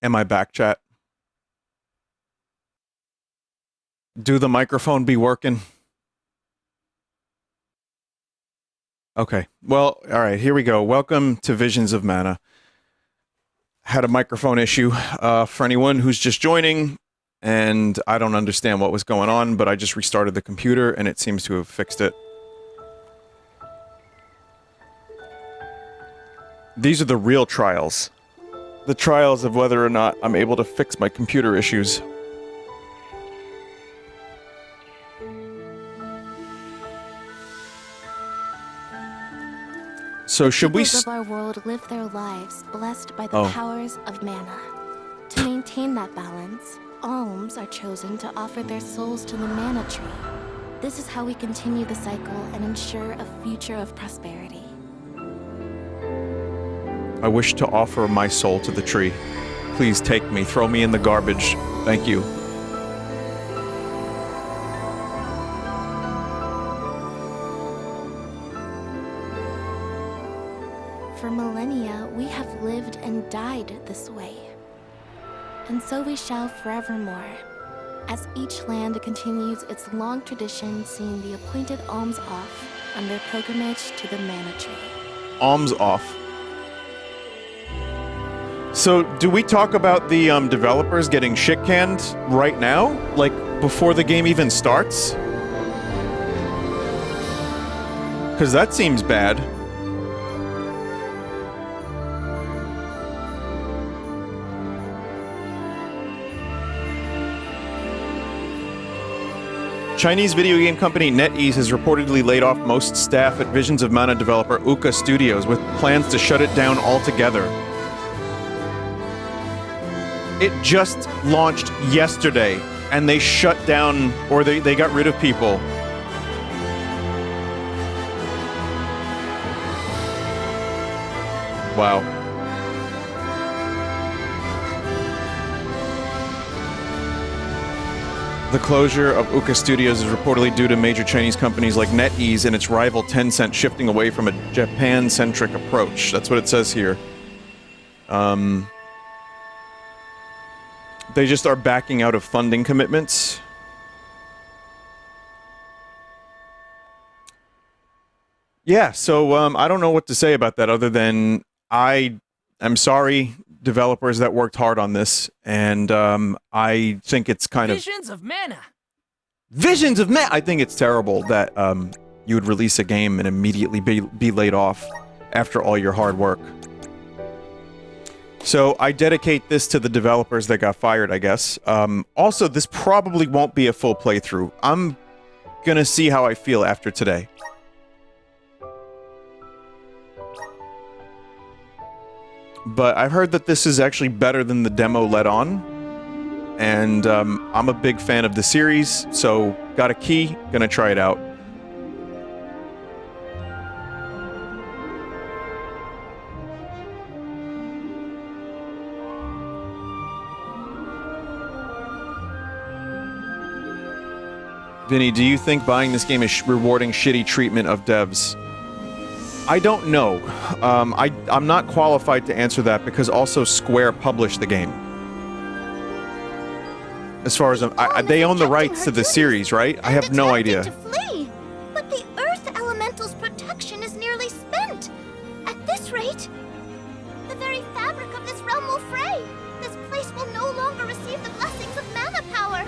Am I back, chat? Do the microphone be working? Okay. Well, all right, here we go. Welcome to Visions of Mana. Had a microphone issue for anyone who's just joining, and I don't understand what was going on, but I just restarted the computer, and it seems to have fixed it. These are the real trials. The trials of whether or not I'm able to fix my computer issues. So should we... People of our world live their lives blessed by the powers of mana. To maintain that balance, alms are chosen to offer their souls to the mana tree. This is how we continue the cycle and ensure a future of prosperity. I wish to offer my soul to the tree. Please take me, throw me in the garbage. Thank you. For millennia, we have lived and died this way. And so we shall forevermore, as each land continues its long tradition seeing the appointed alms off on their pilgrimage to the mana tree. Alms off. So, do we talk about the developers getting shit-canned right now? Like, before the game even starts? Because that seems bad. Chinese video game company NetEase has reportedly laid off most staff at Visions of Mana developer Uka Studios with plans to shut it down altogether. It just launched yesterday, and they shut down, or they got rid of people. Wow. The closure of Uka Studios is reportedly due to major Chinese companies like NetEase and its rival Tencent shifting away from a Japan-centric approach. That's what it says here. They just are backing out of funding commitments. Yeah, so I don't know what to say about that other than I'm sorry, developers that worked hard on this, and I think it's kind of... Visions of Mana! Visions of Mana! I think it's terrible that you would release a game and immediately be laid off after all your hard work. So I dedicate this to the developers that got fired, I guess. Also, this probably won't be a full playthrough. I'm gonna see how I feel after today. But I've heard that this is actually better than the demo let on. And I'm a big fan of the series, so got a key, gonna try it out. Vinny, do you think buying this game is rewarding shitty treatment of devs? I don't know. I'm not qualified to answer that because also Square published the game. As far as they own the rights to the series, right? I have no idea. To flee, but the Earth Elemental's protection is nearly spent. At this rate, the very fabric of this realm will fray. This place will no longer receive the blessings of mana power.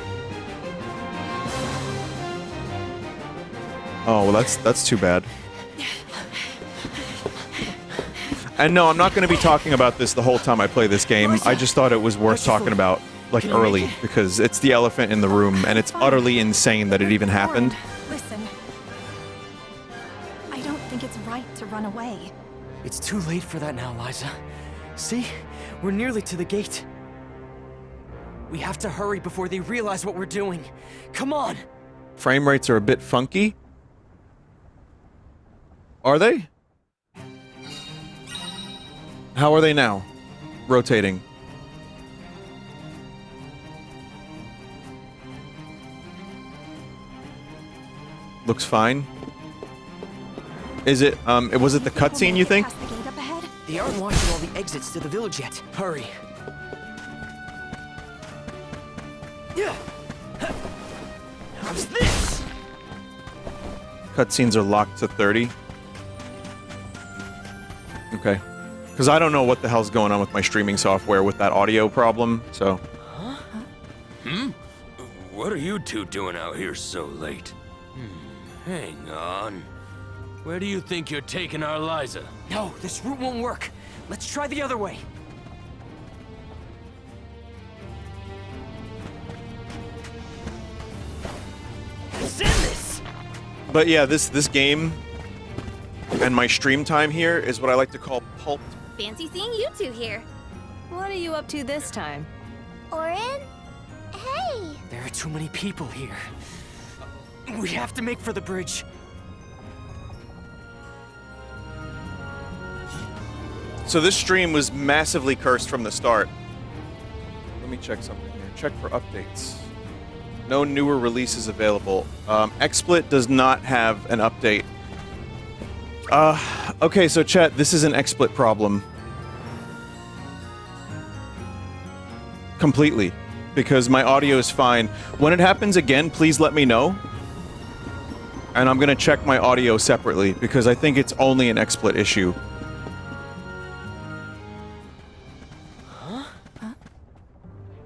Oh, well, that's too bad. And no, I'm not going to be talking about this the whole time I play this game. I just thought it was worth talking about, like, early, because it's the elephant in the room, and it's utterly insane that it even happened. Listen. I don't think it's right to run away. It's too late for that now, Liza. See? We're nearly to the gate. We have to hurry before they realize what we're doing. Come on! Frame rates are a bit funky. Are they? How are they now? Rotating. Looks fine. Is it, was it the cutscene, you think? They aren't watching all the exits to the village yet. Hurry. How's this? Cutscenes are locked to 30. Okay. Because I don't know what the hell's going on with my streaming software with that audio problem, so... What are you two doing out here so late? Hang on. Where do you think you're taking our Liza? No, this route won't work. Let's try the other way. Send this! But yeah, this game and my stream time here is what I like to call pulped. Fancy seeing you two here. What are you up to this time? Orin? Hey! There are too many people here. We have to make for the bridge. So this stream was massively cursed from the start. Let me check something here. Check for updates. No newer releases available. XSplit does not have an update. Okay, so chat, this is an XSplit problem. Completely. Because my audio is fine. When it happens again, please let me know. And I'm gonna check my audio separately, because I think it's only an XSplit issue.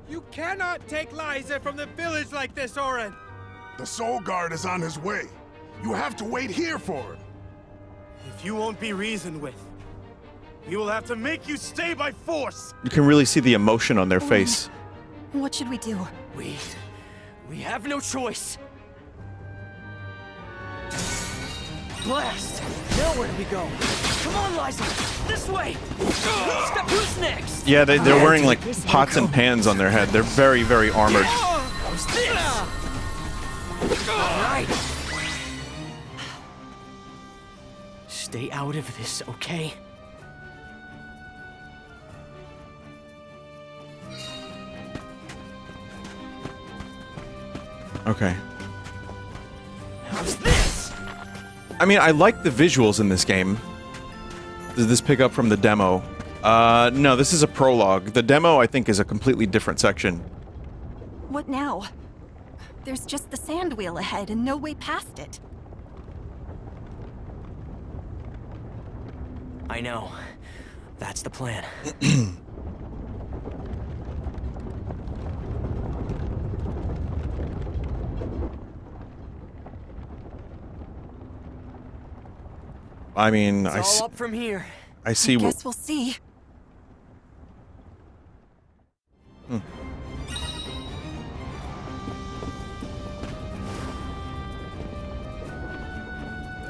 You cannot take Liza from the village like this, Orin! The Soul Guard is on his way. You have to wait here for him. If you won't be reasoned with, we will have to make you stay by force! You can really see the emotion on their face. What should we do? We have no choice. Blast! Now where do we go? Come on, Liza! This way! Who's next? Yeah, they're wearing like pots and pans on their head. They're very, very armored. How's this? All right. Stay out of this, okay? Okay. How's this? I mean, I like the visuals in this game. Does this pick up from the demo? No, this is a prologue. The demo, I think, is a completely different section. What now? There's just the sand wheel ahead and no way past it. I know. That's the plan. I mean, It's all up from here. I see. Guess we'll see.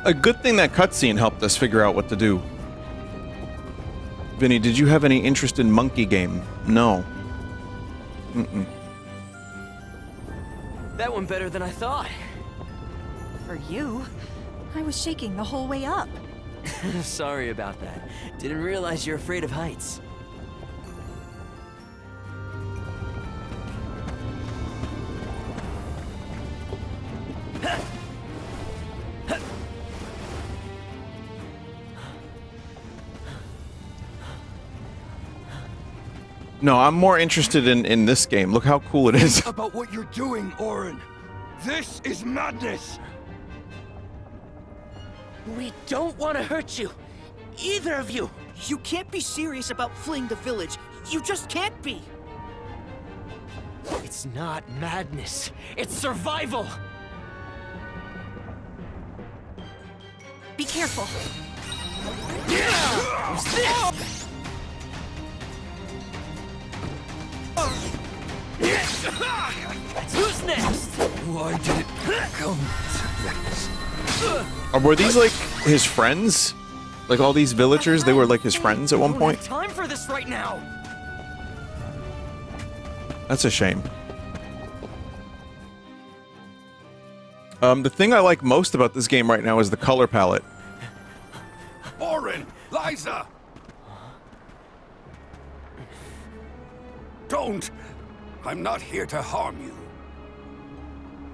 A good thing that cutscene helped us figure out what to do. Vinny, did you have any interest in Monkey Game? No. That went better than I thought. For you, I was shaking the whole way up. Sorry about that. Didn't realize you're afraid of heights. No, I'm more interested in this game. Look how cool it is. About what you're doing, Orin. This is madness. We don't want to hurt you. Either of you. You can't be serious about fleeing the village. You just can't be. It's not madness. It's survival. Be careful. Who's this? Who's next? Why did it come to this? Were these like his friends? Like all these villagers, they were like his friends at one Don't point? have time for this right now. That's a shame. The thing I like most about this game right now is the color palette. Orin! Liza! Don't! I'm not here to harm you.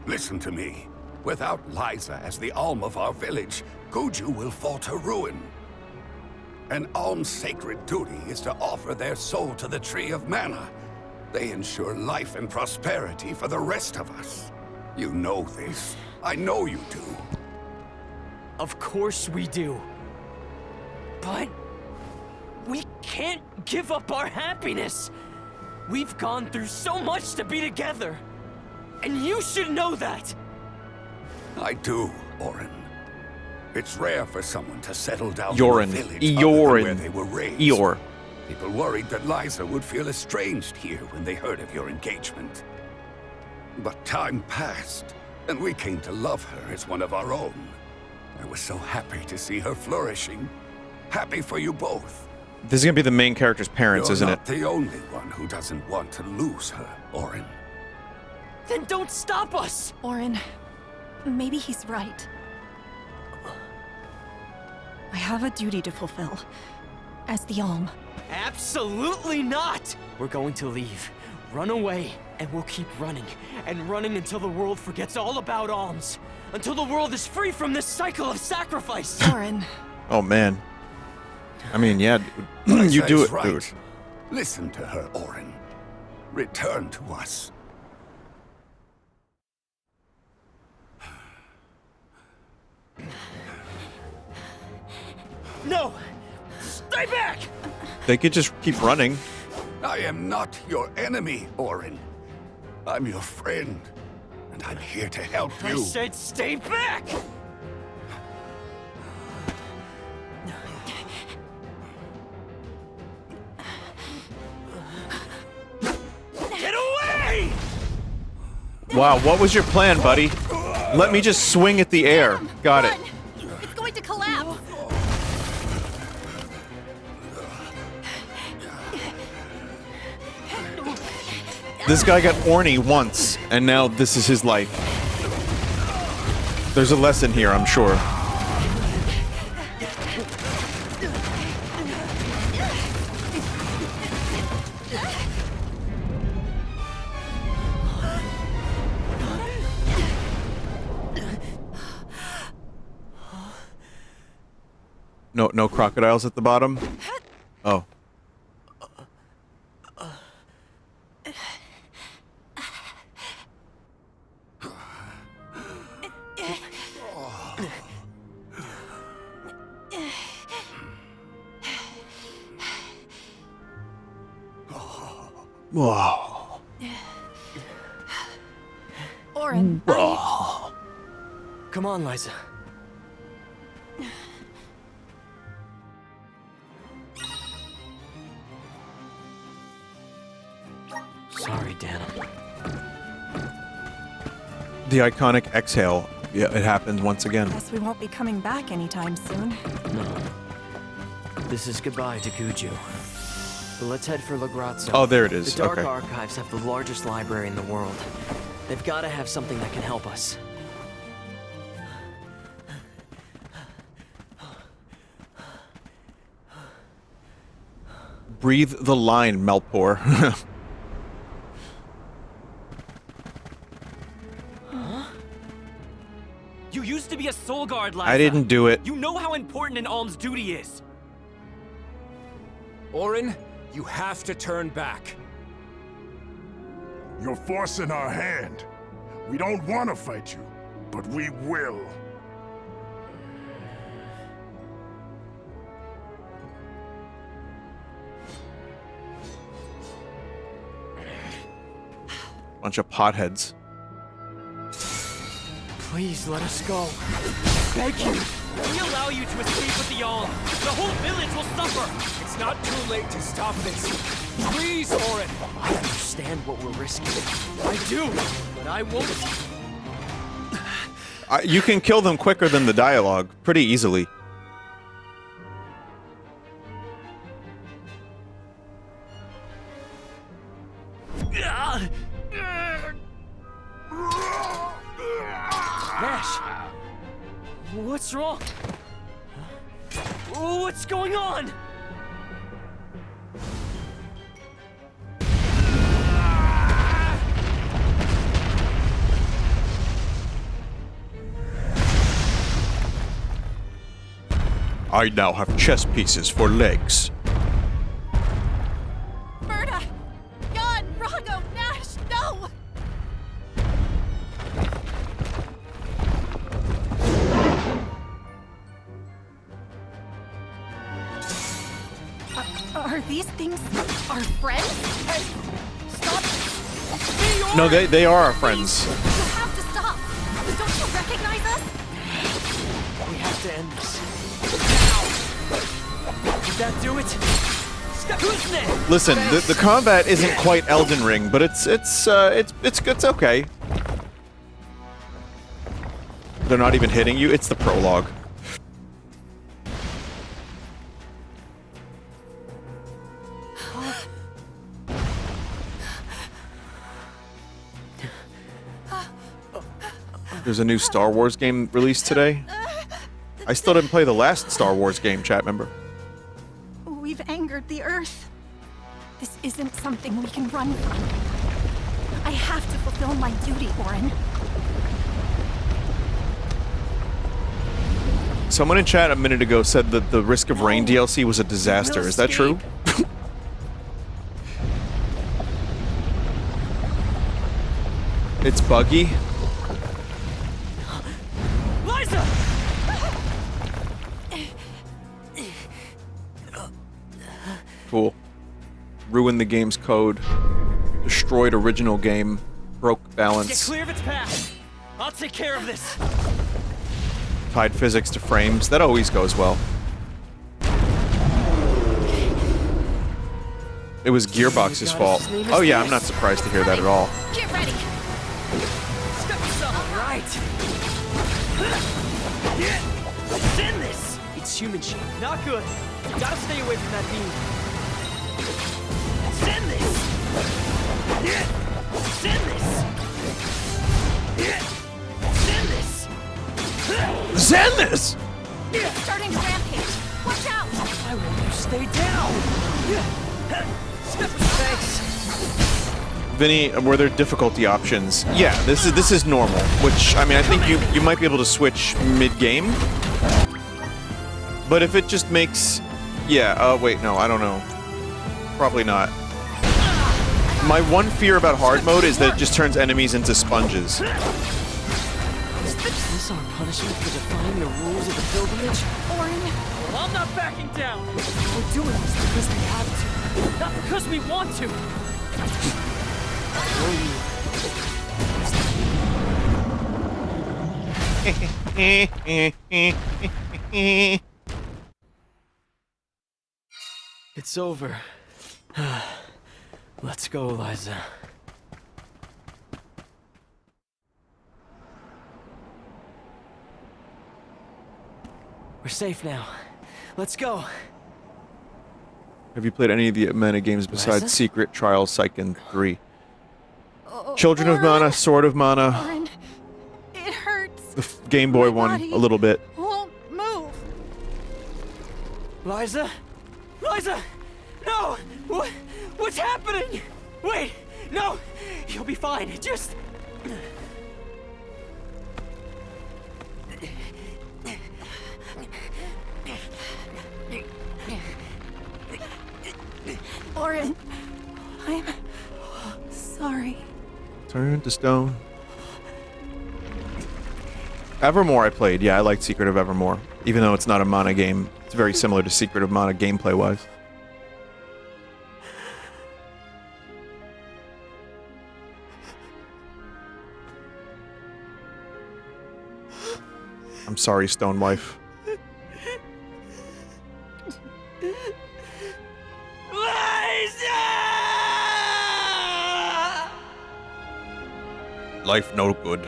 Listen to me. Without Liza as the Alm of our village, Guju will fall to ruin. An Alm's sacred duty is to offer their soul to the Tree of Mana. They ensure life and prosperity for the rest of us. You know this. I know you do. Of course we do. But we can't give up our happiness. We've gone through so much to be together. And you should know that. I do, Orin. It's rare for someone to settle down Yorin. in a village other than where Eorin. they were raised. Eeyore. People worried that Liza would feel estranged here when they heard of your engagement. But time passed, and we came to love her as one of our own. I was so happy to see her flourishing. Happy for you both. This is gonna be the main character's parents, You're isn't not it? the only one who doesn't want to lose her, Orin. Then don't stop us! Orin, maybe he's right. I have a duty to fulfill. As the Alm. Absolutely not! We're going to leave, run away, and we'll keep running. And running until the world forgets all about alms. Until the world is free from this cycle of sacrifice! Orin. Oh man. I mean, yeah, dude. You do Liza it, is right. dude. Listen to her, Orin. Return to us. No! Stay back! They could just keep running. I am not your enemy, Orin. I'm your friend, and I'm here to help I you. said stay back! Get away! Wow, what was your plan, buddy? Let me just swing at the air. Got it. It's going to collapse! This guy got horny once, and now this is his life. There's a lesson here, I'm sure. No crocodiles at the bottom? Oh. Whoa. Orin, Come on, Liza. Sorry, Dana. The iconic exhale. Yeah, it happens once again. guess we won't be coming back anytime soon. No. This is goodbye to Guju. But let's head for Lagrazzo. Oh, there it is. The Dark Okay. Archives have the largest library in the world. They've got to have something that can help us. Breathe the line, Melpor. You used to be a soul guard, Liza. I didn't do it. You know how important an alm's duty is. Orin, you have to turn back. You're forcing our hand. We don't want to fight you, but we will. Bunch of potheads. Please let us go. Beg you. We allow you to escape with the alm. The whole village will suffer. It's not too late to stop this. Please, Orin. I understand what we're risking. I do, but I won't. You can kill them quicker than the dialogue, pretty easily. Nash! What's wrong? What's going on? I now have chess pieces for legs. Berta! Jan! Raga! These things are friends? Hey, stop! No, they are our friends. You have to stop. Don't you recognize us? We have to end this. Now! Did that do it? Listen, the combat isn't quite Elden Ring, but it's okay. They're not even hitting you. It's the prologue. There's a new Star Wars game released today. I still didn't play the last Star Wars game, chat member. We've angered the Earth. This isn't something we can run from. I have to fulfill my duty, Orin. Someone in chat a minute ago said that the Risk of Rain DLC was a disaster. Is that true? It's buggy. Liza! Cool. Ruined the game's code. Destroyed original game. Broke Get balance. clear of its path. I'll take care of this. Tied physics to frames. That always goes well. It was Gearbox's fault. Oh yeah, I'm not surprised to hear that at all. Get ready. Step yourself. All right. Send this. It's human shape. Not good. You gotta stay away from that beam. Send this. Send this. Send this. Send this. Starting to rampage. Watch out. I want you to stay down. Thanks. Vinny, were there difficulty options? Yeah, this is normal. Which I mean, I think you might be able to switch mid-game. But if it just makes, yeah. Oh wait, no, I don't know. Probably not. My one fear about hard mode is that it just turns enemies into sponges. Is this our punishment for defying the rules of the pilgrimage? Orin. Well, I'm not backing down. We're doing this because we have to, not because we want to. It's over. Let's go, Liza. We're safe now. Let's go. Have you played any of the Mana games besides Liza? Secret Trial Seiken 3? Children of Mana, Sword of Mana, Orin. It hurts. the Game Boy My one body a little bit. Won't move. Liza? Liza! No! What's happening? Wait! No! You'll be fine. Just... Orin. I'm sorry. Turn to stone. Evermore I played. Yeah, I liked Secret of Evermore. Even though it's not a Mana game. It's very similar to Secret of Mana gameplay-wise. I'm sorry, Stone Wife. Life no good.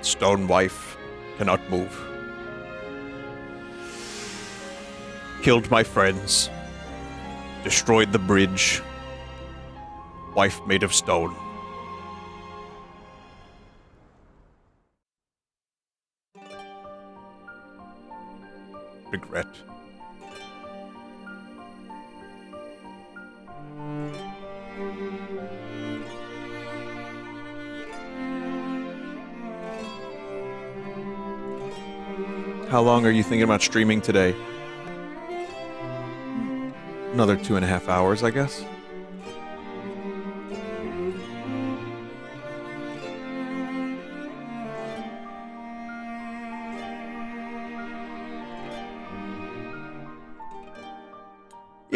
Stone Wife cannot move. Killed my friends. Destroyed the bridge. Wife made of stone. Regret. How long are you thinking about streaming today? Another 2.5 hours, I guess.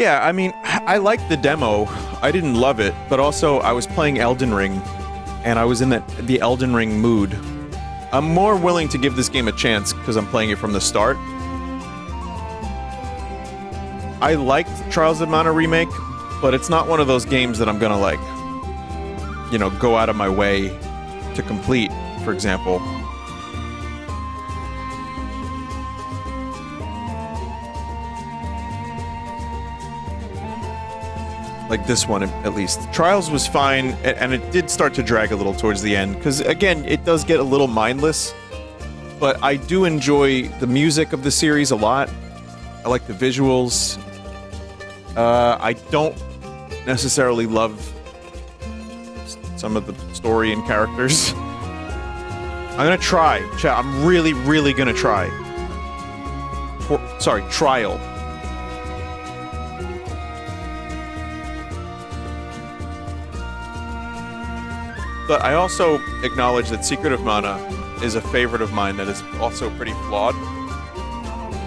Yeah, I mean, I liked the demo. I didn't love it, but also I was playing Elden Ring, and I was in the Elden Ring mood. I'm more willing to give this game a chance because I'm playing it from the start. I liked Trials of Mana Remake, but it's not one of those games that I'm gonna, like, you know, go out of my way to complete, for example. Like this one, at least. Trials was fine, and it did start to drag a little towards the end, because, again, it does get a little mindless, but I do enjoy the music of the series a lot. I like the visuals. I don't necessarily love some of the story and characters. I'm gonna try. Chat, I'm really, really gonna try. Trial. But I also acknowledge that Secret of Mana is a favorite of mine that is also pretty flawed.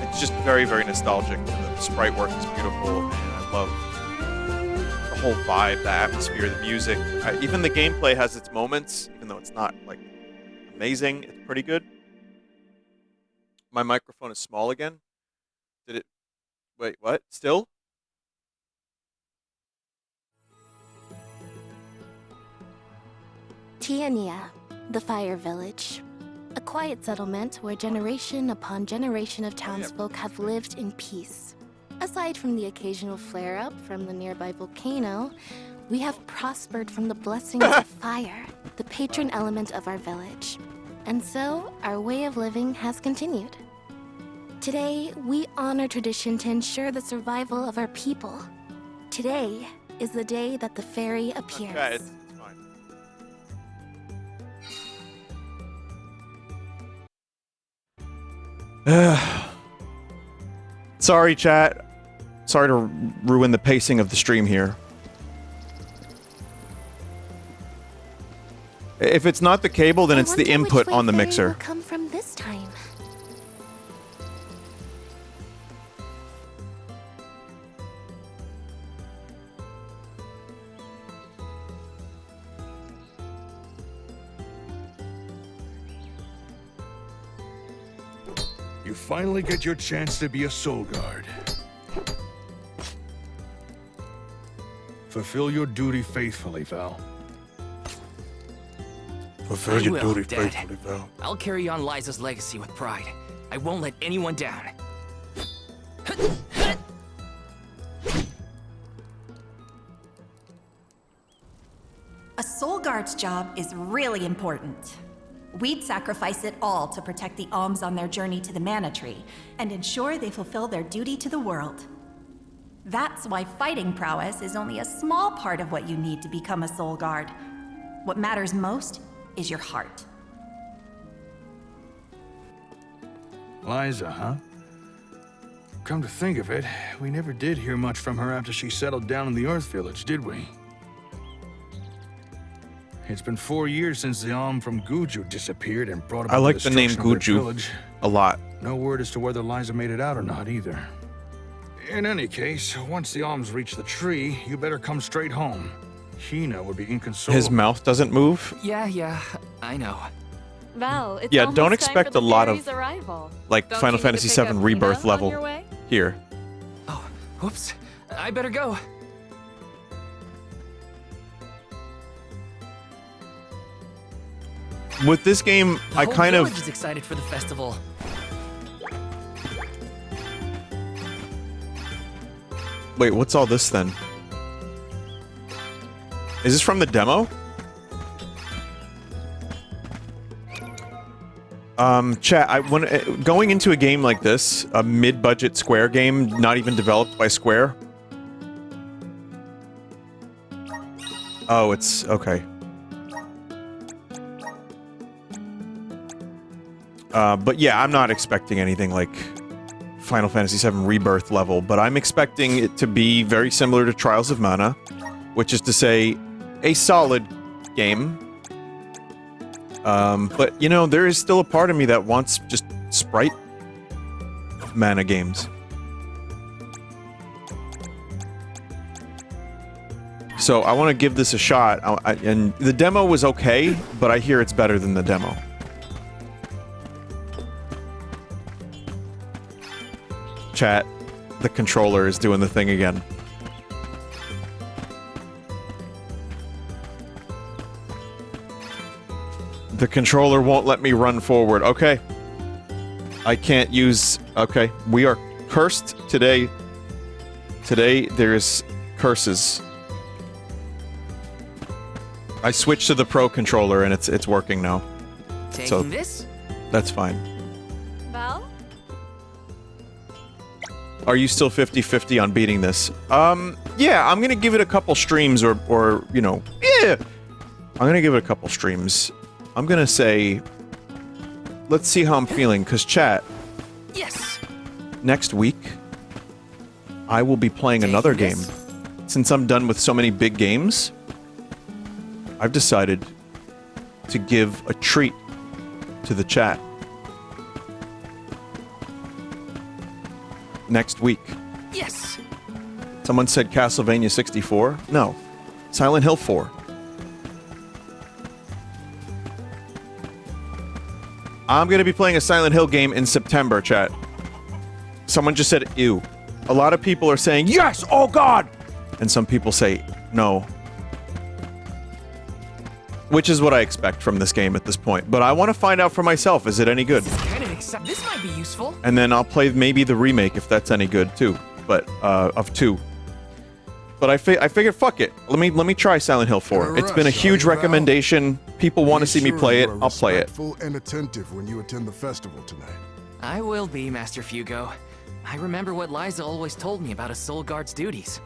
It's just very, very nostalgic. The sprite work is beautiful, and I love the whole vibe, the atmosphere, the music. Even the gameplay has its moments, even though it's not, like, amazing. It's pretty good. My microphone is small again. Did it... Wait, what? Still? Tianeea, the Fire Village. A quiet settlement where generation upon generation of townsfolk have lived in peace. Aside from the occasional flare-up from the nearby volcano, we have prospered from the blessings of fire, the patron element of our village. And so, our way of living has continued. Today, we honor tradition to ensure the survival of our people. Today is the day that the fairy appears. Okay, it's fine. Sorry, chat. Sorry to ruin the pacing of the stream here. If it's not the cable, then it's the input on the mixer. Will come from this time. You finally get your chance to be a soul guard. Fulfill your duty faithfully, Val. I will, Dad. I'll carry on Liza's legacy with pride. I won't let anyone down. A soul guard's job is really important. We'd sacrifice it all to protect the alms on their journey to the mana tree and ensure they fulfill their duty to the world. That's why fighting prowess is only a small part of what you need to become a soul guard. What matters most is your heart. Liza, huh? Come to think of it, we never did hear much from her after she settled down in the Earth Village, did we? It's been 4 years since the Alm from Guju disappeared and brought about I like the name destruction of their Guju village. a lot. No word as to whether Liza made it out or not, either. In any case, once the alms reach the tree, you better come straight home. Hinna would be inconsolable. His mouth doesn't move. Yeah, I know. Val, it's Yeah, almost don't time expect for the a lot fairy's of, arrival. like, Don't Final you need to Fantasy pick VII up Rebirth Hinna on level your way? here. Oh, whoops. I better go. With this game, I kind of... The whole village is excited for the festival. Wait, what's all this then? Is this from the demo? Chat, going into a game like this, a mid-budget Square game, not even developed by Square. Oh, it's okay. But yeah, I'm not expecting anything like Final Fantasy VII Rebirth level, but I'm expecting it to be very similar to Trials of Mana, which is to say, a solid game. But, you know, there is still a part of me that wants just sprite mana games. So I want to give this a shot. And the demo was okay, but I hear it's better than the demo. Chat, the controller is doing the thing again. The controller won't let me run forward. Okay. I can't use... Okay. We are cursed today. Today, there's curses. I switched to the Pro controller, and it's working now. Taking this? That's fine. Val? Are you still 50-50 on beating this? Yeah, I'm gonna give it a couple streams or, you know, yeah! I'm gonna give it a couple streams. I'm gonna say... Let's see how I'm feeling, because chat... Yes! Next week, I will be playing another game. Since I'm done with so many big games, I've decided to give a treat to the chat. Next week. Yes! Someone said Castlevania 64? No. Silent Hill 4. I'm gonna be playing a Silent Hill game in September, chat. Someone just said, ew. A lot of people are saying, yes! Oh god! And some people say, no. Which is what I expect from this game at this point. But I want to find out for myself, is it any good? This might be useful. And then I'll play maybe the remake if that's any good too. But, of 2. But I figured, fuck it. Let me try Silent Hill 4. It's been a huge recommendation. People want to see me play it. I'll play it. Respectful and attentive when you attend the festival tonight. I will be, Master Fugo. I remember what Liza always told me about a soul guard's duties.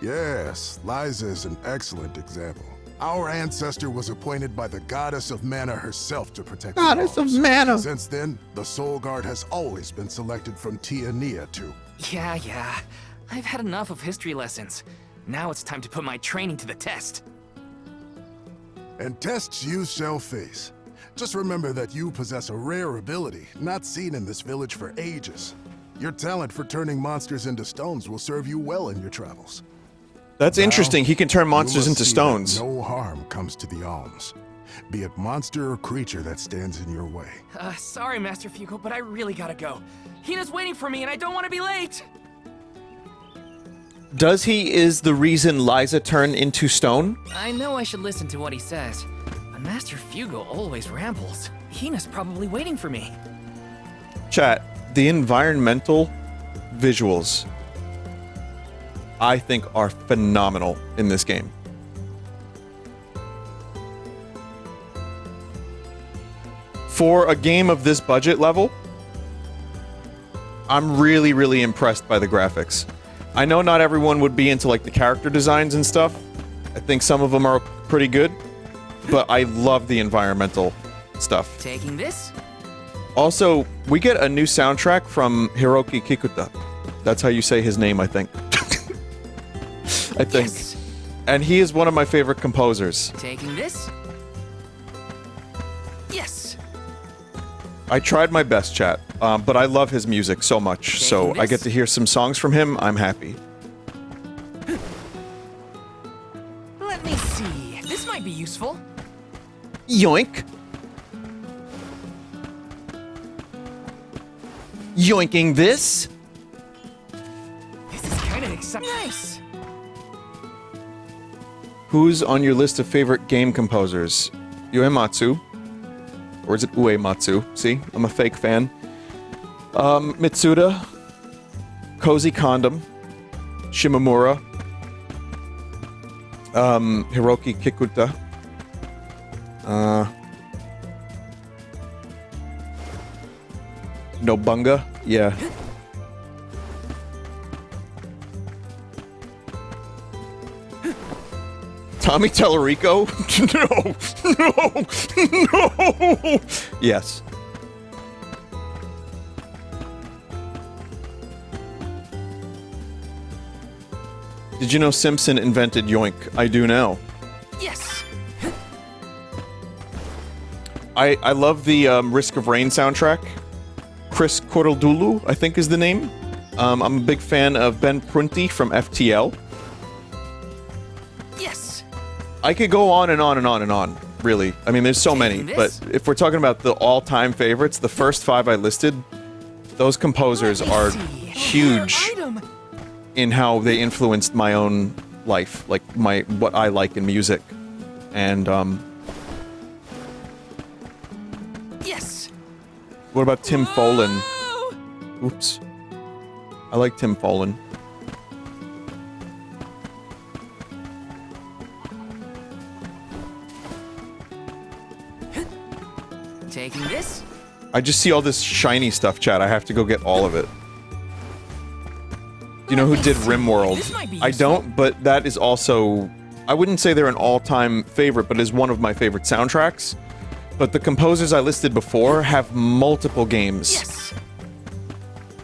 Yes, Liza is an excellent example. Our ancestor was appointed by the goddess of mana herself to protect the Goddess of Alms. mana. Since then, the soul guard has always been selected from Tianeea too. Yeah. I've had enough of history lessons. Now it's time to put my training to the test. And tests you shall face. Just remember that you possess a rare ability, not seen in this village for ages. Your talent for turning monsters into stones will serve you well in your travels. That's interesting. He can turn monsters you must into see stones. that no harm comes to the Alms, be it monster or creature that stands in your way. Sorry, Master Fugo, but I really gotta go. Hinna's waiting for me and I don't want to be late! Does he is the reason Liza turned into stone? I know I should listen to what he says, but Master Fugo always rambles. Hinna's probably waiting for me. Chat, the environmental visuals, I think, are phenomenal in this game. For a game of this budget level, I'm really, really impressed by the graphics. I know not everyone would be into, like, the character designs and stuff. I think some of them are pretty good, but I love the environmental stuff. Taking this? Also, we get a new soundtrack from Hiroki Kikuta. That's how you say his name, I think. I think. Yes. And he is one of my favorite composers. Taking this? Yes. I tried my best, chat, but I love his music so much, so I get to hear some songs from him. I'm happy. Let me see. This might be useful. Yoink. Yoinking this. This is kind of exciting. Nice. Who's on your list of favorite game composers? Uematsu. Or is it Uematsu? See, I'm a fake fan. Mitsuda. Cozy Condom. Shimomura. Hiroki Kikuta. Nobunga? Yeah. Tommy Tallarico? No! Yes. Did you know Simpson invented Yoink? I do now. Yes. I love the Risk of Rain soundtrack. Chris Coraldulu, I think is the name. I'm a big fan of Ben Prunty from FTL. I could go on and on and on and on, really. I mean, there's so many, but if we're talking about the all-time favorites, the first 5 I listed, those composers are huge in how they influenced my own life, like what I like in music. And Yes. what about Tim Follin? Oops. I like Tim Follin. Taking this? I just see all this shiny stuff, chat. I have to go get all of it. Do you know who did RimWorld? I don't, but that is also... I wouldn't say they're an all-time favorite, but is one of my favorite soundtracks. But the composers I listed before have multiple games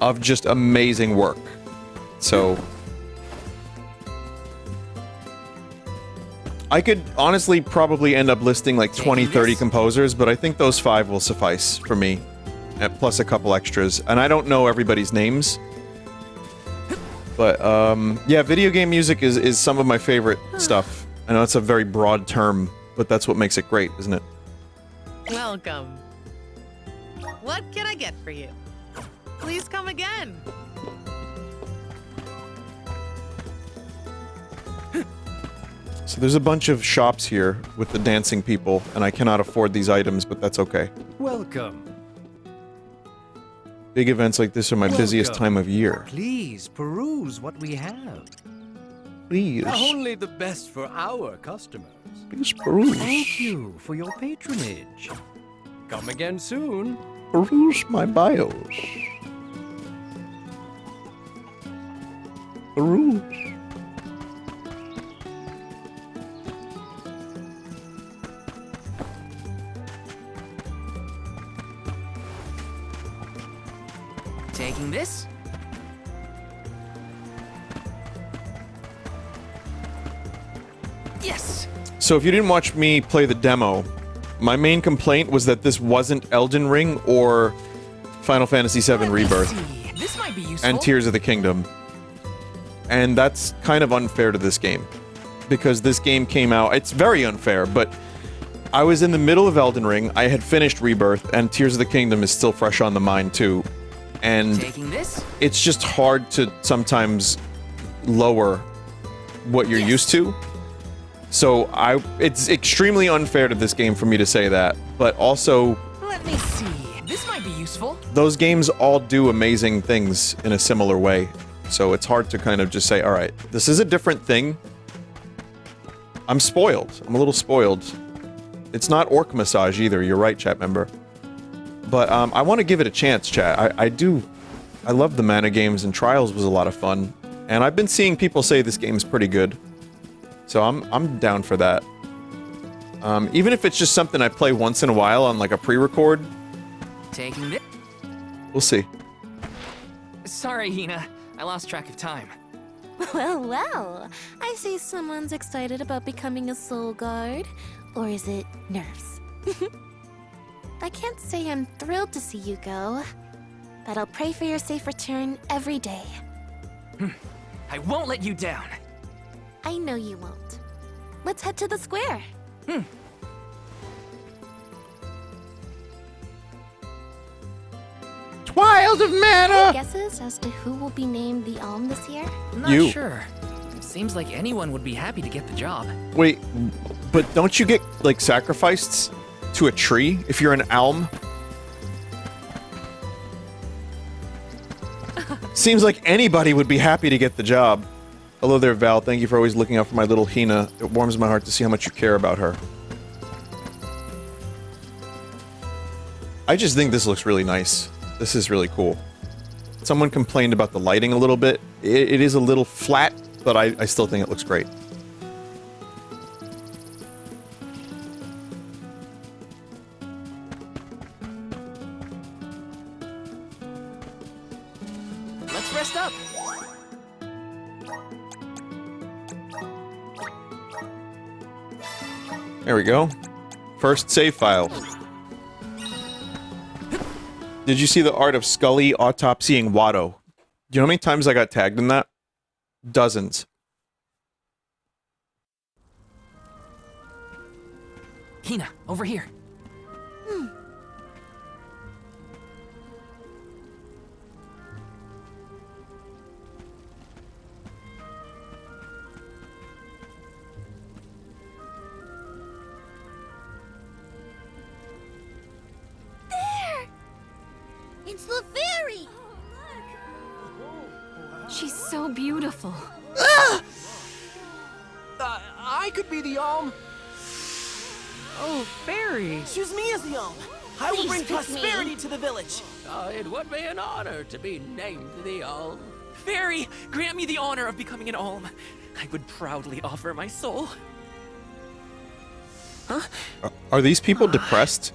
of just amazing work. So... I could honestly probably end up listing like 20, 30 composers, but I think those 5 will suffice for me. Plus a couple extras. And I don't know everybody's names. But, yeah, video game music is some of my favorite stuff. I know it's a very broad term, but that's what makes it great, isn't it? Welcome. What can I get for you? Please come again. So there's a bunch of shops here with the dancing people, and I cannot afford these items, but that's okay. Welcome. Big events like this are my busiest time of year. Please peruse what we have. Please. Only the best for our customers. Please peruse. Thank you for your patronage. Come again soon. Peruse my bios. Peruse. Taking this? Yes! So if you didn't watch me play the demo, my main complaint was that this wasn't Elden Ring or Final Fantasy VII Rebirth This might be useful. and Tears of the Kingdom. And that's kind of unfair to this game. Because this game came out... It's very unfair, but I was in the middle of Elden Ring, I had finished Rebirth, and Tears of the Kingdom is still fresh on the mind too. And it's just hard to sometimes lower what you're used to. So it's extremely unfair to this game for me to say that, but also... Let me see. This might be useful. Those games all do amazing things in a similar way. So it's hard to kind of just say, alright, this is a different thing. I'm spoiled. I'm a little spoiled. It's not Orc Massage either, you're right, chat member. But I want to give it a chance, chat. I love the Mana games, and Trials was a lot of fun. And I've been seeing people say this game's pretty good. So I'm down for that. Even if it's just something I play once in a while on like a pre-record. Taking this? We'll see. Sorry, Hinna. I lost track of time. Well, well. I see someone's excited about becoming a soul guard. Or is it nerves? I can't say I'm thrilled to see you go, but I'll pray for your safe return every day. I won't let you down. I know you won't. Let's head to the square. Trials of Mana! Any guesses as to who will be named the Alm this year? Not You. sure. Seems like anyone would be happy to get the job. Wait, but don't you get, like, sacrificed to a tree if you're an alm? Seems like anybody would be happy to get the job. Hello there, Val. Thank you for always looking out for my little Hinna. It warms my heart to see how much you care about her. I just think this looks really nice. This is really cool. Someone complained about the lighting a little bit. It is a little flat, but I still think it looks great. Let's rest up. There we go. First save file. Did you see the art of Scully autopsying Watto? Do you know how many times I got tagged in that? Dozens. Hinna, over here. It's the fairy! She's so beautiful. I could be the Alm. Oh, fairy. Choose me as the Alm. I will Please bring pick prosperity me. to the village. It would be an honor to be named the Alm. Fairy, grant me the honor of becoming an Alm. I would proudly offer my soul. Huh? Are these people depressed?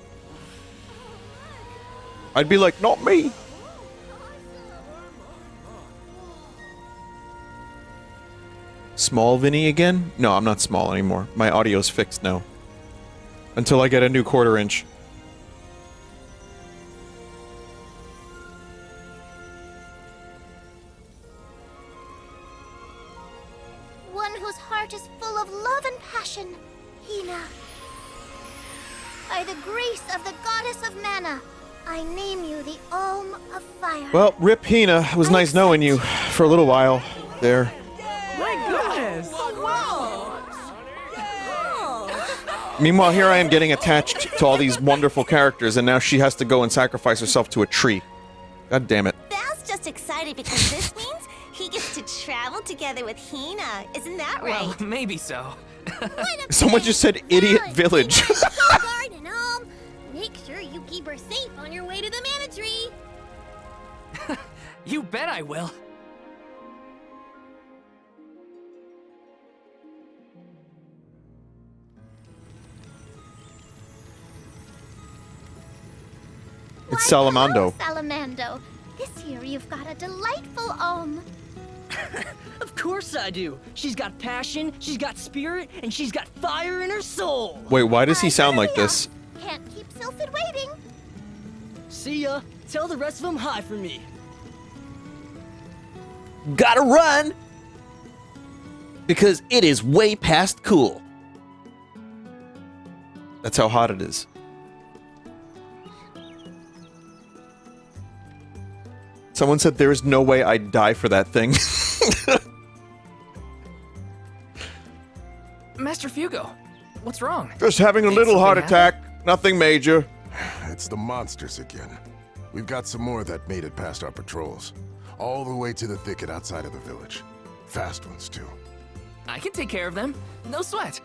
I'd be like, not me. Small Vinny again? No, I'm not small anymore. My audio's fixed now. Until I get a new 1/4 inch. One whose heart is full of love and passion, Hinna. By the grace of the goddess of mana, I name you the Alm of Fire. Well, Rip Hinna. It was nice knowing you for a little while there. My goodness. Meanwhile, here I am getting attached to all these wonderful characters, and now she has to go and sacrifice herself to a tree. God damn it. Val's just excited because this means he gets to travel together with Hinna. Isn't that right? Well, maybe so. Someone just said idiot village. Guard and Alm. Make sure you keep her safe on your way to the mana tree. You bet I will. It's Salamando. Salamando. This year you've got a delightful Alm. Of course I do. She's got passion, she's got spirit, and she's got fire in her soul. Wait, why does he sound like this? Can't keep Sylphid waiting. See ya. Tell the rest of them hi for me. Gotta run! Because it is way past cool. That's how hot it is. Someone said there is no way I'd die for that thing. Master Fugo, what's wrong? Just having a Did little heart something happen? attack. Nothing major. It's the monsters again. We've got some more that made it past our patrols. All the way to the thicket outside of the village. Fast ones, too. I can take care of them. No sweat.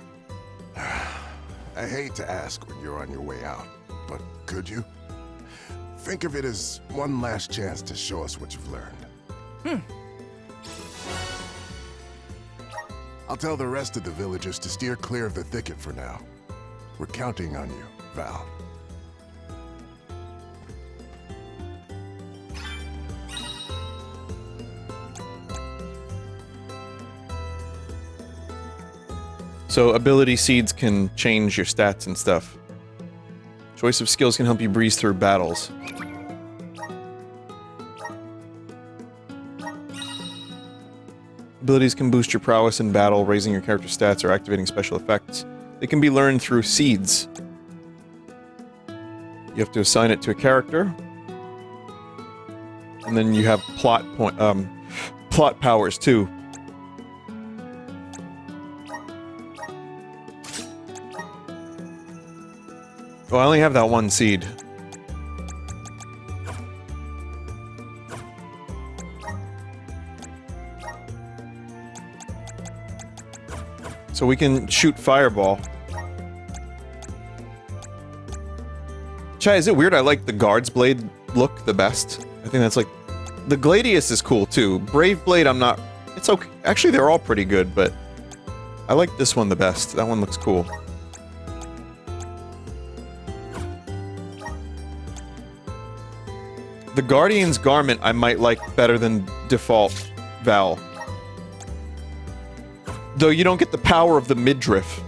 I hate to ask when you're on your way out, but could you? Think of it as one last chance to show us what you've learned. I'll tell the rest of the villagers to steer clear of the thicket for now. We're counting on you, Val. So ability seeds can change your stats and stuff. Choice of skills can help you breeze through battles. Abilities can boost your prowess in battle, raising your character stats or activating special effects. They can be learned through seeds. You have to assign it to a character. And then you have plot powers too. Well, I only have that one seed. So we can shoot fireball. Chai, is it weird I like the Guard's Blade look the best? I think that's like... The Gladius is cool too. Brave Blade, I'm not... It's okay. Actually, they're all pretty good, but... I like this one the best. That one looks cool. The Guardian's Garment I might like better than default Vale. Though you don't get the power of the midriff.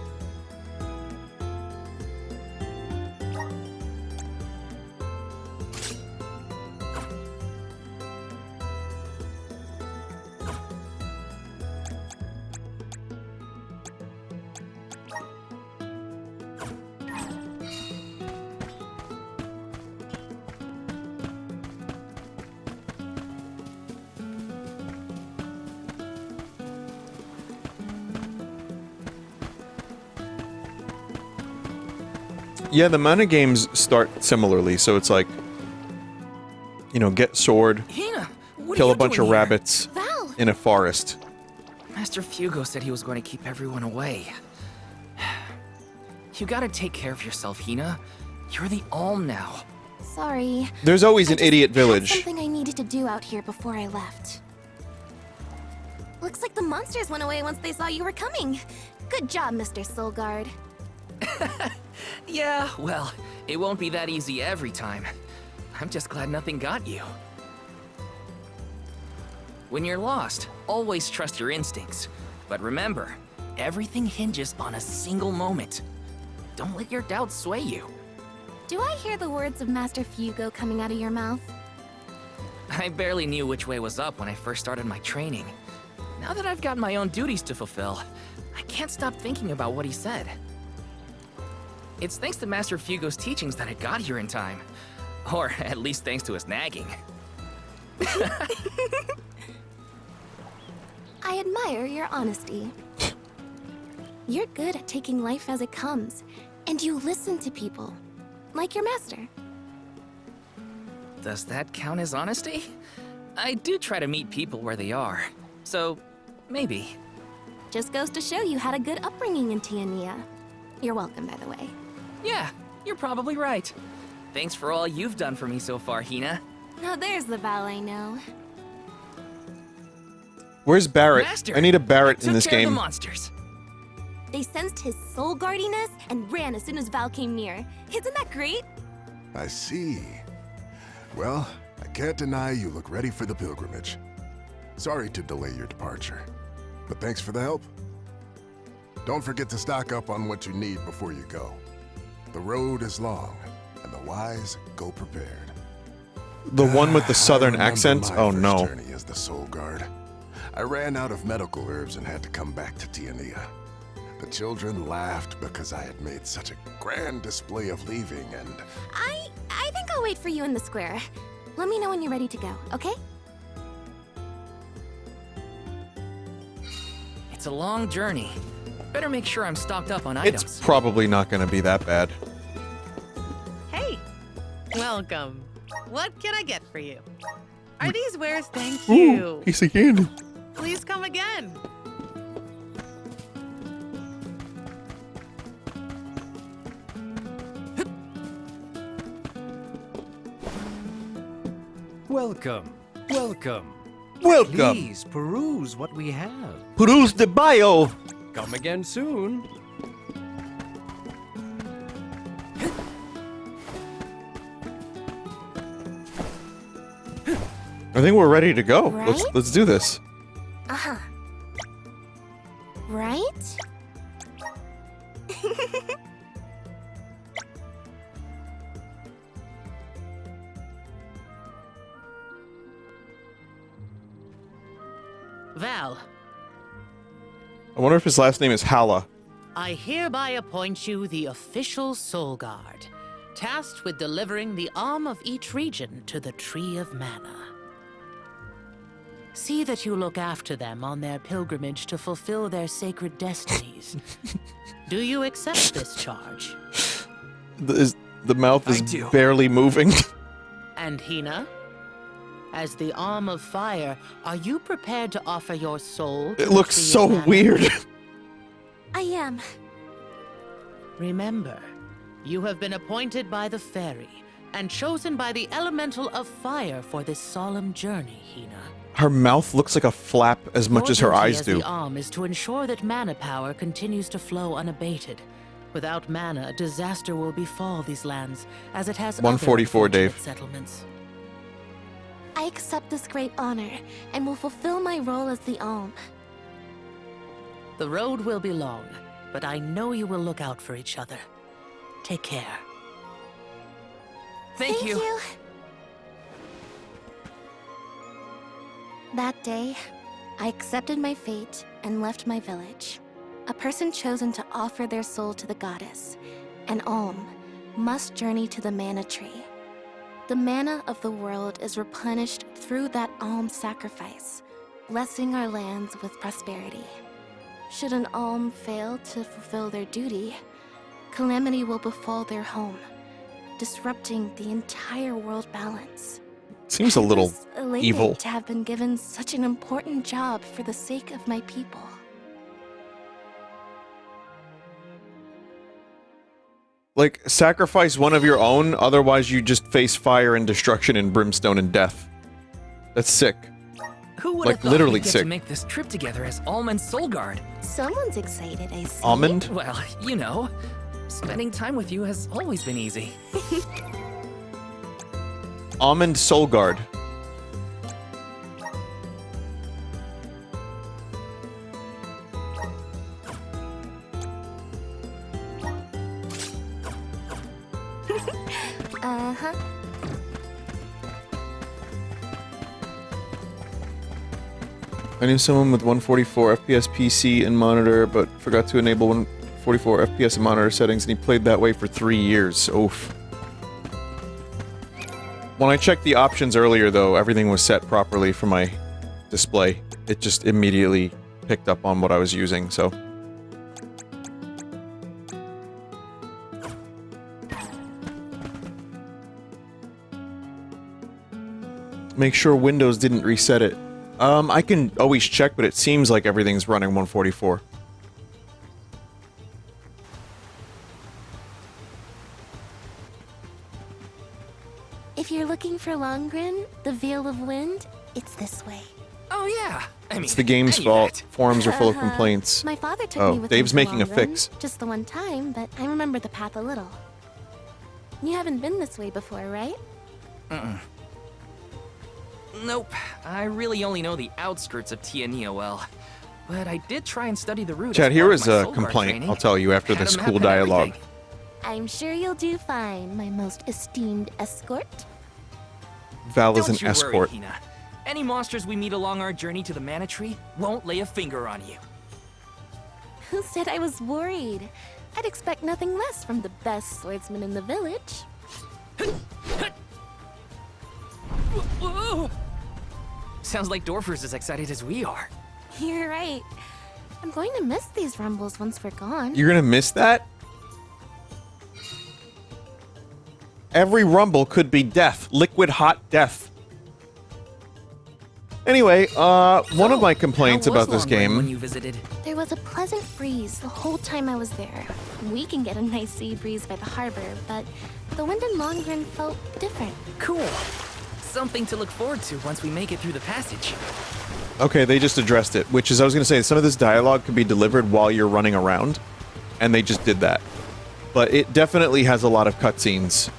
Yeah, the mana games start similarly, so it's like, you know, get sword, Hinna, what kill are a you bunch doing of here? rabbits Val! in a forest. Master Fugo said he was going to keep everyone away. You gotta take care of yourself, Hinna. You're the Alm now. Sorry. There's always I an just idiot had village. something I needed to do out here before I left. Looks like the monsters went away once they saw you were coming. Good job, Mr. Soulguard. Yeah, well, it won't be that easy every time. I'm just glad nothing got you. When you're lost, always trust your instincts. But remember, everything hinges on a single moment. Don't let your doubts sway you. Do I hear the words of Master Fugo coming out of your mouth? I barely knew which way was up when I first started my training. Now that I've got my own duties to fulfill, I can't stop thinking about what he said. It's thanks to Master Fugo's teachings that I got here in time. Or at least thanks to his nagging. I admire your honesty. You're good at taking life as it comes, and you listen to people, like your master. Does that count as honesty? I do try to meet people where they are, so maybe. Just goes to show you had a good upbringing in Tianeea. You're welcome, by the way. Yeah, you're probably right. Thanks for all you've done for me so far, Hinna. Now there's the Vale I know. Where's Barret? Master, I need a Barret in took this care of game. the monsters. They sensed his soul guardiness and ran as soon as Val came near. Isn't that great? I see. Well, I can't deny you look ready for the pilgrimage. Sorry to delay your departure, but thanks for the help. Don't forget to stock up on what you need before you go. The road is long, and the wise go prepared. The one with the southern I remember accent? my Oh first no. journey as the Soul Guard. I ran out of medical herbs and had to come back to Tianeea. The children laughed because I had made such a grand display of leaving, and I think I'll wait for you in the square. Let me know when you're ready to go, okay? It's a long journey. Better make sure I'm stocked up on items. It's probably not going to be that bad. Hey, welcome. What can I get for you? Are these wares? Thank Ooh, you. piece of candy. Please come again. Welcome. Welcome. Welcome. Please peruse what we have. Peruse the bio. Come again soon. I think we're ready to go. Right? Let's do this. Uh-huh. Right? Val, I wonder if his last name is Hala. I hereby appoint you the official Soul Guard, tasked with delivering the arm of each region to the Tree of Mana. See that you look after them on their pilgrimage to fulfill their sacred destinies. Do you accept this charge? The mouth is barely moving. And Hinna? As the arm of fire, are you prepared to offer your soul to It the looks Tree of so Mana? weird. I am. Remember, you have been appointed by the fairy and chosen by the elemental of fire for this solemn journey, Hinna. Her mouth looks like a flap as much as her Your duty eyes as do. the arm is to ensure that mana power continues to flow unabated. Without mana, a disaster will befall these lands, as it has 144, other Dave. unfortunate settlements. I accept this great honor and will fulfill my role as the Alm. The road will be long, but I know you will look out for each other. Take care. Thank you. That day, I accepted my fate and left my village. A person chosen to offer their soul to the goddess, an Alm, must journey to the mana tree. The mana of the world is replenished through that Alm sacrifice, blessing our lands with prosperity. Should an Alm fail to fulfill their duty, calamity will befall their home, disrupting the entire world balance. Seems a little I was elated evil. to have been given such an important job for the sake of my people. Like, sacrifice one of your own, otherwise you just face fire and destruction and brimstone and death. That's sick. Who would Like, have thought literally we'd get sick. to make this trip together as Almond Soul Guard? Someone's excited, I see. Almond? Well, you know, spending time with you has always been easy. Almond Soul Guard. Uh-huh. I knew someone with 144 FPS PC and monitor, but forgot to enable 144 FPS and monitor settings, and he played that way for 3 years. Oof. When I checked the options earlier, though, everything was set properly for my display. It just immediately picked up on what I was using, so... Make sure Windows didn't reset it. I can always check, but it seems like everything's running 144. If you're looking for Longren, the Vale of Wind, it's this way. Oh yeah, I mean, It's the game's fault. Forums are full of complaints. My father took Oh, me with Dave's him to making a Longren, fix. Just the one time, but I remember the path a little. You haven't been this way before, right? Nope, I really only know the outskirts of Tianeea well. But I did try and study the route. Chad, as here part is of my a Soul Guard complaint, training. I'll tell you after Had this a map cool and dialogue. everything. I'm sure you'll do fine, my most esteemed escort. Val is Don't an you escort. worry, Hinna. Any monsters we meet along our journey to the Mana Tree won't lay a finger on you. Who said I was worried? I'd expect nothing less from the best swordsman in the village. Sounds like Dorfer's as excited as we are. You're right. I'm going to miss these rumbles once we're gone. You're gonna miss that? Every rumble could be death. Liquid hot death. Anyway, one of my complaints How was about this Longren when game... you visited? There was a pleasant breeze the whole time I was there. We can get a nice sea breeze by the harbor, but the wind in Longren felt different. Cool. Something to look forward to once we make it through the passage. Okay, they just addressed it, which is, I was gonna say, some of this dialogue could be delivered while you're running around, and they just did that. But it definitely has a lot of cutscenes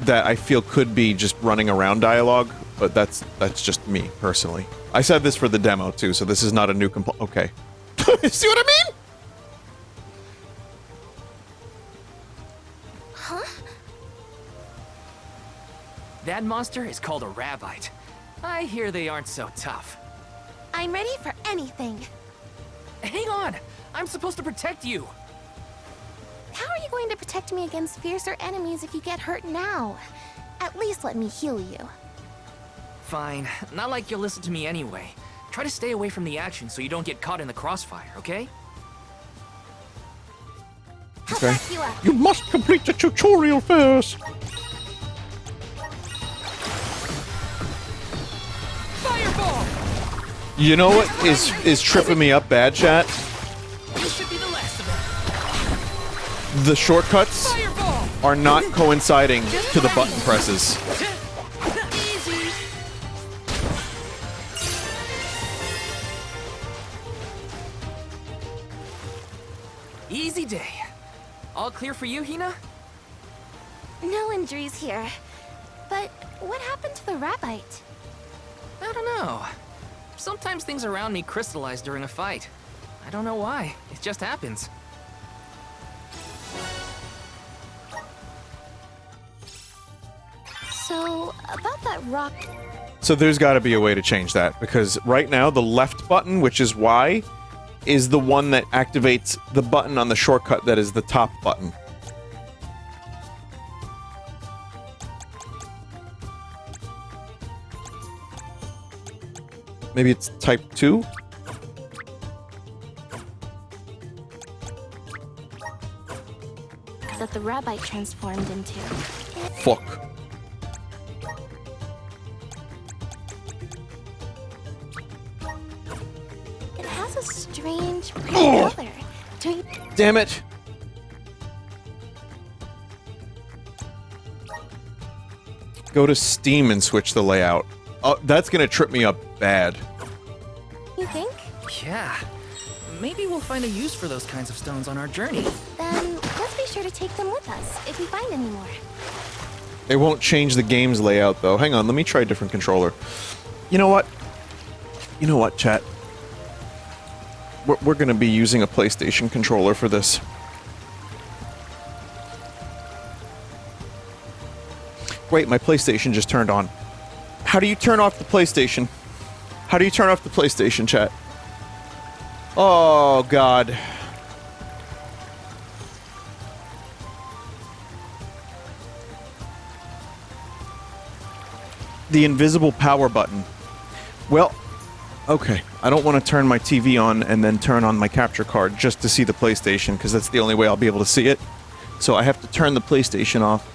that I feel could be just running around dialogue, but that's just me, personally. I said this for the demo, too, so this is not a new okay. See what I mean? Huh? That monster is called a Rabbite. I hear they aren't so tough. I'm ready for anything. Hang on! I'm supposed to protect you! How are you going to protect me against fiercer enemies if you get hurt now? At least let me heal you. Fine. Not like you'll listen to me anyway. Try to stay away from the action so you don't get caught in the crossfire, okay? Okay. You must complete the tutorial first! Fireball! You know what is tripping me up bad, chat? This should be the last of them. The shortcuts are not coinciding to the button presses. Easy. Easy day. All clear for you, Hinna? No injuries here. But what happened to the Rabbite? I don't know. Sometimes things around me crystallize during a fight. I don't know why. It just happens. So, about that rock... So there's got to be a way to change that, because right now the left button, which is Y, is the one that activates the button on the shortcut that is the top button. Maybe it's type 2? that the rabbite transformed into. Fuck. It has a strange pretty color. Don't you... Damn it. Go to Steam and switch the layout. Oh, that's gonna trip me up bad. You think? Yeah. Maybe we'll find a use for those kinds of stones on our journey. Then let's be sure to take them with us if we find any more. It won't change the game's layout, though. Hang on, let me try a different controller. You know what? You know what, chat? We're gonna be using a PlayStation controller for this. Wait, my PlayStation just turned on. How do you turn off the PlayStation? How do you turn off the PlayStation, chat? Oh, God. The invisible power button. Well, okay. I don't want to turn my TV on and then turn on my capture card just to see the PlayStation, because that's the only way I'll be able to see it. So I have to turn the PlayStation off.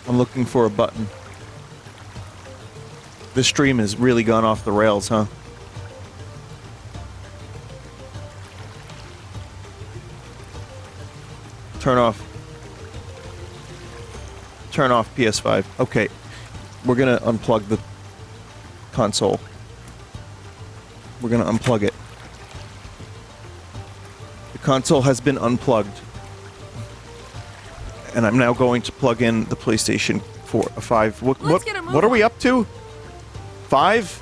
I'm looking for a button. This stream has really gone off the rails, huh? Turn off. Turn off PS5. Okay. We're gonna unplug the console. We're gonna unplug it. The console has been unplugged. And I'm now going to plug in the PlayStation 4, 5. What are we up to? 5?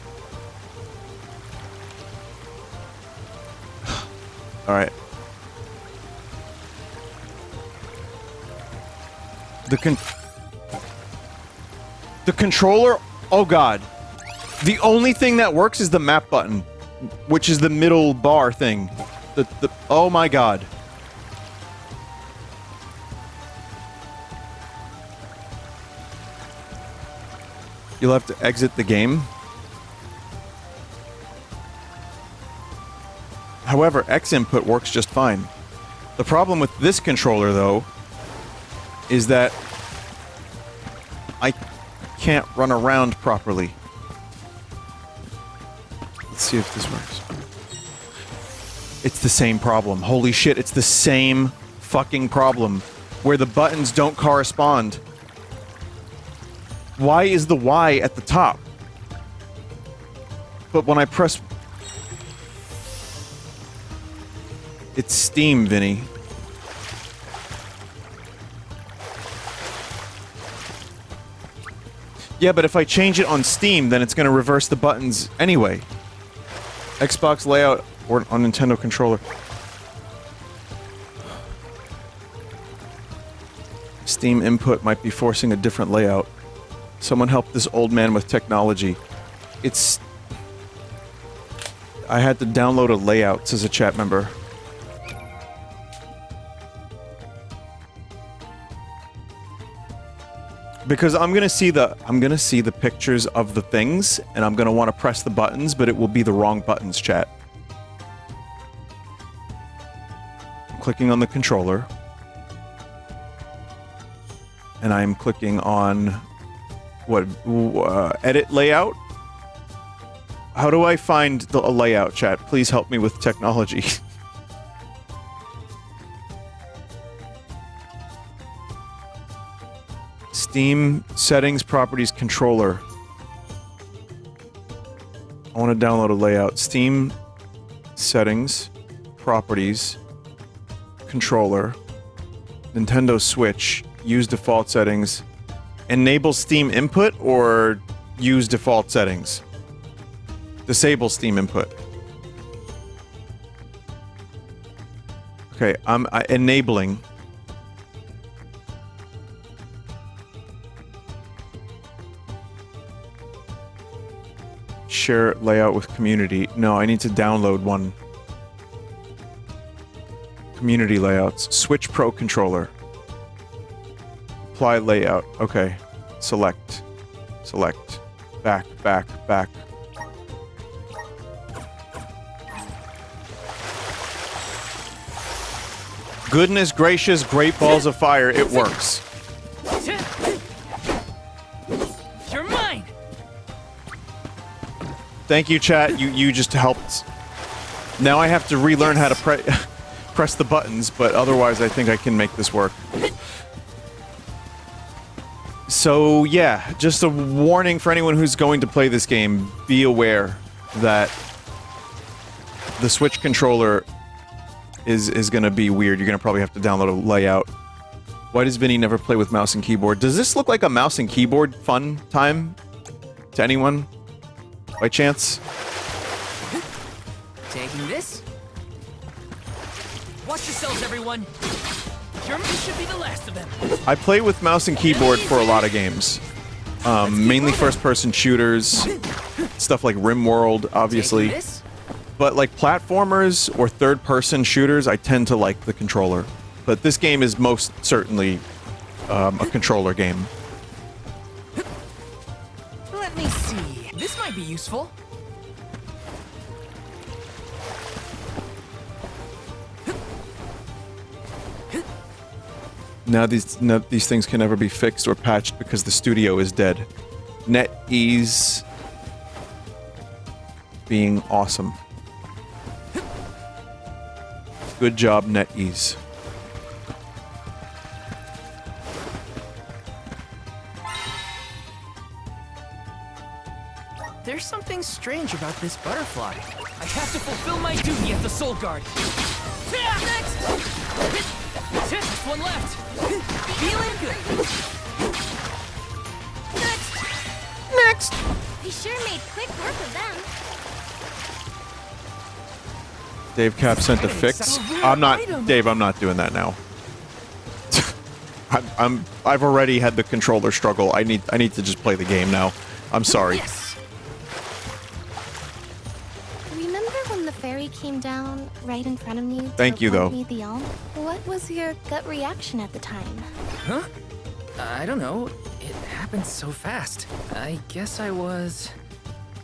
All right. The controller. Oh God. The only thing that works is the map button, which is the middle bar thing. Oh my God. You'll have to exit the game. However, X input works just fine. The problem with this controller, though, is that I can't run around properly. Let's see if this works. It's the same problem. Holy shit, it's the same fucking problem, where the buttons don't correspond. Why is the Y at the top? But when I press... It's Steam, Vinny. Yeah, but if I change it on Steam, then it's going to reverse the buttons anyway. Xbox layout or on Nintendo controller. Steam input might be forcing a different layout. Someone help this old man with technology. It's... I had to download a layout, says a chat member. Because I'm gonna see the pictures of the things, and I'm gonna want to press the buttons, but it will be the wrong buttons, chat. I'm clicking on the controller. And I'm clicking on... what? Edit layout? How do I find a layout, chat? Please help me with technology. Steam settings, properties, controller. I want to download a layout. Steam settings, properties, controller, Nintendo Switch, use default settings, enable Steam input or use default settings? Disable Steam input. Okay, I'm enabling. Share layout with community. No, I need to download one. Community layouts. Switch Pro controller. Apply layout. Okay. Select. Select. Back, back, back. Goodness gracious, great balls of fire, it works. You're mine. Thank you, chat. You just helped. Now I have to relearn how to press the buttons, but otherwise I think I can make this work. So yeah, just a warning for anyone who's going to play this game, be aware that the Switch controller is going to be weird. You're going to probably have to download a layout. Why does Vinny never play with mouse and keyboard? Does this look like a mouse and keyboard fun time to anyone? By chance? Taking this. Watch yourselves, everyone. This should be the last of them. I play with mouse and keyboard for a lot of games. Mainly first-person shooters, stuff like RimWorld, obviously. But like platformers or third-person shooters, I tend to like the controller. But this game is most certainly a controller game. Let me see. This might be useful. Now these things can never be fixed or patched because the studio is dead. NetEase being awesome. Good job, NetEase. There's something strange about this butterfly. I have to fulfill my duty as the Soul Guard. Next! Just one left. Feeling good. Next! We sure made quick work of them. Dave Cap sent a fix. I'm not, Dave, I'm not doing that now. I've already had the controller struggle. I need to just play the game now. I'm sorry. Yes. Remember when the fairy came down right in front of me? Thank you, though. Me the alm? What was your gut reaction at the time? Huh? I don't know. It happened so fast. I guess I was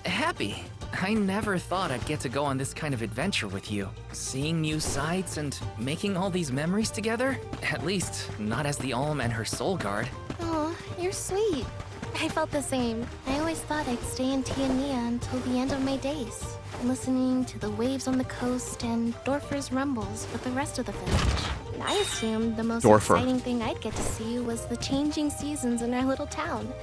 happy. I never thought I'd get to go on this kind of adventure with you. Seeing new sights and making all these memories together? At least, not as the Alm and her soul guard. Oh, you're sweet. I felt the same. I always thought I'd stay in Tianeea until the end of my days, listening to the waves on the coast and Dorfer's rumbles with the rest of the village. I assumed the most exciting thing I'd get to see was the changing seasons in our little town.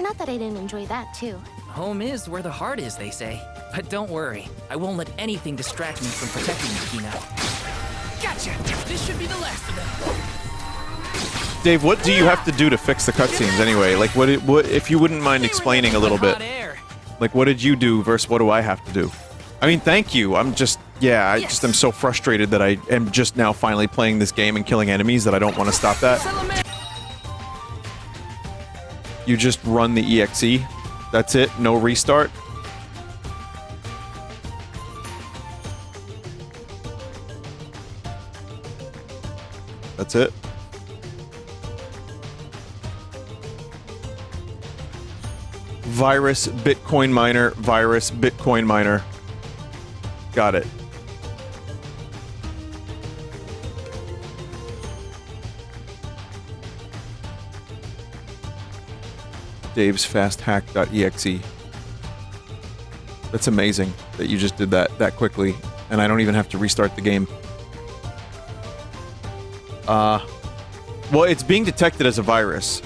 Not that I didn't enjoy that, too. Home is where the heart is, they say. But don't worry, I won't let anything distract me from protecting you, Hinna. Gotcha! This should be the last of them. Dave, what do you have to do to fix the cutscenes anyway? Like, what if you wouldn't mind explaining a little bit? Like, what did you do versus what do I have to do? I mean, thank you. I'm just, yeah, I just am so frustrated that I am just now finally playing this game and killing enemies that I don't want to stop that. You just run the EXE. That's it? No restart? That's it? Virus, Bitcoin miner, virus, Bitcoin miner. Got it. Dave's fasthack.exe. That's amazing that you just did that quickly, and I don't even have to restart the game. Well, it's being detected as a virus.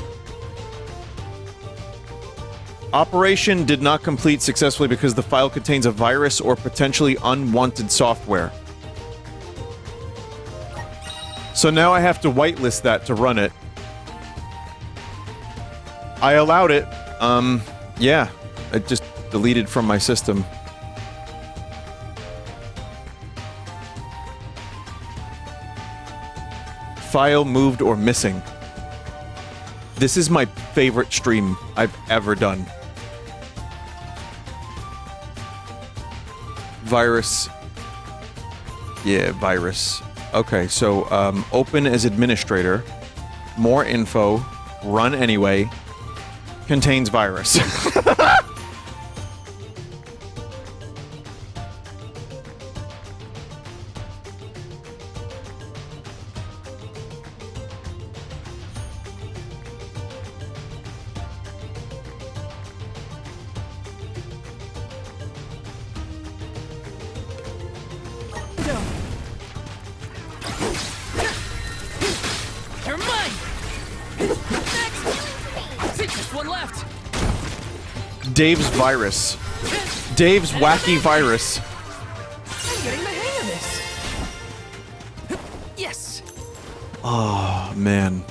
Operation did not complete successfully because the file contains a virus or potentially unwanted software. So now I have to whitelist that to run it. I allowed it. Yeah. It just deleted from my system. File moved or missing. This is my favorite stream I've ever done. Virus. Yeah, virus. Okay, so, open as administrator. More info. Run anyway. Contains virus. Dave's virus. Dave's wacky virus. I'm getting the hang of this. Yes. Oh, man.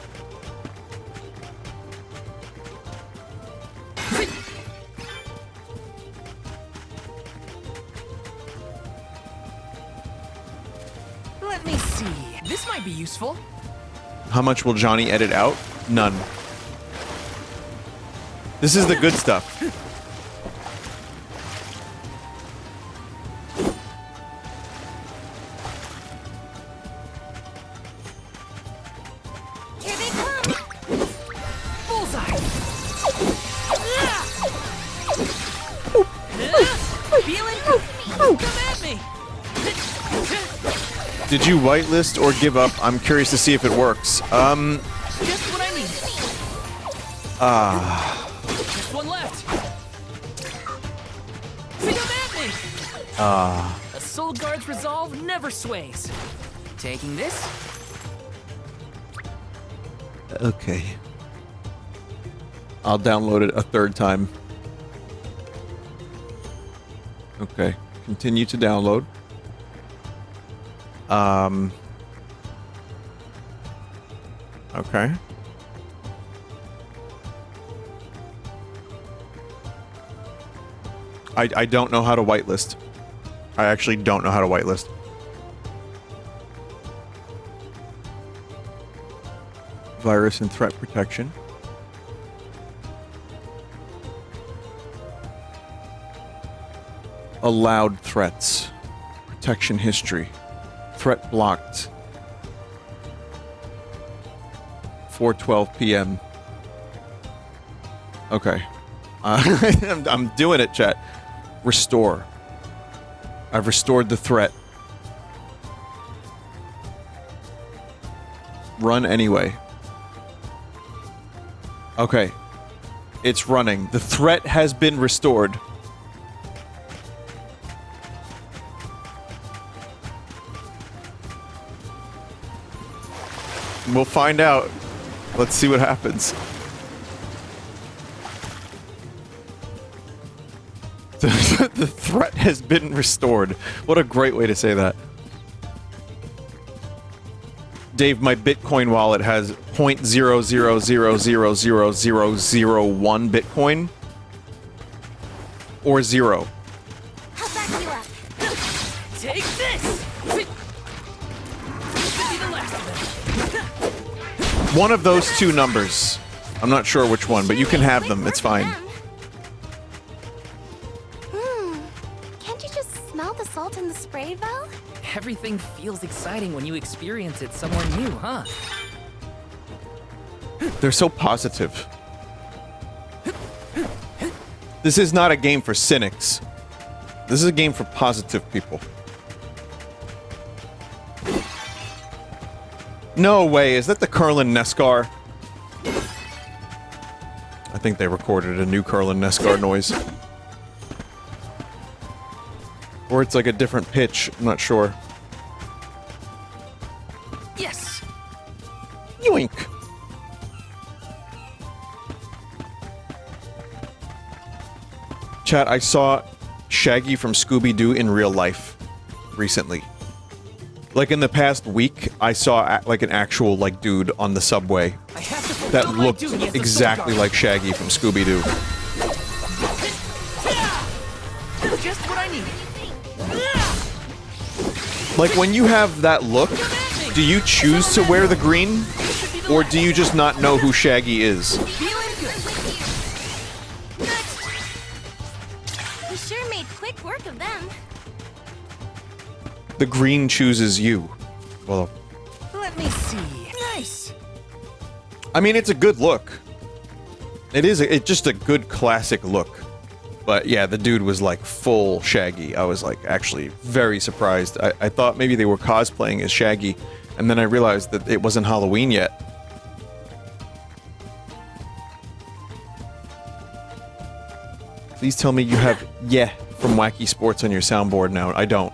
Let me see. This might be useful. How much will Johnny edit out? None. This is the good stuff. Here they come. Bullseye. Feeling? Come at me. Did you whitelist or give up? I'm curious to see if it works. Just what I need. Just one left. Come at me. A Soul Guard's resolve never sways. Taking this. Okay. I'll download it a third time. Okay. Continue to download. Okay. I don't know how to whitelist. I actually don't know how to whitelist. Virus and threat protection. Allowed threats. Protection history. Threat blocked. 4:12 p.m. Okay. I'm doing it, chat. Restore. I've restored the threat. Run anyway. Okay. It's running. The threat has been restored. We'll find out. Let's see what happens. The threat has been restored. What a great way to say that. Dave, my Bitcoin wallet has 0.0000001 Bitcoin. Or 0. I'll back you up. Take this. One of those two numbers. I'm not sure which one, but you can have them. It's fine. Can't you just smell the salt in the spray, Vale? Everything feels exciting when you experience it somewhere new, huh? They're so positive. This is not a game for cynics. This is a game for positive people. No way, is that the Curlin Nescar? I think they recorded a new Curlin Nescar noise. Or it's like a different pitch, I'm not sure. Yes. Yoink. Chat, I saw Shaggy from Scooby-Doo in real life recently. Like in the past week, I saw like an actual like dude on the subway that looked exactly like Shaggy from Scooby-Doo. Just what I need. Like when you have that look, do you choose to wear the green? Or do you just not know who Shaggy is? We sure made quick work of them. The green chooses you. Well, Let me see. Nice. I mean, it's a good look. It's just a good classic look. But yeah, the dude was like full Shaggy. I was like actually very surprised. I thought maybe they were cosplaying as Shaggy, and then I realized that it wasn't Halloween yet. Please tell me you have yeah from Wacky Sports on your soundboard now. I don't.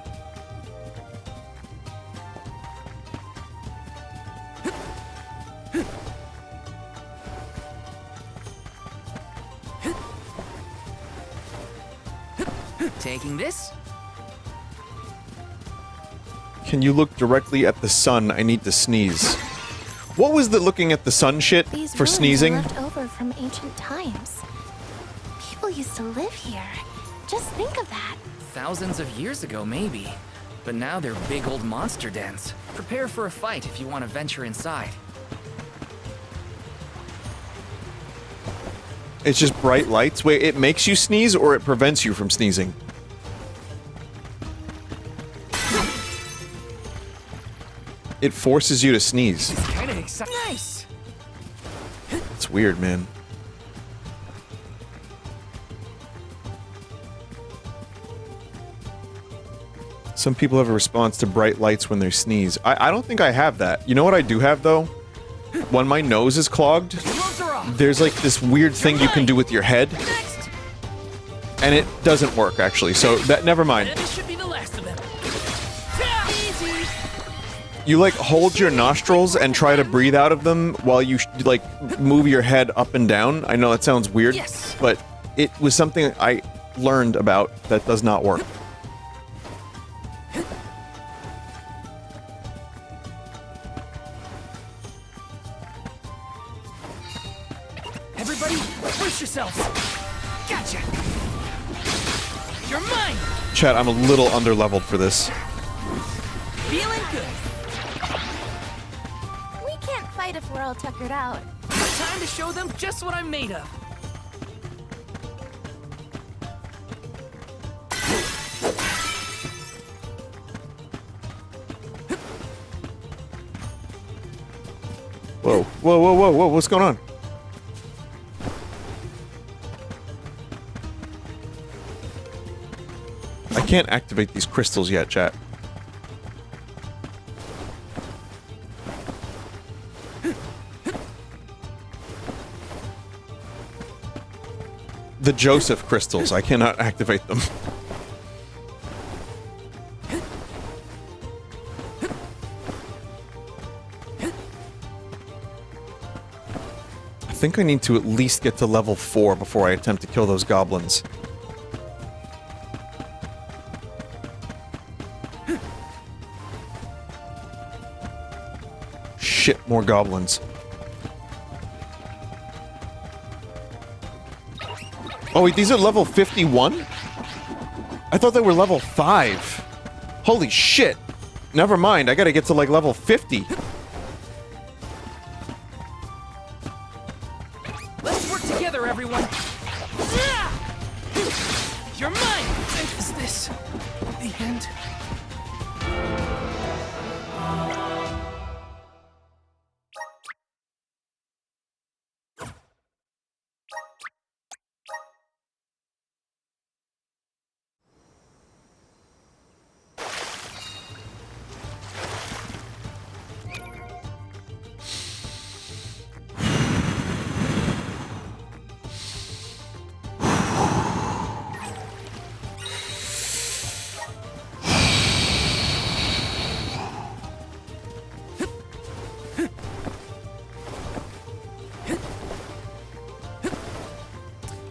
Thinking this? Can you look directly at the sun? I need to sneeze. What was the looking at the sun shit These for ruins sneezing? are left over from ancient times. People used to live here. Just think of that. Thousands of years ago, maybe. But now they're big old monster dens. Prepare for a fight if you want to venture inside. It's just bright lights. Wait, it makes you sneeze or it prevents you from sneezing? It forces you to sneeze. Kinda exciting. Nice! It's weird, man. Some people have a response to bright lights when they sneeze. I don't think I have that. You know what I do have, though? When my nose is clogged, there's like this weird thing you can do with your head. And it doesn't work, actually, so that never mind. This should be the last of them. Easy. You like hold your nostrils and try to breathe out of them while you like move your head up and down. I know that sounds weird, but it was something I learned about that does not work. Everybody, brace yourselves. Gotcha. You're mine. Chat, I'm a little underleveled for this. Feeling good. We can't fight if we're all tuckered out. Time to show them just what I'm made of. Whoa, whoa, whoa, whoa, whoa, what's going on? I can't activate these crystals yet, chat. The Joseph crystals, I cannot activate them. I think I need to at least get to level 4 before I attempt to kill those goblins. Shit, more goblins. Oh wait, these are level 51? I thought they were level 5. Holy shit. Never mind, I gotta get to like level 50. Let's work together, everyone. You're mine. Is this the end?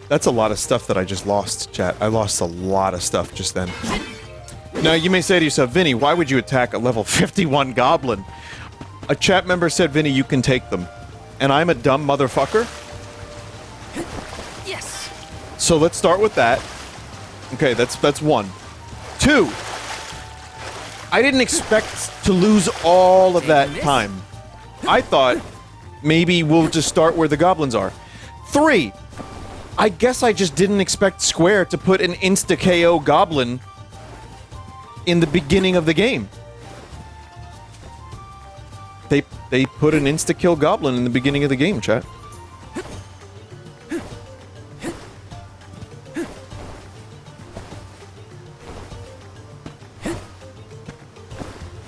That's a lot of stuff that I just lost, chat. I lost a lot of stuff just then. Now, you may say to yourself, Vinny, why would you attack a level 51 goblin? A chat member said, Vinny, you can take them. And I'm a dumb motherfucker? Yes. So let's start with that. Okay, that's one. 2. I didn't expect to lose all of that time. I thought maybe we'll just start where the goblins are. 3. I guess I just didn't expect Square to put an insta-KO goblin in the beginning of the game. They put an insta-kill goblin in the beginning of the game, chat.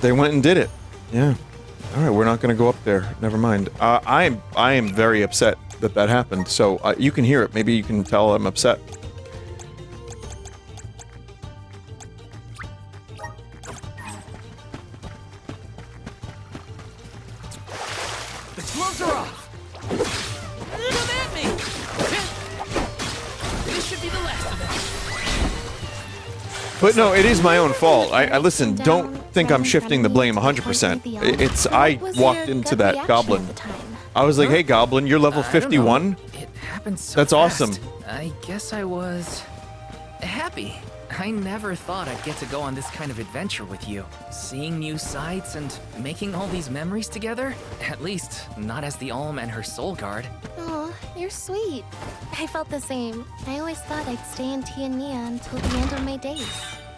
They went and did it. Yeah. All right, we're not going to go up there. Never mind. I am very upset that happened. So you can hear it. Maybe you can tell I'm upset. The gloves are off. Come at me. This should be the last of them. But no, it is my own fault. I listen, don't think I'm shifting the blame 100%. It's I walked into that goblin. I was like, hey goblin, you're level 51? It happened so That's fast. awesome. I guess I was happy. I never thought I'd get to go on this kind of adventure with you. Seeing new sights and making all these memories together? At least, not as the Alm and her soul guard. Oh, you're sweet. I felt the same. I always thought I'd stay in Tianeea until the end of my days,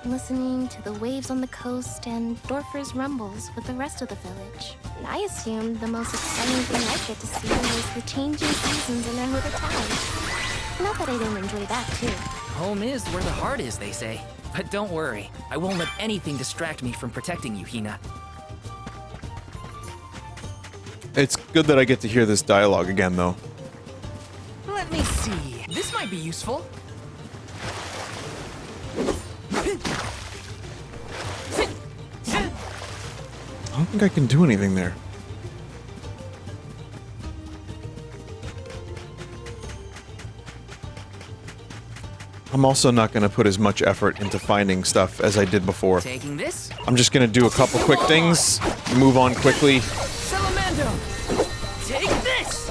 listening to the waves on the coast and Dorfer's rumbles with the rest of the village. I assumed the most exciting thing I'd get to see was the changing seasons in our little town. Not that I didn't enjoy that, too. Home is where the heart is, they say. But don't worry, I won't let anything distract me from protecting you, Hinna. It's good that I get to hear this dialogue again, though. Let me see. This might be useful. I don't think I can do anything there. I'm also not going to put as much effort into finding stuff as I did before. Taking this? I'm just going to do a couple quick things, move on quickly. Take this!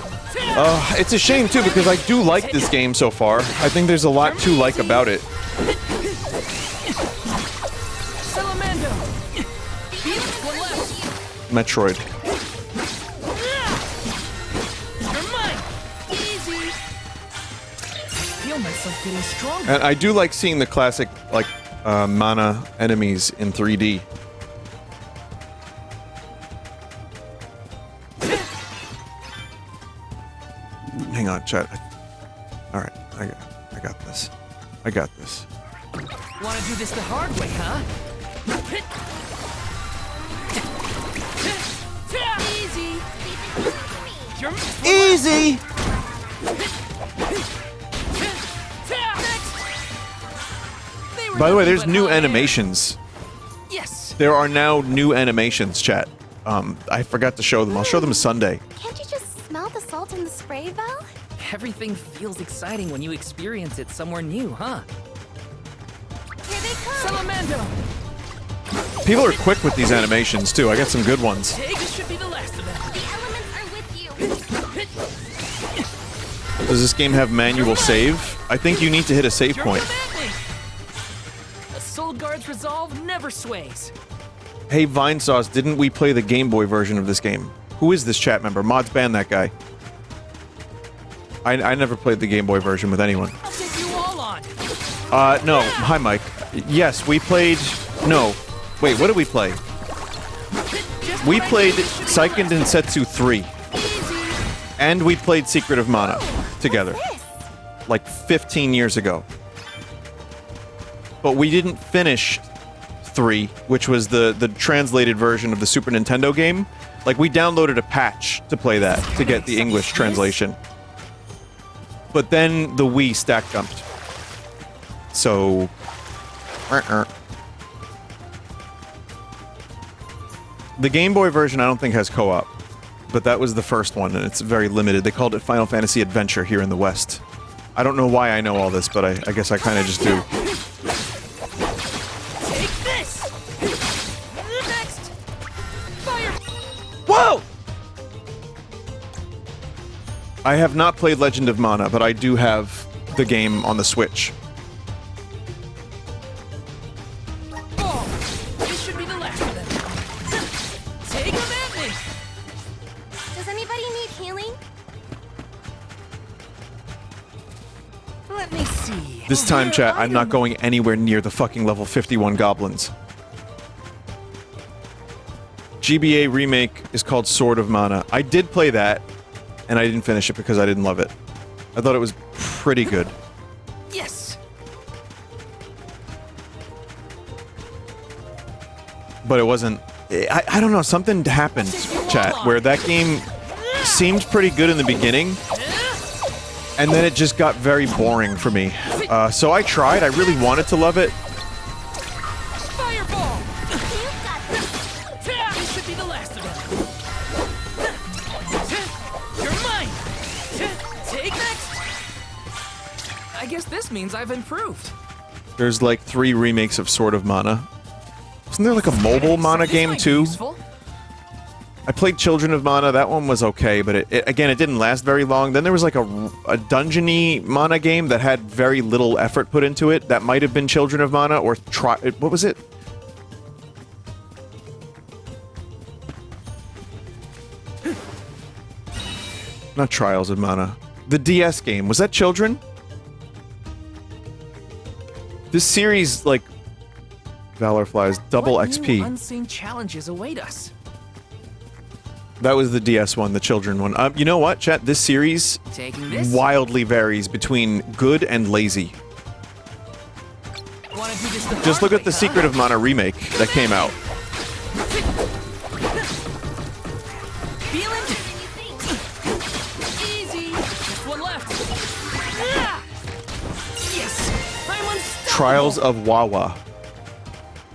It's a shame too because I do like this game so far. I think there's a lot to like about it. Metroid. Myself getting stronger. And I do like seeing the classic, like, mana enemies in 3D. Hang on, chat. Alright, I got this. I got this. Wanna do this the hard way, huh? Easy! Easy! By the way, there's new animations. Yes. There are now new animations, chat. I forgot to show them. I'll show them Sunday. Can't you just smell the salt in the spray, Vale? Everything feels exciting when you experience it somewhere new, huh? Here they come! Salamando! People are quick with these animations, too. I got some good ones. This should be the last of them. The elements are with you! Does this game have manual save? I think you need to hit a save point. A soul guard's resolve never sways. Hey, Vinesauce, didn't we play the Game Boy version of this game? Who is this chat member? Mods ban that guy. I never played the Game Boy version with anyone. I'll take you all on. No. Hi, Mike. Yes, we played... No. Wait, what did we play? We played Seiken Densetsu 3. And we played Secret of Mana together. Like 15 years ago. But we didn't finish 3, which was the translated version of the Super Nintendo game. Like, we downloaded a patch to play that, to get the English translation. But then the Wii stack jumped. So... The Game Boy version I don't think has co-op. But that was the first one, and it's very limited. They called it Final Fantasy Adventure here in the West. I don't know why I know all this, but I guess I kind of just do. Take this! Next! Fire! Whoa! I have not played Legend of Mana, but I do have the game on the Switch. Oh, this should be the last of them. Take them at me! Does anybody need healing? Let me see. This time, chat, I'm not going anywhere near the fucking level 51 goblins. GBA remake is called Sword of Mana. I did play that, and I didn't finish it because I didn't love it. I thought it was pretty good. Yes. But it wasn't... I don't know, something happened, chat, where that game seemed pretty good in the beginning, and then it just got very boring for me. So I tried, I really wanted to love it. Fireball! This should be the last of them. You're mine! Take next! I guess this means I've improved. There's like 3 remakes of Sword of Mana. Isn't there like a mobile Mana game too? I played Children of Mana. That one was okay, but it again, it didn't last very long. Then there was like a dungeon-y Mana game that had very little effort put into it. That might have been Children of Mana or what was it? Not Trials of Mana. The DS game. Was that Children? This series, like, Valor Flies, double What XP. new unseen challenges await us? That was the DS one, the Children one. You know what, chat? This series Taking this? wildly varies between good and lazy. Wanna do this the Just hard look way, at the huh? Secret of Mana remake that came out. Feeling? Easy. Just one left. Ah! Yes, I'm unstoppable. Trials of Wawa.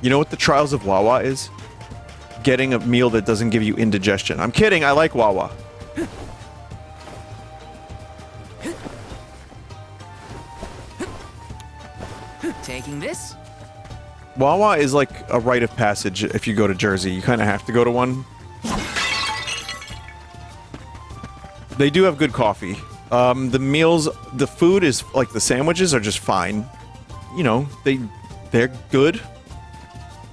You know what the Trials of Wawa is? Getting a meal that doesn't give you indigestion. I'm kidding, I like Wawa. Taking this? Wawa is like a rite of passage if you go to Jersey. You kind of have to go to one. They do have good coffee. The meals, the food is like the sandwiches are just fine. You know, they're good.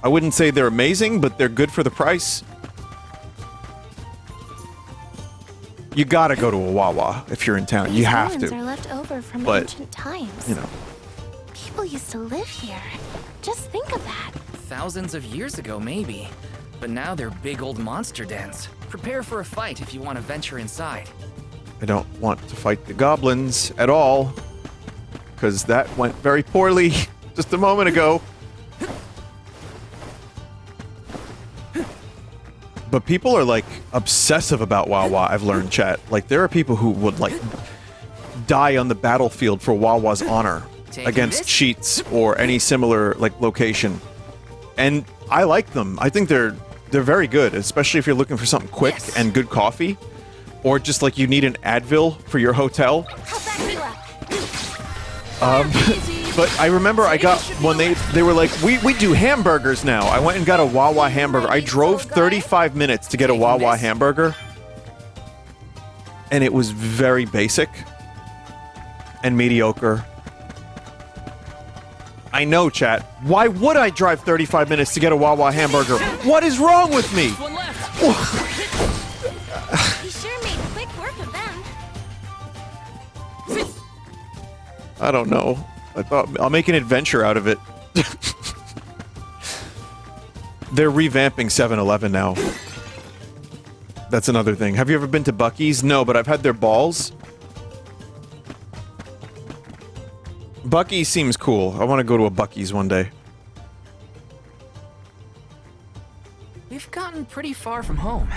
I wouldn't say they're amazing, but they're good for the price. You gotta go to a Wawa if you're in town. You These have ruins to. are left over from But, ancient times. you know. People used to live here. Just think of that. Thousands of years ago, maybe. But now they're big old monster dens. Prepare for a fight if you want to venture inside. I don't want to fight the goblins at all, because that went very poorly just a moment ago. But people are like obsessive about Wawa, I've learned, chat. Like there are people who would like die on the battlefield for Wawa's honor against cheats or any similar like location. And I like them. I think they're very good, especially if you're looking for something quick and good coffee, or just like you need an Advil for your hotel. But I remember I got when they were like, we do hamburgers now. I went and got a Wawa hamburger. I drove 35 minutes to get a Wawa hamburger, and it was very basic and mediocre. I know, chat. Why would I drive 35 minutes to get a Wawa hamburger? What is wrong with me? You sure made quick work of them. I don't know. I thought I'll make an adventure out of it. They're revamping 7-Eleven now. That's another thing. Have you ever been to Buc-ee's? No, but I've had their balls. Buc-ee's seems cool. I want to go to a Buc-ee's one day. We've gotten pretty far from home.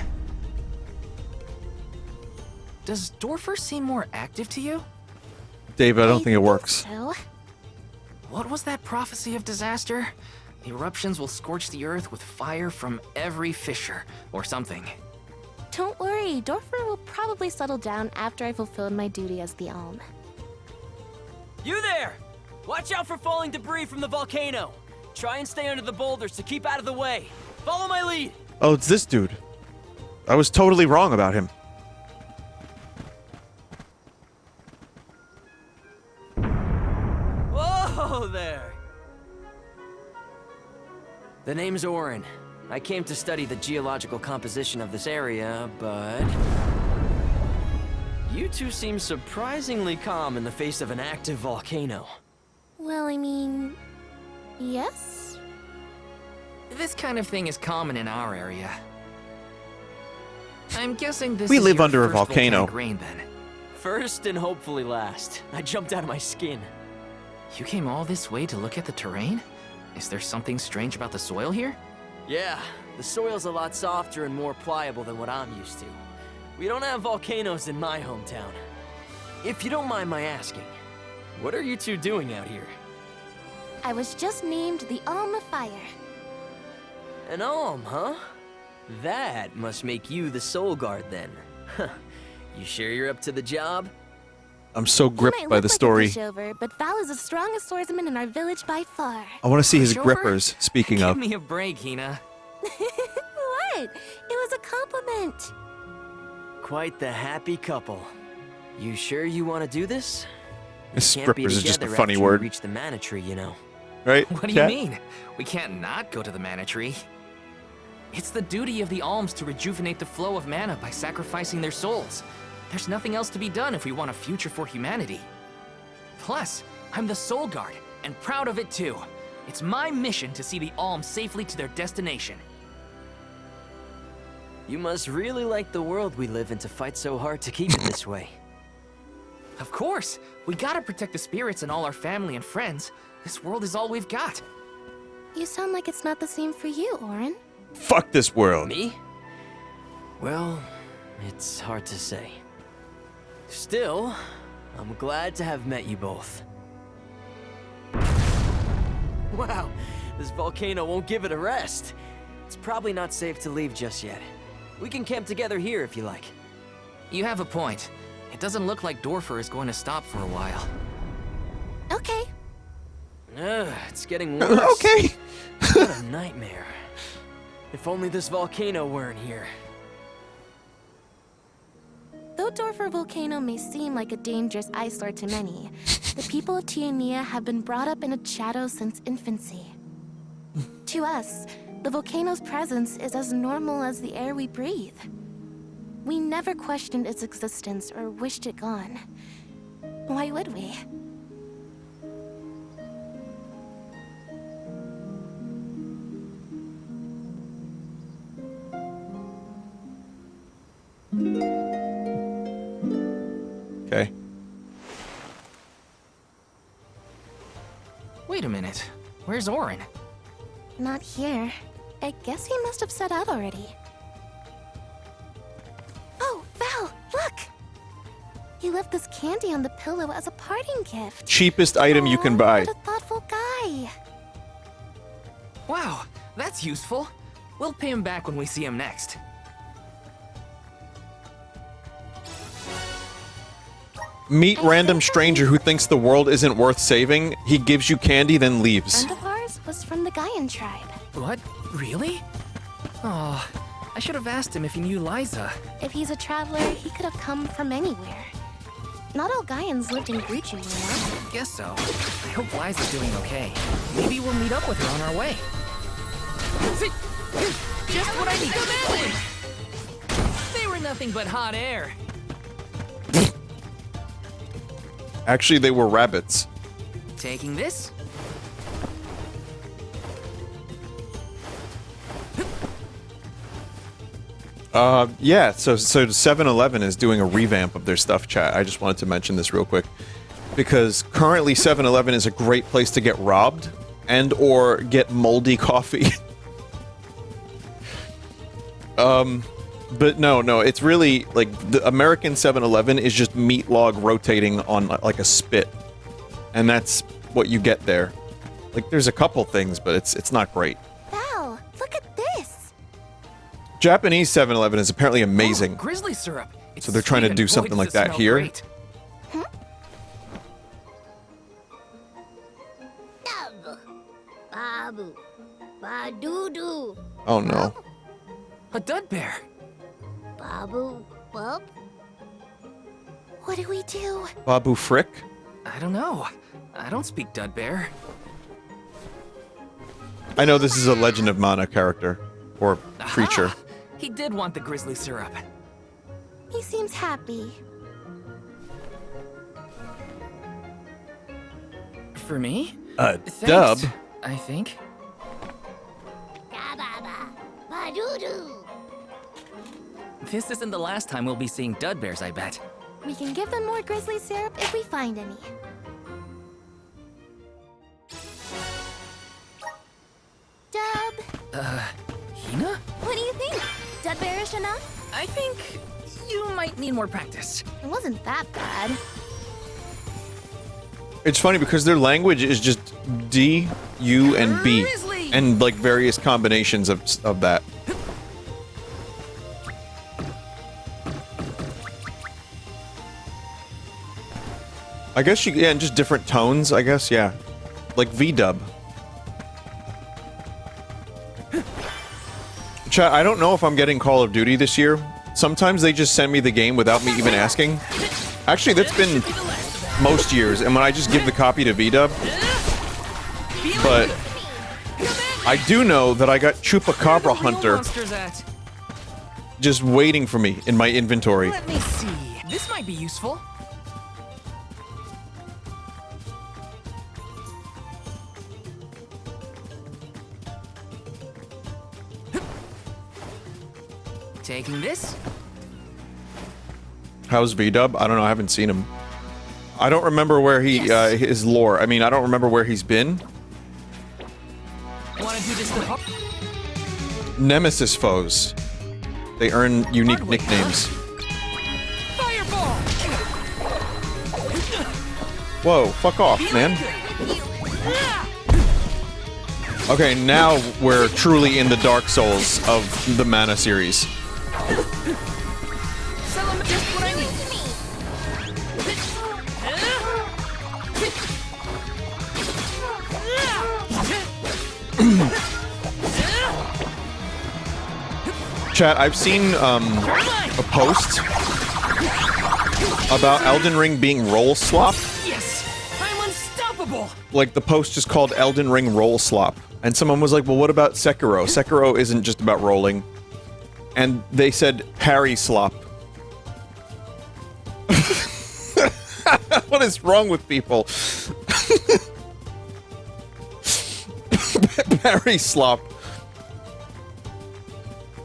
Does Dorfer seem more active to you? David, I don't think it works. So, What was that prophecy of disaster? Eruptions will scorch the earth with fire from every fissure, or something. don't worry. Dorfer will probably settle down after I fulfilled my duty as the Alm. You there! Watch out for falling debris from the volcano. Try and stay under the boulders to keep out of the way. Follow my lead. Oh, it's this dude. I was totally wrong about him. Whoa there! The name's Orin. I came to study the geological composition of this area, but... You two seem surprisingly calm in the face of an active volcano. Well, I mean, yes? This kind of thing is common in our area. I'm guessing this We is live your under a first volcano. volcanic rain, then. First and hopefully last. I jumped out of my skin. You came all this way to look at the terrain? Is there something strange about the soil here? Yeah, the soil's a lot softer and more pliable than what I'm used to. We don't have volcanoes in my hometown. If you don't mind my asking, what are you two doing out here? I was just named the Alm of Fire. An alm, huh? That must make you the Soul Guard then. Huh. You sure you're up to the job? I'm so gripped by the story. Like a pushover, but Vale is the strongest swordsman in our village by far. I want to see his Pushover? grippers, speaking of. Give me a break, Hinna. What? It was a compliment. Quite the happy couple. You sure you want to do this? Grippers is just a funny after word. You reach the mana tree, you know. Right? What do you mean? We can't not go to the mana tree. It's the duty of the alms to rejuvenate the flow of mana by sacrificing their souls. There's nothing else to be done if we want a future for humanity. Plus, I'm the Soul Guard, and proud of it too. It's my mission to see the alms safely to their destination. You must really like the world we live in to fight so hard to keep it this way. Of course! We gotta protect the spirits and all our family and friends. This world is all we've got. You sound like it's not the same for you, Orin. Fuck this world. Me? Well, it's hard to say. Still, I'm glad to have met you both. Wow, this volcano won't give it a rest. It's probably not safe to leave just yet. We can camp together here if you like. You have a point. It doesn't look like Dorfer is going to stop for a while. Okay. It's getting worse. Okay. What a nightmare. If only this volcano weren't here. Though Dorfer Volcano may seem like a dangerous eyesore to many, the people of Tianeea have been brought up in its shadow since infancy. To us, the volcano's presence is as normal as the air we breathe. We never questioned its existence or wished it gone. Why would we? Okay. Wait a minute. Where's Orin? Not here. I guess he must have set out already. Oh, Val, look! He left this candy on the pillow as a parting gift. Cheapest item you can buy. What a thoughtful guy. Wow, that's useful. We'll pay him back when we see him next. Meet random stranger who thinks the world isn't worth saving. He gives you candy, then leaves. Friend of ours was from the Gaian tribe. What? Really? Oh, I should have asked him if he knew Liza. If he's a traveler, he could have come from anywhere. Not all Gaians lived in Gruchu, you know? Guess so. I hope Liza's doing okay. Maybe we'll meet up with her on our way. Just what I need. They were nothing but hot air. Actually, they were rabbits. Taking this? Yeah, so 7-Eleven is doing a revamp of their stuff, chat. I just wanted to mention this real quick. Because currently 7-Eleven is a great place to get robbed and or get moldy coffee. But no, it's really, like, the American 7-Eleven is just meat log rotating on, like, a spit. And that's what you get there. Like, there's a couple things, but it's not great. Val, look at this! Japanese 7-Eleven is apparently amazing. Oh, grizzly syrup. So they're trying to do something like that here. Great. Babu, Badudu. Oh no. A dud bear. Babu, Bub? What do we do? Babu Frick? I don't know. I don't speak dud bear. I know this is a Legend of Mana character. Or creature. Aha! He did want the grizzly syrup. He seems happy. For me? Thanks, Dub? I think. Badudu. This isn't the last time we'll be seeing dud bears, I bet. We can give them more grizzly syrup if we find any. Dub! Hinna? What do you think? Dud bearish enough? I think you might need more practice. It wasn't that bad. It's funny because their language is just D, U, and B. Grizzly! And like various combinations of that. I guess you, yeah, and just different tones, I guess, yeah. Like V-dub. Chat, I don't know if I'm getting Call of Duty this year. Sometimes they just send me the game without me even asking. Actually, that's been most years, and when I just give the copy to V-dub. But I do know that I got Chupacabra Hunter just waiting for me in my inventory. Let me see. This might be useful. Taking this. How's V-dub? I don't know. I haven't seen him. I don't remember where he his lore. I mean, I don't remember where he's been. Want to do this the Nemesis foes. They earn unique nicknames. Fireball. Whoa, fuck off, man. Okay, now we're truly in the Dark Souls of the Mana series. Chat, I've seen a post about Elden Ring being roll slop. Yes, I'm unstoppable. Like, the post is called Elden Ring roll slop. And someone was like, well, what about Sekiro? Sekiro isn't just about rolling. And they said parry slop. What is wrong with people? Parry slop.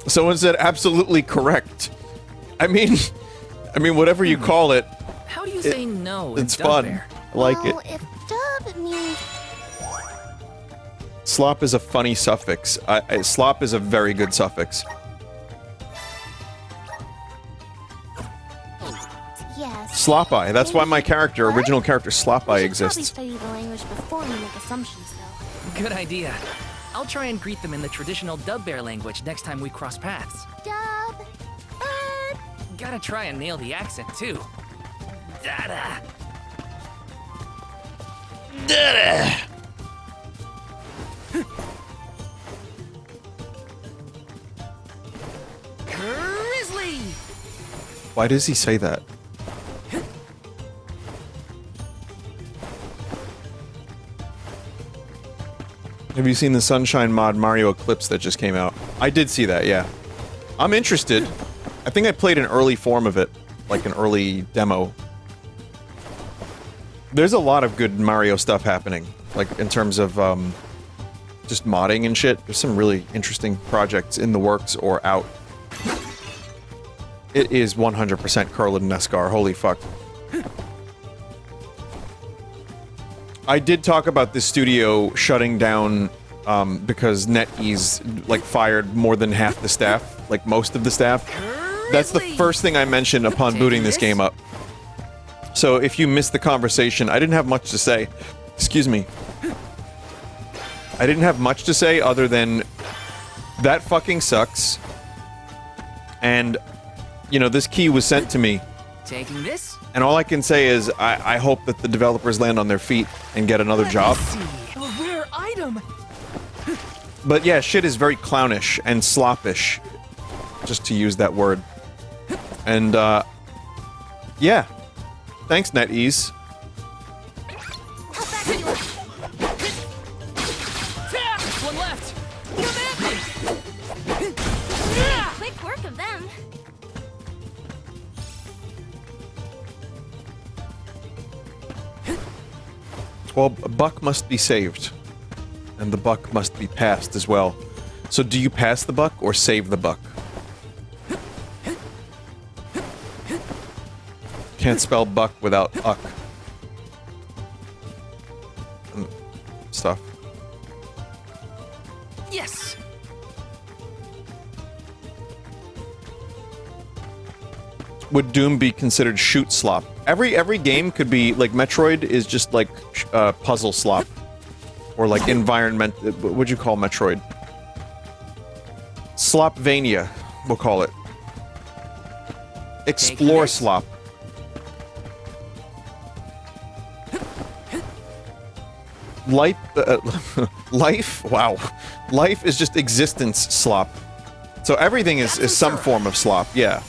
Someone said absolutely correct. I mean, whatever you call it. How do you say no? It's fun. I like it. If dub means... Slop is a funny suffix. Slop is a very good suffix. Yes. Slop-eye. That's why my character, original character Slop-eye exists. Probably study the language before we make assumptions, though. Good idea. I'll try and greet them in the traditional Dub Bear language next time we cross paths. Dub. Gotta try and nail the accent, too. Dada. Dada. Grizzly. Why does he say that? Have you seen the Sunshine mod Mario Eclipse that just came out? I did see that, yeah. I'm interested. I think I played an early form of it, like an early demo. There's a lot of good Mario stuff happening, like in terms of just modding and shit. There's some really interesting projects in the works or out. It is 100% Curlin and Nescar, holy fuck. I did talk about this studio shutting down because NetEase like fired more than half the staff, like most of the staff. That's the first thing I mentioned upon booting this game up. So if you missed the conversation, I didn't have much to say. Excuse me. I didn't have much to say other than that fucking sucks. And, you know, this key was sent to me. Taking this? And all I can say is I hope that the developers land on their feet and get another job. A rare item. But yeah, shit is very clownish and sloppish, just to use that word. And yeah, thanks NetEase. One left. Quick work of them. Well, a buck must be saved. And the buck must be passed as well. So do you pass the buck or save the buck? Can't spell buck without uck. And stuff. Yes. Would Doom be considered shoot slop? Every game could be, like, Metroid is just like puzzle slop. Or like environment, what would you call Metroid? Slopvania, we'll call it. Explore slop. Life, life, wow. Life is just existence slop. So everything is some form of slop, yeah.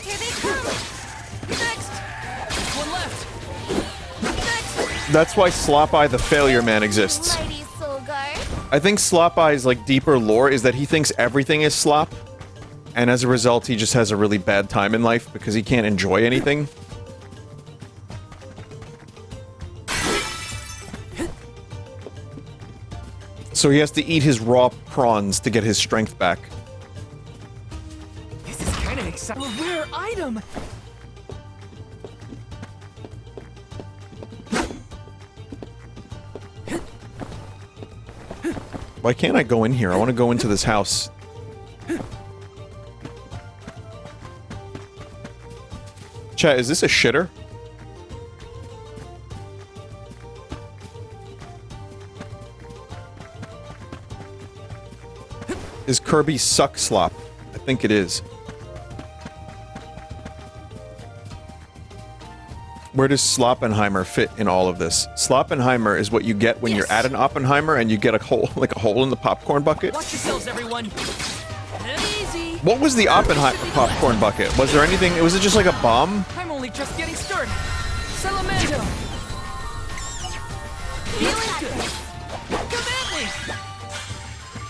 Here they come. Next. One left. Next. That's why Slop Eye the Failure Man exists. Mighty Soul Guard. I think Slop Eye's like deeper lore is that he thinks everything is slop, and as a result he just has a really bad time in life because he can't enjoy anything. So he has to eat his raw prawns to get his strength back. This is kind of exciting. A rare item. Why can't I go in here? I want to go into this house. Chat, is this a shitter? Is Kirby suck slop? I think it is. Where does Sloppenheimer fit in all of this? Sloppenheimer is what you get when you're at an Oppenheimer and you get a hole, like a hole in the popcorn bucket. Watch yourselves, everyone. Easy. What was the Oppenheimer popcorn bucket? Was there anything? Was it just like a bomb? I'm only just getting started. Salamando. Healing good. Come at me.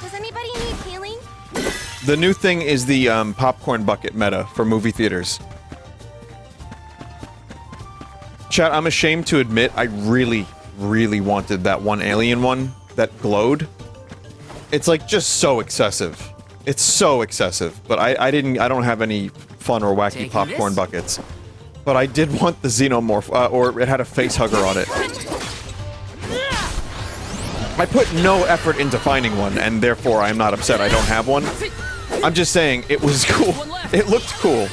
Does anybody need healing? The new thing is the popcorn bucket meta for movie theaters. Chat, I'm ashamed to admit I really, really wanted that one alien one that glowed. It's like just so excessive. It's so excessive, but I don't have any fun or wacky Taking popcorn this? buckets. But I did want the xenomorph, or it had a face hugger on it. I put no effort into finding one, and therefore I'm not upset I don't have one. I'm just saying, it was cool. It looked cool.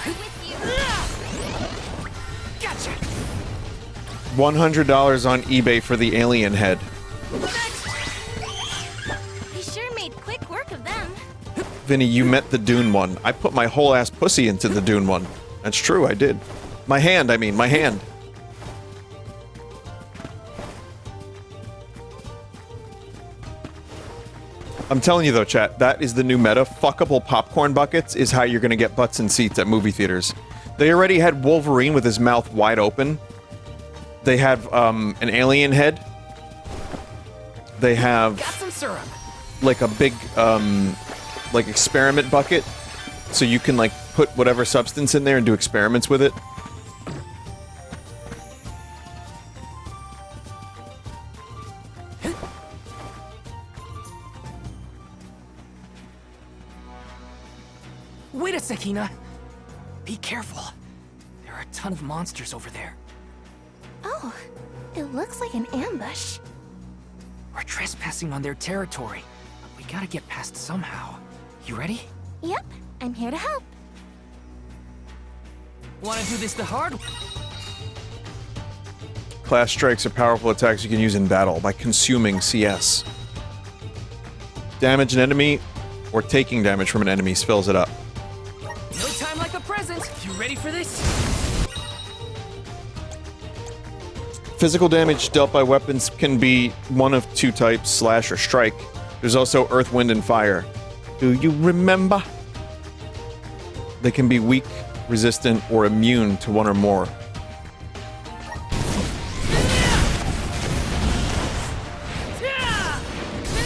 $100 on eBay for the alien head. We sure made quick work of them. Vinny, you met the Dune one. I put my whole ass pussy into the Dune one. That's true, I did. My hand, I mean, my hand. I'm telling you though, chat, that is the new meta. Fuckable popcorn buckets is how you're gonna get butts and seats at movie theaters. They already had Wolverine with his mouth wide open. They have, an alien head. They have... Got some syrup. Like a big, like experiment bucket. So you can, like, put whatever substance in there and do experiments with it. Wait a sec, Hinna. Be careful. There are a ton of monsters over there. Oh, it looks like an ambush. We're trespassing on their territory. We gotta get past somehow. You ready? Yep, I'm here to help. Wanna do this the hard way? Class strikes are powerful attacks you can use in battle by consuming CS. Damage an enemy or taking damage from an enemy fills it up. No time like a present. You ready for this? Physical damage dealt by weapons can be one of two types, slash or strike. There's also earth, wind, and fire. Do you remember? They can be weak, resistant, or immune to one or more.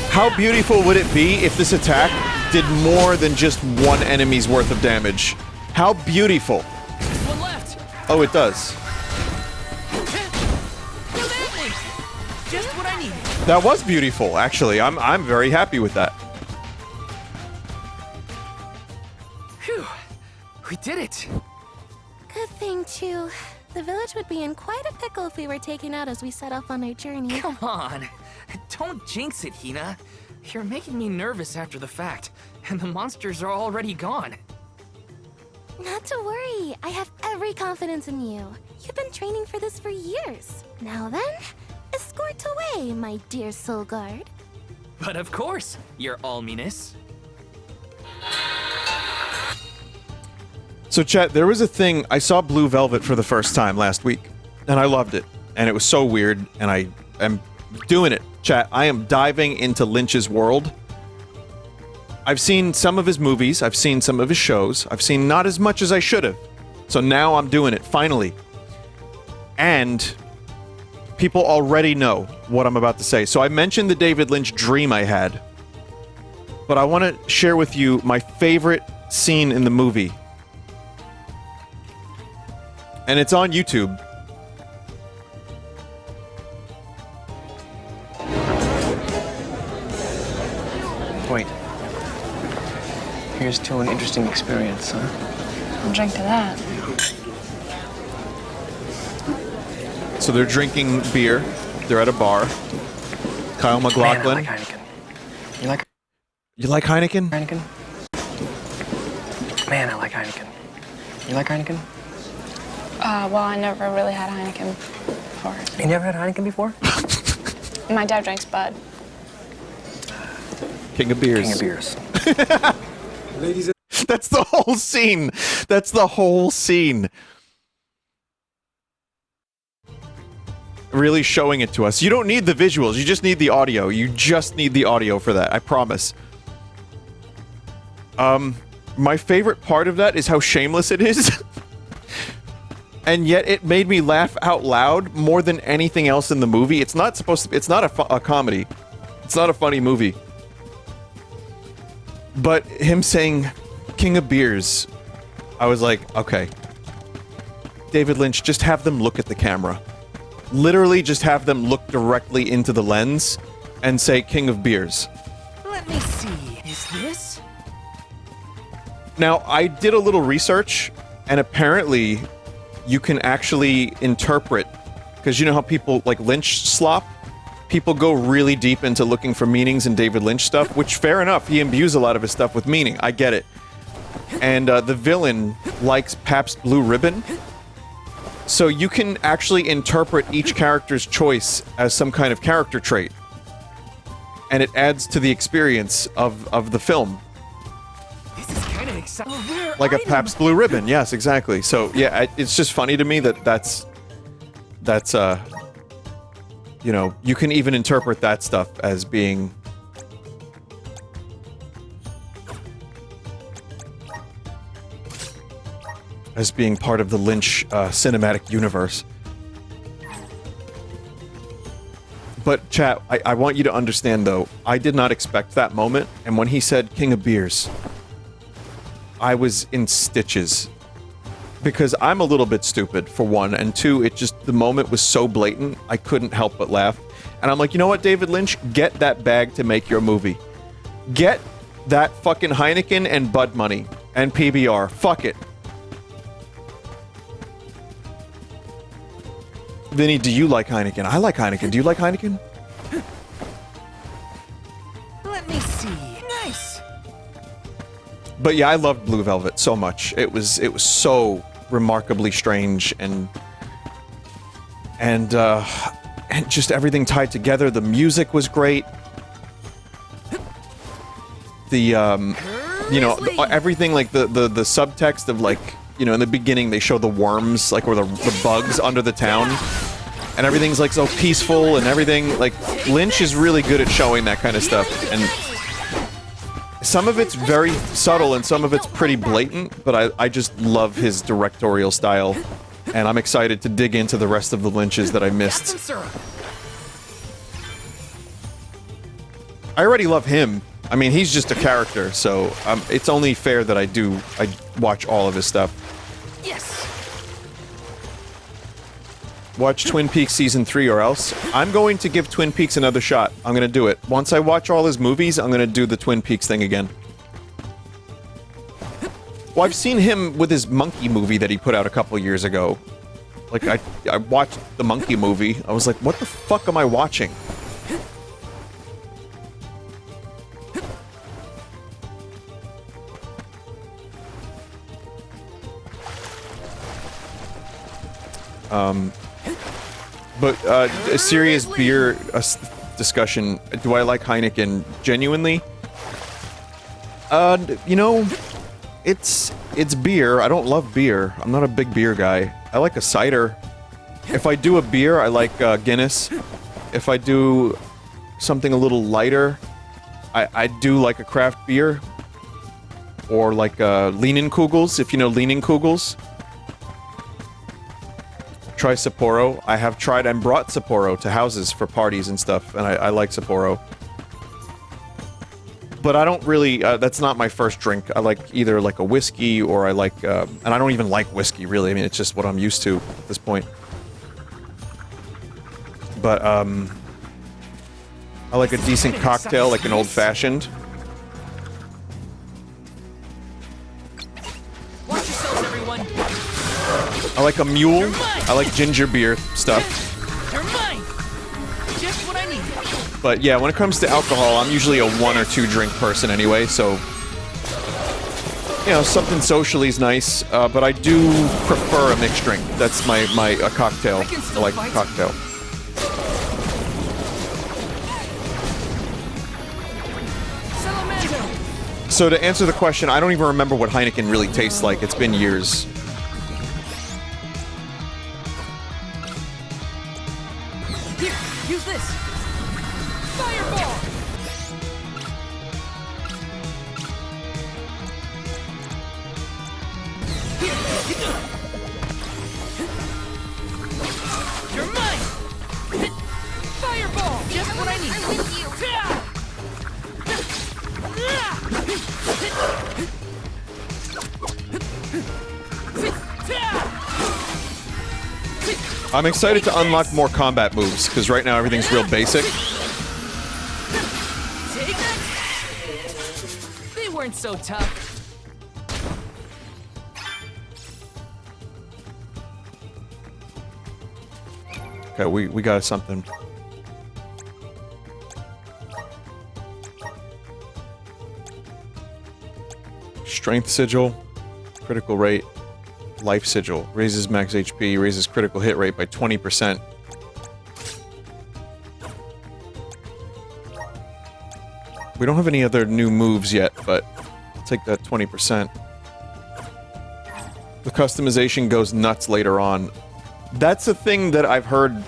How beautiful would it be if this attack did more than just one enemy's worth of damage? How beautiful. One left. Oh, it does. Just what I needed. That was beautiful, actually. I'm very happy with that. Phew. We did it. Good thing, too. The village would be in quite a pickle if we were taken out as we set off on our journey. Come on. Don't jinx it, Hinna. You're making me nervous after the fact, and the monsters are already gone. Not to worry. I have every confidence in you. You've been training for this for years. Now then, escort away, my dear soul guard. But of course, your alminess. So, chat, there was a thing. I saw Blue Velvet for the first time last week, and I loved it. And it was so weird, and I am doing it. Chat, I am diving into Lynch's world. I've seen some of his movies. I've seen some of his shows. I've seen not as much as I should have. So now I'm doing it, finally. And people already know what I'm about to say. So I mentioned the David Lynch dream I had. But I want to share with you my favorite scene in the movie. And it's on YouTube. Wait. Here's to an interesting experience, huh? I'll drink to that. So they're drinking beer. They're at a bar. Kyle MacLachlan. Man, I like Heineken. You like? You like Heineken? Heineken? Man, I like Heineken. You like Heineken? Well, I never really had Heineken before. You never had Heineken before? My dad drinks Bud. King of beers. King of beers. Ladies, that's the whole scene. That's the whole scene. Really showing it to us. You don't need the visuals. You just need the audio. You just need the audio for that. I promise. My favorite part of that is how shameless it is. And yet it made me laugh out loud more than anything else in the movie. It's not supposed to. It's not a comedy. It's not a funny movie. But him saying King of Beers, I was like, okay. David Lynch, just have them look at the camera. Literally just have them look directly into the lens and say King of Beers. Let me see. Is this? Now, I did a little research, and apparently you can actually interpret, because you know how people like Lynch slop? People go really deep into looking for meanings in David Lynch stuff, which, fair enough, he imbues a lot of his stuff with meaning. I get it. And the villain likes Pabst Blue Ribbon. So you can actually interpret each character's choice as some kind of character trait. And it adds to the experience of the film. This is kind of exciting. Like a Pabst Blue Ribbon, yes, exactly. So, yeah, it's just funny to me that that's you know, you can even interpret that stuff as being part of the Lynch cinematic universe. But chat, I want you to understand though, I did not expect that moment, and when he said King of Beers, I was in stitches. Because I'm a little bit stupid, for one, and two, the moment was so blatant, I couldn't help but laugh. And I'm like, you know what, David Lynch? Get that bag to make your movie. Get that fucking Heineken and Bud money. And PBR. Fuck it. Vinny, do you like Heineken? I like Heineken. Do you like Heineken? Let me see. Nice. But yeah, I loved Blue Velvet so much. It was so remarkably strange and just everything tied together. The music was great. The you know, everything, like the subtext of, like, you know, in the beginning they show the worms, like, or the bugs under the town, and everything's like so peaceful and everything. Like, Lynch is really good at showing that kind of stuff, and some of it's very subtle and some of it's pretty blatant, but I just love his directorial style, and I'm excited to dig into the rest of the Lynches that I missed. I already love him. I mean, he's just a character, so it's only fair that I watch all of his stuff. Yes. Watch Twin Peaks Season 3 or else. I'm going to give Twin Peaks another shot. I'm going to do it. Once I watch all his movies, I'm going to do the Twin Peaks thing again. Well, I've seen him with his monkey movie that he put out a couple years ago. Like, I watched the monkey movie. I was like, what the fuck am I watching? But a serious beer discussion. Do I like Heineken? Genuinely? You know, It's beer. I don't love beer. I'm not a big beer guy. I like a cider. If I do a beer, I like Guinness. If I do something a little lighter, I do like a craft beer. Or like Leinenkugels, if you know Leinenkugels. Try Sapporo. I have tried and brought Sapporo to houses for parties and stuff, and I like Sapporo. But I don't really, that's not my first drink. I like either like a whiskey or I like, and I don't even like whiskey really. I mean, it's just what I'm used to at this point. But, I like a decent cocktail, like an old-fashioned. Watch yourselves, everyone. I like a mule. I like ginger beer stuff. You're mine. Just what I need. But yeah, when it comes to alcohol, I'm usually a 1 or 2 drink person anyway, so... You know, something socially is nice, but I do prefer a mixed drink. That's my cocktail. I like a cocktail. So to answer the question, I don't even remember what Heineken really tastes like. It's been years. Here, use this. Fireball. Here, you're mine. Fireball. Just what I need. I'm with you. I'm excited to unlock more combat moves, because right now everything's real basic. Take that. They weren't so tough. Okay, we got something. Strength sigil, critical rate, life sigil, raises max HP, raises critical hit rate by 20%. We don't have any other new moves yet, but I'll take that 20%. The customization goes nuts later on. That's a thing that I've heard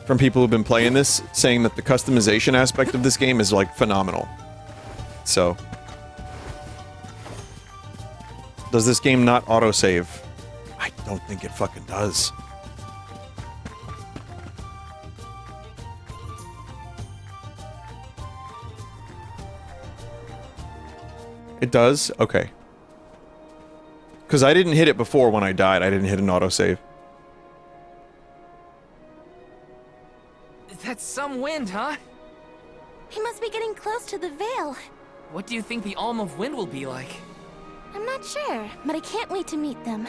from people who've been playing this, saying that the customization aspect of this game is, like, phenomenal. So... Does this game not autosave? I don't think it fucking does. It does? Okay. Because I didn't hit it before when I died. I didn't hit an autosave. That's some wind, huh? He must be getting close to the Vale. What do you think the Alm of Wind will be like? I'm not sure, but I can't wait to meet them.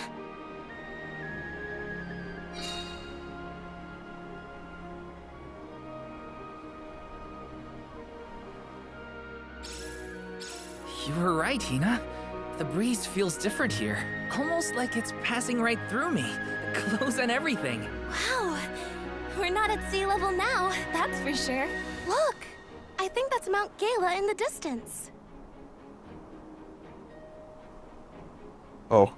You were right, Hinna. The breeze feels different here. Almost like it's passing right through me. Clothes and everything. Wow! We're not at sea level now, that's for sure. Look! I think that's Mount Gala in the distance. Oh.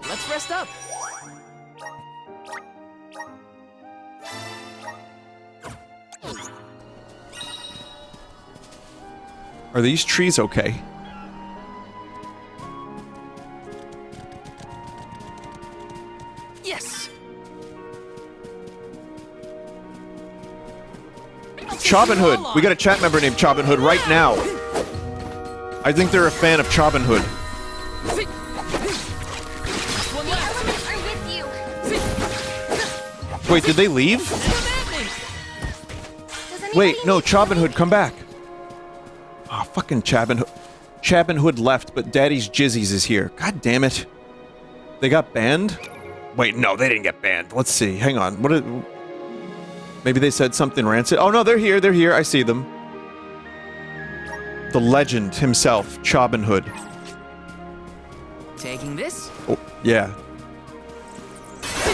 Let's rest up. Are these trees okay? Yes. Chobin Hood! We got a chat member named Chobin Hood right now. I think they're a fan of Chobin Hood. Wait, did they leave? Wait, no, Chobin Hood, come back. Oh, fucking Chabin Hood. Chabin Hood left, but Daddy's Jizzies is here. God damn it. They got banned? Wait, no, they didn't get banned. Let's see. Hang on. What? Maybe they said something rancid. Oh, no, they're here. They're here. I see them. the legend himself, Chobin Hood. Taking this? Oh, yeah.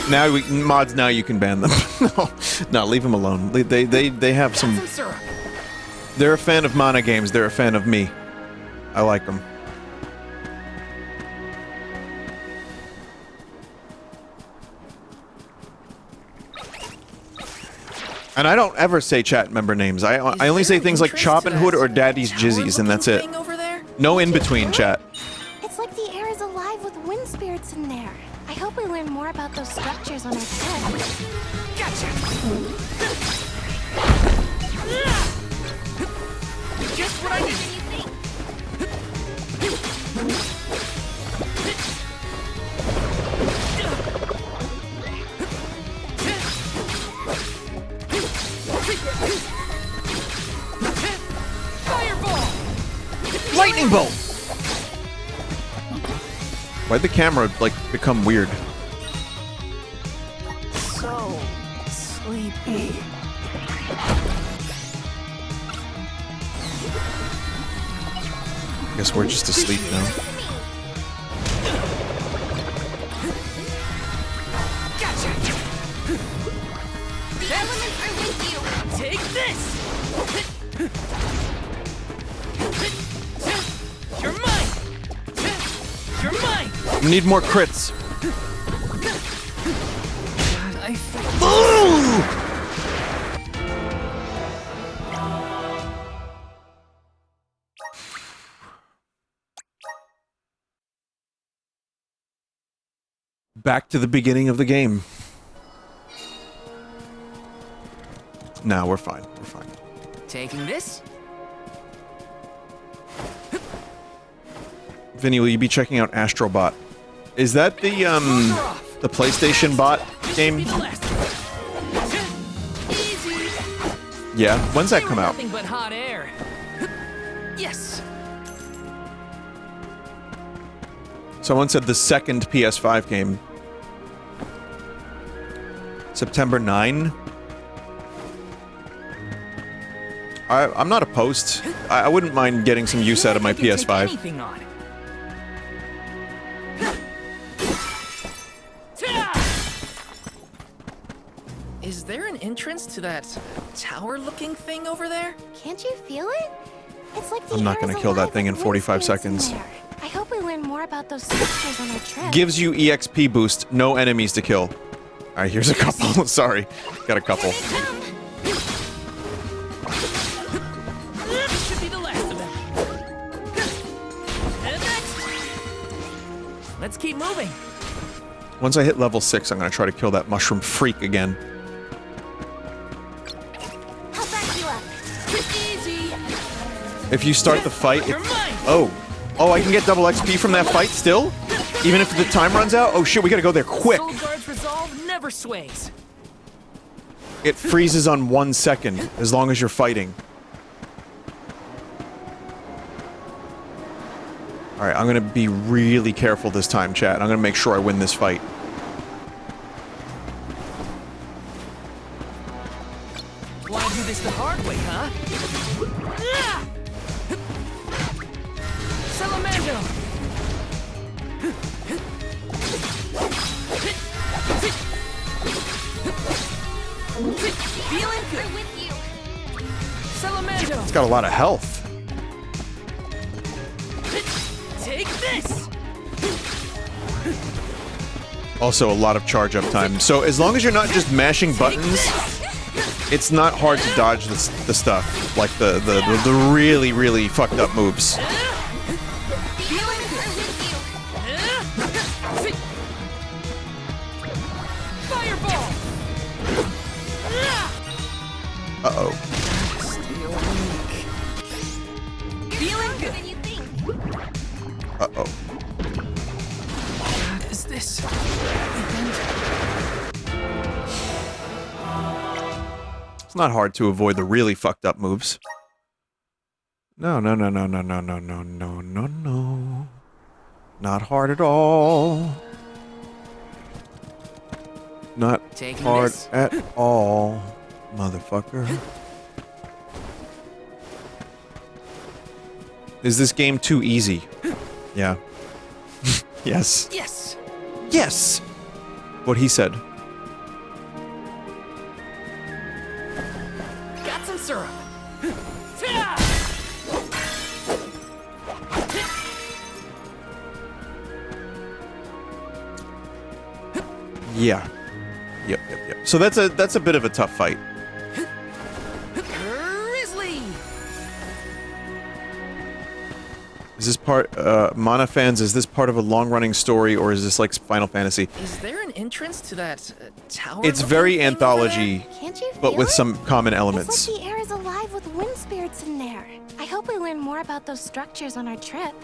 Now mods. Now you can ban them. No, leave them alone. They have some. They're a fan of mana games. They're a fan of me. I like them. And I don't ever say chat member names. I only say things like Chobin Hood or Daddy's Jizzies, and that's it. No in between, chat. It's like the air is alive with wind spirits in there. I hope we learn more about those structures on our trip. Gotcha! Just what I need. Fireball! Lightning bolt! Why'd the camera, like, become weird? So sleepy. I guess we're just asleep now. Gotcha! The elements are with you! Take this! You're mine! You're mine! We need more crits. Back to the beginning of the game. Nah, we're fine. We're fine. Taking this? Vinny, will you be checking out Astrobot? Is that the PlayStation bot game? Yeah. When's that come out? Nothing but hot air. Yes. Someone said the second PS5 game. September 9? I'm not opposed. I wouldn't mind getting some use out of my PS5. Is there an entrance to that tower-looking thing over there? Can't you feel it? It's like the I'm not air gonna is kill that alive thing in with 45 wind spirits in seconds. there. I hope we learn more about those structures on our trip. Gives you EXP boost, no enemies to kill. Alright, here's a couple. Sorry. Got a couple. Should be the last of them. And next. Let's keep moving. Once I hit level 6, I'm gonna try to kill that mushroom freak again. I'll back you up. Easy. If you start the fight, oh, I can get double XP from that fight still? Even if the time runs out? Oh shit, we gotta go there quick. Soul Guard's resolve never sways. It freezes on 1 second, as long as you're fighting. Alright, I'm gonna be really careful this time, chat. I'm gonna make sure I win this fight. Wanna do this the hard way, huh? Salamando! Feeling good with you. Salamando! It's got a lot of health. Take this! Also, a lot of charge up time. So, as long as you're not just mashing buttons, it's not hard to dodge the stuff. Like the really, really fucked up moves. Uh-oh. Stay awake. Feeling good. Than you think. Uh-oh. What is this? It's not hard to avoid the really fucked up moves. No. Not hard at all. Not Taking hard this? at all, motherfucker. Is this game too easy? Yeah. Yes. Yes! Yes! What he said. Got some syrup. Yeah. Yep. So that's a bit of a tough fight. Grizzly! Is this part, Mana fans, is this part of a long-running story, or is this like Final Fantasy? Is there an entrance to that tower? It's very anthology, Can't you but feel with it? some common It's elements. like the air is alive with wind spirits in there. I hope we learn more about those structures on our trip.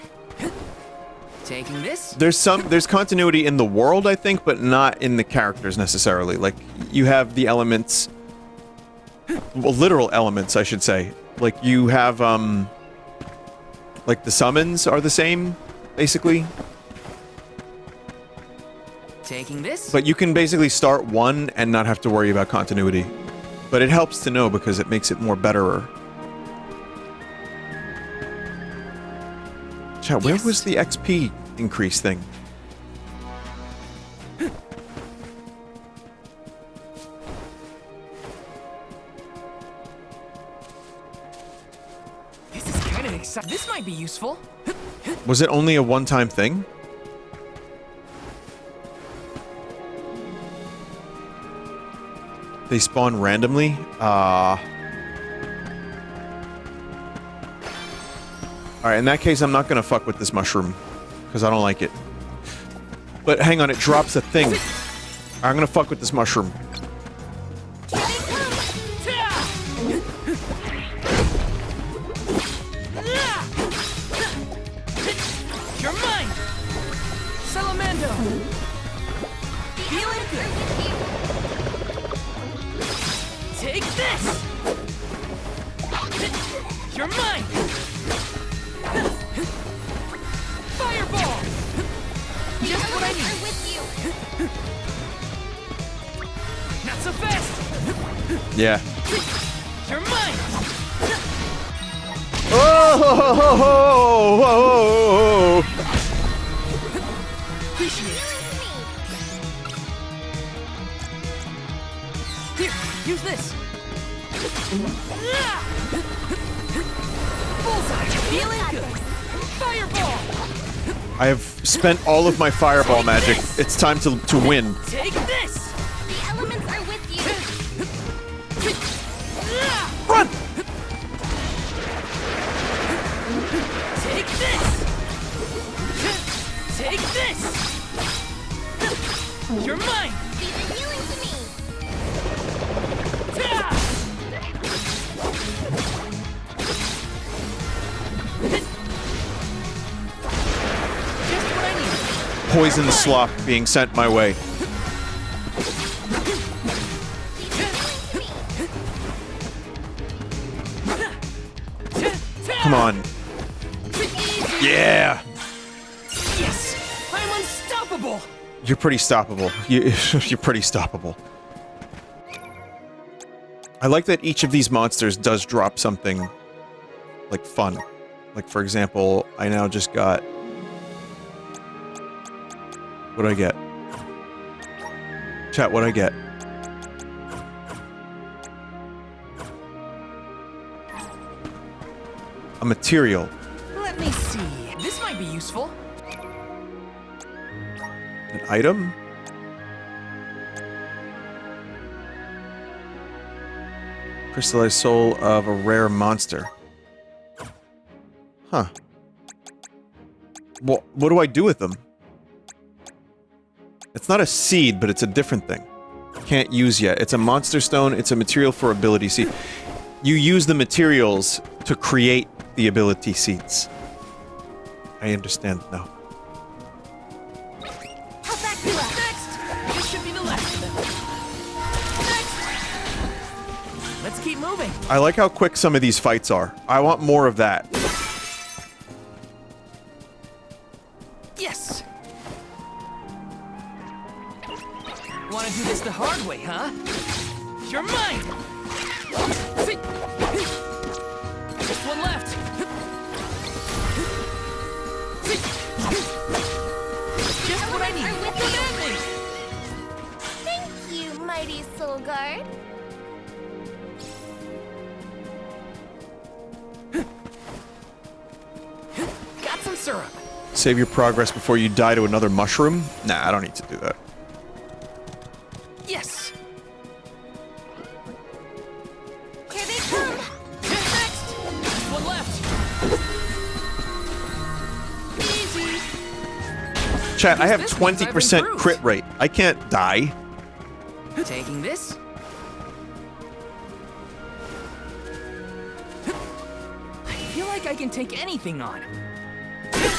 Taking this? There's continuity in the world, I think, but not in the characters necessarily. Like, you have the elements, well, literal elements, I should say. Like, you have, like, the summons are the same, basically. Taking this? But you can basically start one and not have to worry about continuity. But it helps to know because it makes it more betterer. Chat, where was the XP increase thing? This is kind of exciting. This might be useful. Was it only a one-time thing? They spawn randomly? Alright, in that case, I'm not gonna fuck with this mushroom. Because I don't like it. But hang on, it drops a thing. I'm gonna fuck with this mushroom. You're mine! Salamando! Feeling good! Take this! You're mine! Fireball! Just what I need! Not so fast! Yeah. You're mine! Oh! Appreciate it. Here, use this. Bullseye, feeling good. Fireball. I have spent all of my fireball magic. It's time to win. Take this. The elements are with you. Run! Take this. Take this. You're mine. Be the healing to me. Just what I need. Poison slop being sent my way. Come on. Yeah! Yes! I'm unstoppable! You're pretty stoppable. You're pretty stoppable. I like that each of these monsters does drop something, like, fun. Like, for example, I now just got... What'd I get? Chat, what'd I get? A material. Let me see. This might be useful. An item? Crystallized soul of a rare monster. Huh. Well, what do I do with them? It's not a seed, but it's a different thing. Can't use yet. It's a monster stone. It's a material for ability seed. You use the materials to create the ability seeds. I understand now. How's that feel? Next! This should be the last of them. Next! Let's keep moving. I like how quick some of these fights are. I want more of that. Yes! Wanna do this the hard way, huh? You're mine! Just one left. Soul Guard. Got some syrup. Save your progress before you die to another mushroom? Nah, I don't need to do that. Yes. Here they come. Next. One left. Easy. Chat, I have This means I've 20% improved. crit rate. I can't die. Taking this. I feel like I can take anything on. Get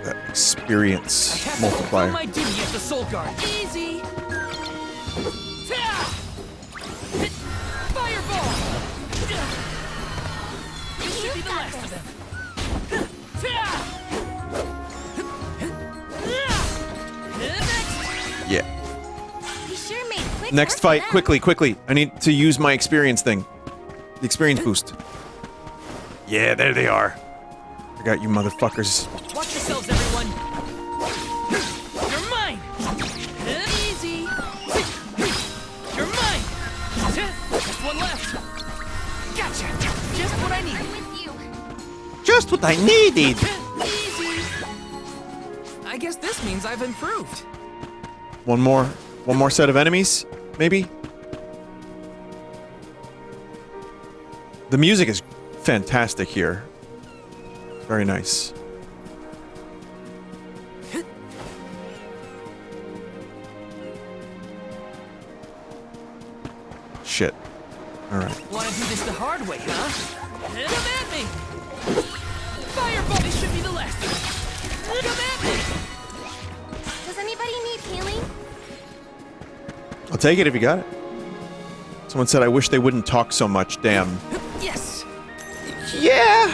that experience Fulfill multiplier. my duty as the Soul Guard. Easy. Fireball! This should be the last of them. Yeah. We sure made quick Next work fight, of them. quickly, quickly. I need to use my experience thing. The experience boost. Yeah, there they are. I got you motherfuckers. Watch yourselves, everyone. You're mine. Easy. You're mine. Just one left. Gotcha. Just what I need. With you. Just what I needed. Easy. I guess this means I've improved. One more set of enemies, maybe? The music is fantastic here. Very nice. Shit. Alright. Want to do this the hard way, huh? Come at me! Fireball! This should be the last. Come at me! Does anybody need healing? I'll take it if you got it. Someone said I wish they wouldn't talk so much, damn. Yes. Yeah.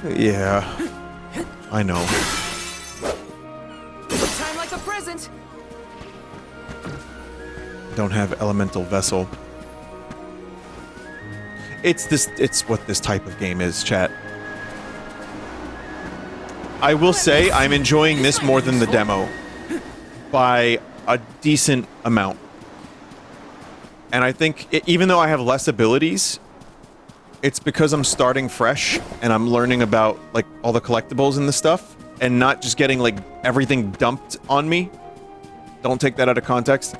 Yeah. I know. Time like a present. Don't have elemental vessel. It's what this type of game is, chat. I will say I'm enjoying this more than the demo by a decent amount. And I think even though I have less abilities, it's because I'm starting fresh and I'm learning about like all the collectibles and the stuff and not just getting like everything dumped on me. Don't take that out of context.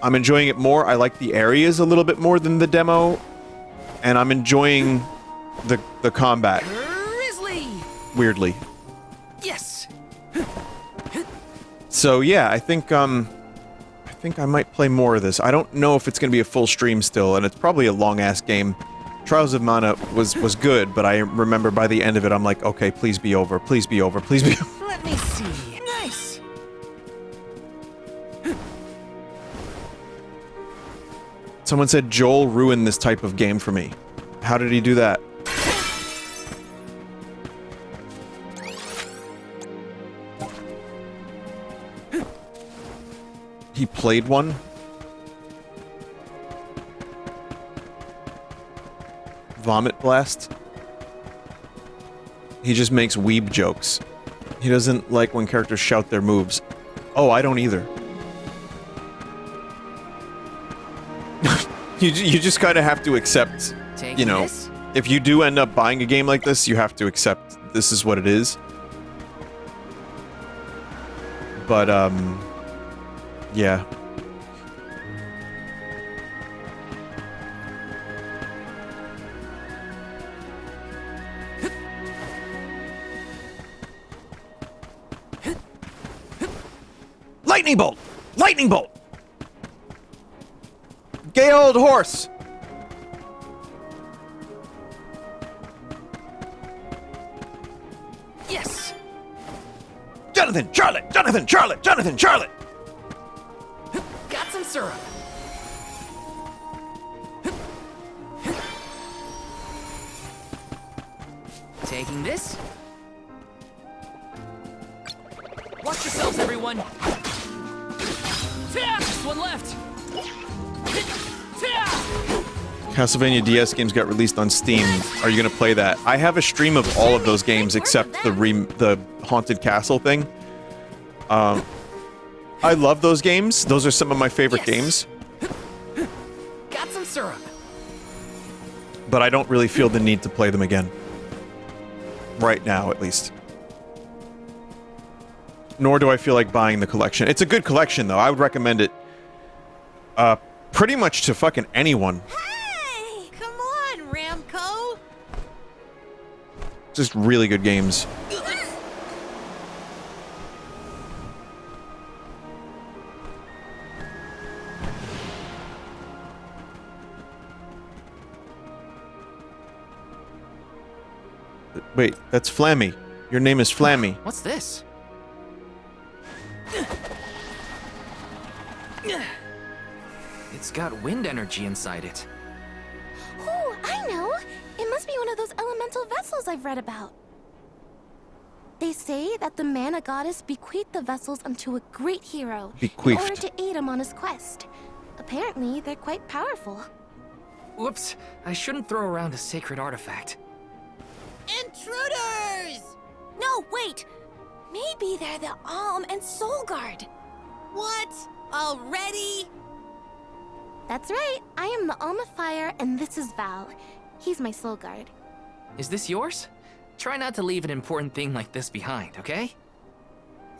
I'm enjoying it more. I like the areas a little bit more than the demo, and I'm enjoying the combat. Grizzly. Weirdly. Yes. So yeah, I think I might play more of this. I don't know if it's going to be a full stream still, and it's probably a long-ass game. Trials of Mana was good, but I remember by the end of it, I'm like, okay, please be over, please be over, please be over. Let me see. Nice. Someone said Joel ruined this type of game for me. How did he do that? He played one? Vomit Blast? He just makes weeb jokes. He doesn't like when characters shout their moves. Oh, I don't either. You just kind of have to accept, you know, if you do end up buying a game like this, you have to accept this is what it is. But, yeah. Lightning bolt! Lightning bolt! Gay old horse! Yes! Jonathan! Charlotte! Jonathan! Charlotte! Jonathan! Charlotte! Got some syrup. Taking this. Watch yourselves, everyone. Just one left. Castlevania DS games got released on Steam. Are you gonna play that? I have a stream of all of those games except the Haunted Castle thing. I love those games. Those are some of my favorite games. corn syrup. But I don't really feel the need to play them again. Right now, at least. Nor do I feel like buying the collection. It's a good collection, though. I would recommend it pretty much to fucking anyone. Hey, come on, Ramco. Just really good games. Wait, that's Flammy. Your name is Flammy. What's this? It's got wind energy inside it. Oh, I know! It must be one of those elemental vessels I've read about. They say that the mana goddess bequeathed the vessels unto a great hero in order to aid him on his quest. Apparently, they're quite powerful. Whoops, I shouldn't throw around a sacred artifact. Intruders! No, wait! Maybe they're the and Soul Guard. What? Already? That's right. I am the of Fire, and this is Vale. He's my Soul Guard. Is this yours? Try not to leave an important thing like this behind, okay?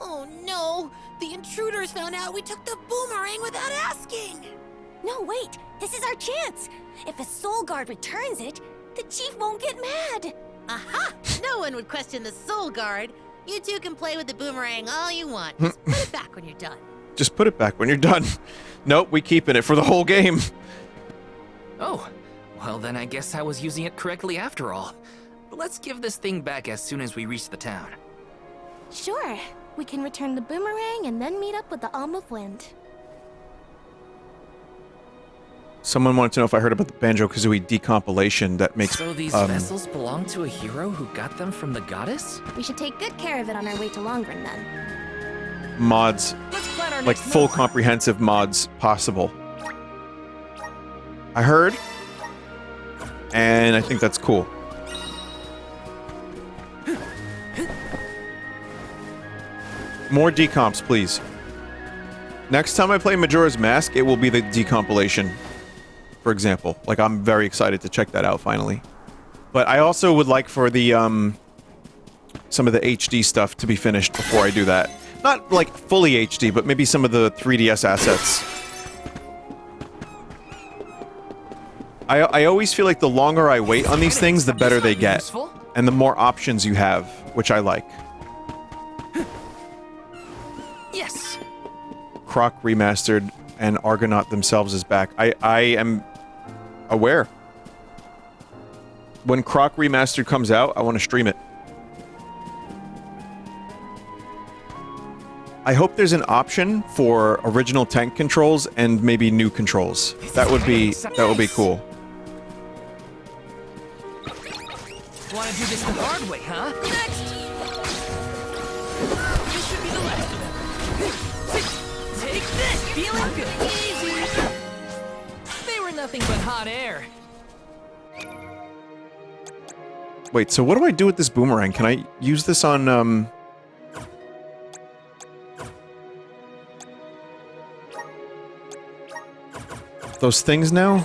Oh no! The intruders found out we took the boomerang without asking! No, wait! This is our chance! If a Soul Guard returns it, the chief won't get mad! Aha! No one would question the Soul Guard. You two can play with the boomerang all you want. Just put it back when you're done. Just put it back when you're done. Nope, we keeping it for the whole game. Oh, well then I guess I was using it correctly after all. Let's give this thing back as soon as we reach the town. Sure. We can return the boomerang and then meet up with the of Wind. Someone wanted to know if I heard about the Banjo-Kazooie decompilation that makes... So these vessels belong to a hero who got them from the goddess? We should take good care of it on our way to Longren, then. Mods, like full comprehensive mods possible. I heard, and I think that's cool. More decomps, please. Next time I play Majora's Mask, it will be the decompilation, for example. Like, I'm very excited to check that out finally. But I also would like for the, some of the HD stuff to be finished before I do that. Not, like, fully HD, but maybe some of the 3DS assets. I always feel like the longer I wait on these things, the better they get. And the more options you have, which I like. Yes. Croc Remastered and Argonaut themselves is back. I am aware. When Croc Remastered comes out, I want to stream it. I hope there's an option for original tank controls and maybe new controls. That would be cool. Want to do this the hard way, huh? Next! This should be the last of them. Take this! Feeling good. Easy! They were nothing but hot air. Wait, so what do I do with this boomerang? Can I use this on, those things now?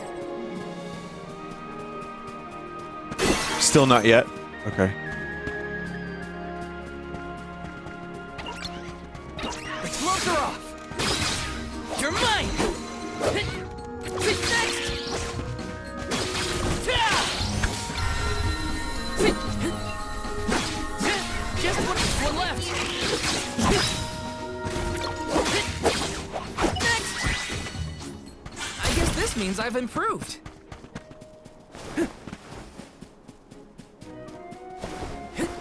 Still not yet? Okay. The gloves are off! You're mine! Next! Just one left! I guess this means I've improved.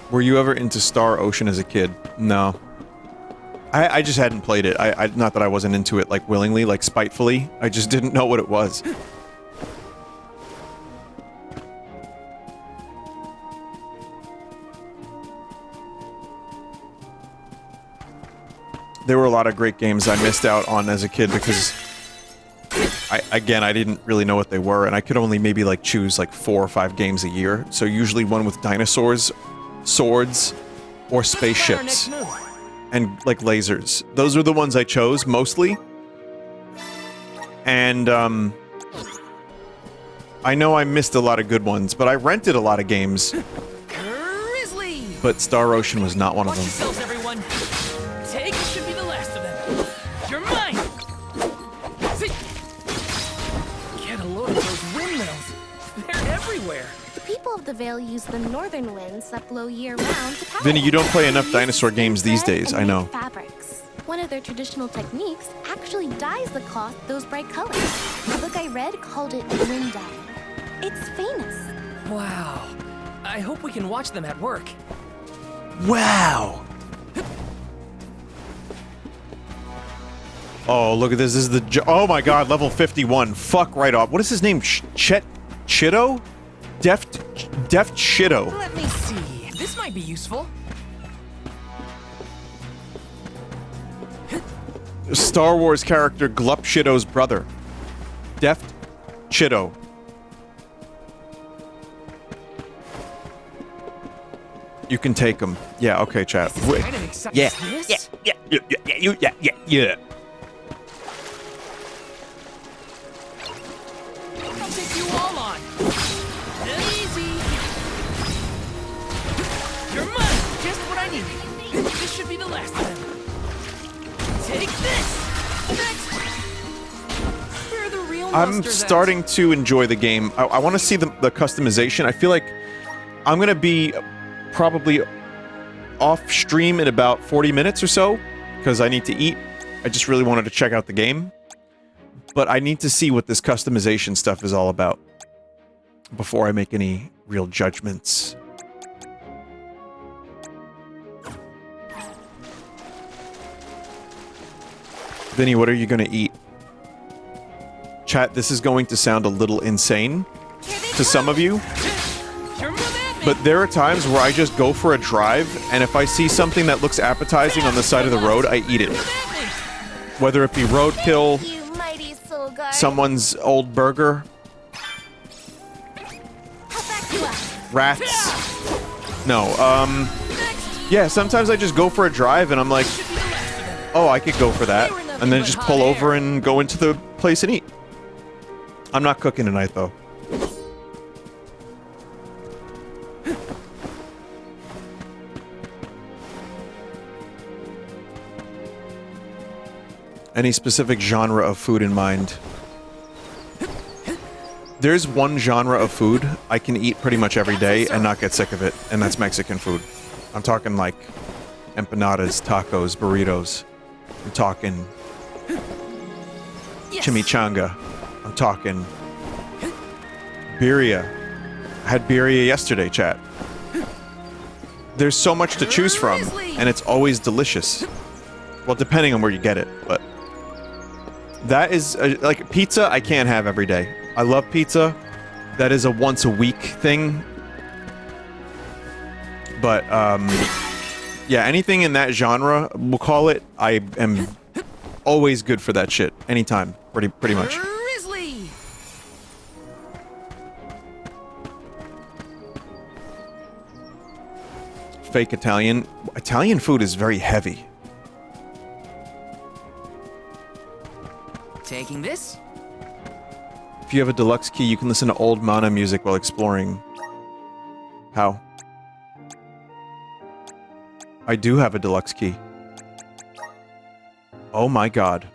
Were you ever into Star Ocean as a kid? No. I just hadn't played it. Not that I wasn't into it, like, willingly, like, spitefully. I just didn't know what it was. There were a lot of great games I missed out on as a kid because... I didn't really know what they were, and I could only maybe, like, choose, like, 4 or 5 games a year. So usually one with dinosaurs, swords, or spaceships. And, like, lasers. Those are the ones I chose, mostly. And, I know I missed a lot of good ones, but I rented a lot of games. Grizzly! But Star Ocean was not one of Watch them. yourselves, everyone. Take should be the last of them. You're mine! See? Get a load of those windmills. They're everywhere. The people of the Vale use the northern winds that blow year-round to power. Vinny, you don't play enough dinosaur games these days, I know. Fabrics. One of their traditional techniques actually dyes the cloth those bright colors. A book I read called it wind dyeing. It's famous. Wow. I hope we can watch them at work. Wow! Oh, look at this. This is the... Oh my god, level 51. Fuck right off. What is his name? Chido? Deft Chido. Let me see. This might be useful. Star Wars character Glup Shido's brother. Deft Chido. You can take him. Yeah, okay, chat. Kind of exciting. Yeah. This? Yeah. I'll take you all on. Easy. You're mine. Just what I need. This should be the last of them. Take this. Next. Where are the real I'm monsters starting to enjoy the game. I want to see the customization. I feel like I'm going to be probably off stream in about 40 minutes or so because I need to eat. I just really wanted to check out the game. But I need to see what this customization stuff is all about before I make any real judgments. Vinny, what are you going to eat? Chat, this is going to sound a little insane to some of you. But there are times where I just go for a drive, and if I see something that looks appetizing on the side of the road, I eat it. Whether it be roadkill, someone's old burger, rats. No, yeah, sometimes I just go for a drive and I'm like, oh, I could go for that. And then just pull over and go into the place and eat. I'm not cooking tonight, though. Any specific genre of food in mind? There's one genre of food I can eat pretty much every day and not get sick of it, and that's Mexican food. I'm talking like empanadas, tacos, burritos. I'm talking chimichanga. I'm talking birria. I had birria yesterday, chat. There's so much to choose from, and it's always delicious. Well, depending on where you get it, but that is like pizza I can't have every day. I love pizza. That is a once a week thing. But yeah, anything in that genre, we'll call it, I am always good for that shit. Anytime, pretty much. Grizzly. Fake Italian. Italian food is very heavy. Taking this? If you have a deluxe key, you can listen to old mana music while exploring. How? I do have a deluxe key. Oh my god.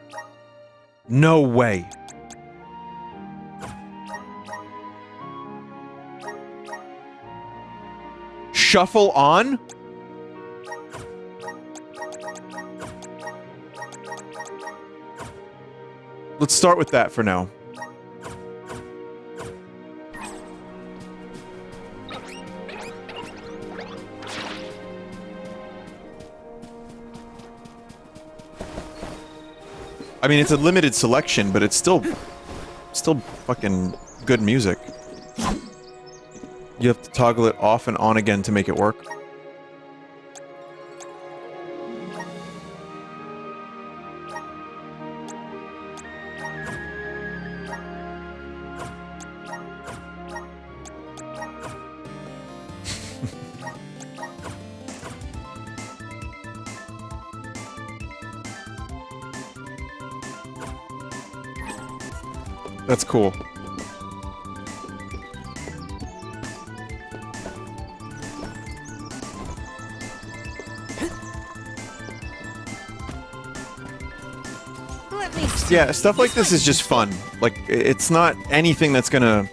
No way. Shuffle on? Let's start with that for now. I mean, it's a limited selection, but it's still fucking good music. You have to toggle it off and on again to make it work. That's cool. Yeah, stuff like this is just fun. Like, it's not anything that's gonna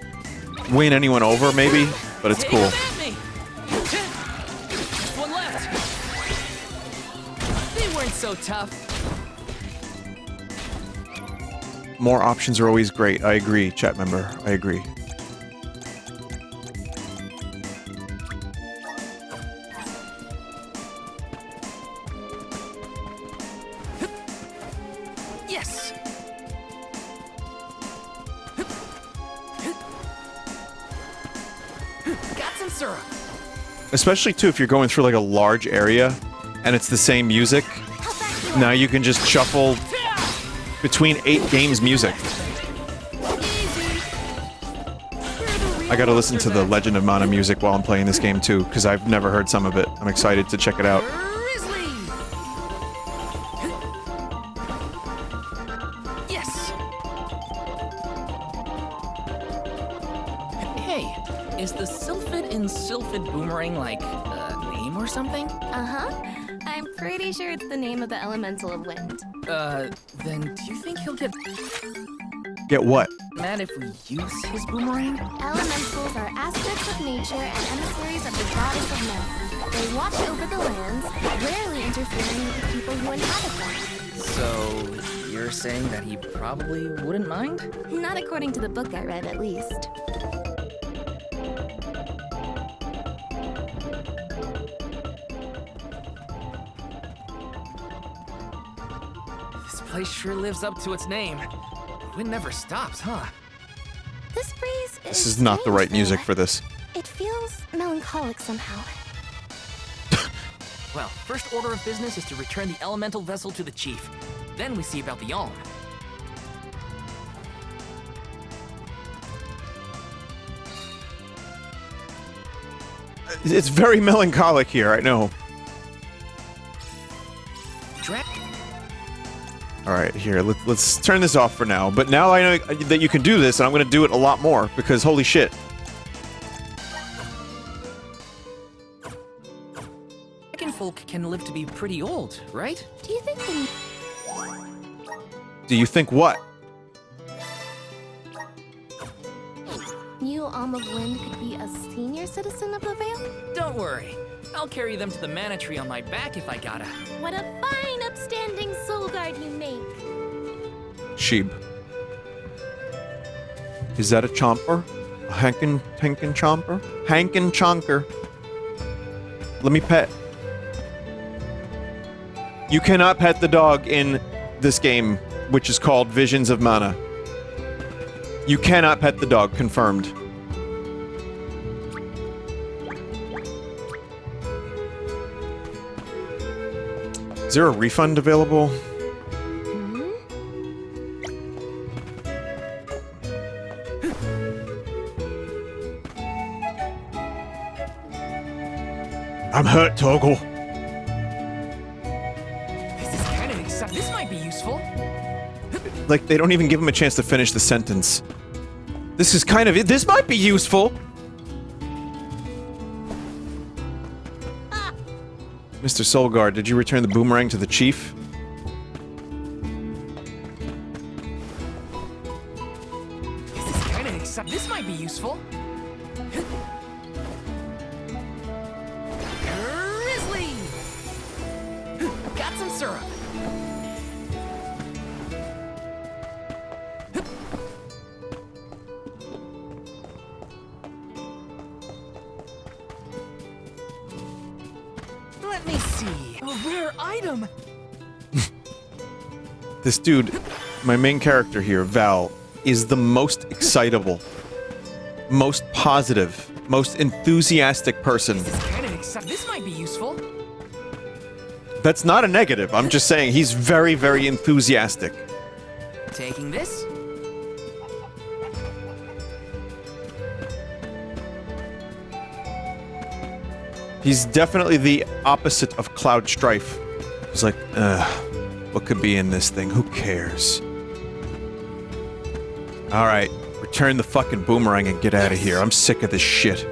win anyone over, maybe, but it's cool. One left. They weren't so tough. More options are always great. I agree, chat member. I agree. Yes. Got some syrup. Especially, too, if you're going through, like, a large area, and it's the same music. Now you can just shuffle between 8 games music. I gotta listen to the Legend of Mana music while I'm playing this game, too, because I've never heard some of it. I'm excited to check it out. Yes. Hey, is the Sylphid in Sylphid Boomerang like a name or something? Uh-huh. I'm pretty sure it's the name of the elemental of wind. Then do you think he'll get Get what? mad if we use his boomerang? Elementals are aspects of nature and emissaries of the goddess of men. They watch over the lands, rarely interfering with the people who inhabit them. So, you're saying that he probably wouldn't mind? Not according to the book I read, at least. This place sure lives up to its name. Wind never stops, huh? This breeze This is not the right music for this. It feels melancholic somehow. Well, first order of business is to return the elemental vessel to the chief. Then we see about the Alm. It's very melancholic here, I know. Alright, here, let's turn this off for now. But now I know that you can do this, and I'm gonna do it a lot more, because holy shit. Seiken folk can live to be pretty old, right? Do you think the Do you think what? new Alm of Wind could be a senior citizen of the Vale? Don't worry. I'll carry them to the mana tree on my back if I gotta. What a fine, upstanding soul guard you make. Sheep. Is that a chomper? A Hankin chomper? Hankin chonker. Let me pet. You cannot pet the dog in this game, which is called Visions of Mana. You cannot pet the dog, confirmed. Is there a refund available? I'm hurt, Toggle. This is kind of exciting. This might be useful. Like, they don't even give him a chance to finish the sentence. This is kind of... This might be useful! Mr. Soulguard, did you return the boomerang to the chief? This is kind of exciting. This might be useful. Grizzly! Got some syrup. Let me see. A rare item. This dude, my main character here, Vale, is the most excitable, most positive, most enthusiastic person. Kind of exciting. This might be useful. That's not a negative. I'm just saying he's very, very enthusiastic. Taking this? He's definitely the opposite of Cloud Strife. He's like, what could be in this thing? Who cares? Alright, return the fucking boomerang and get out of here. I'm sick of this shit.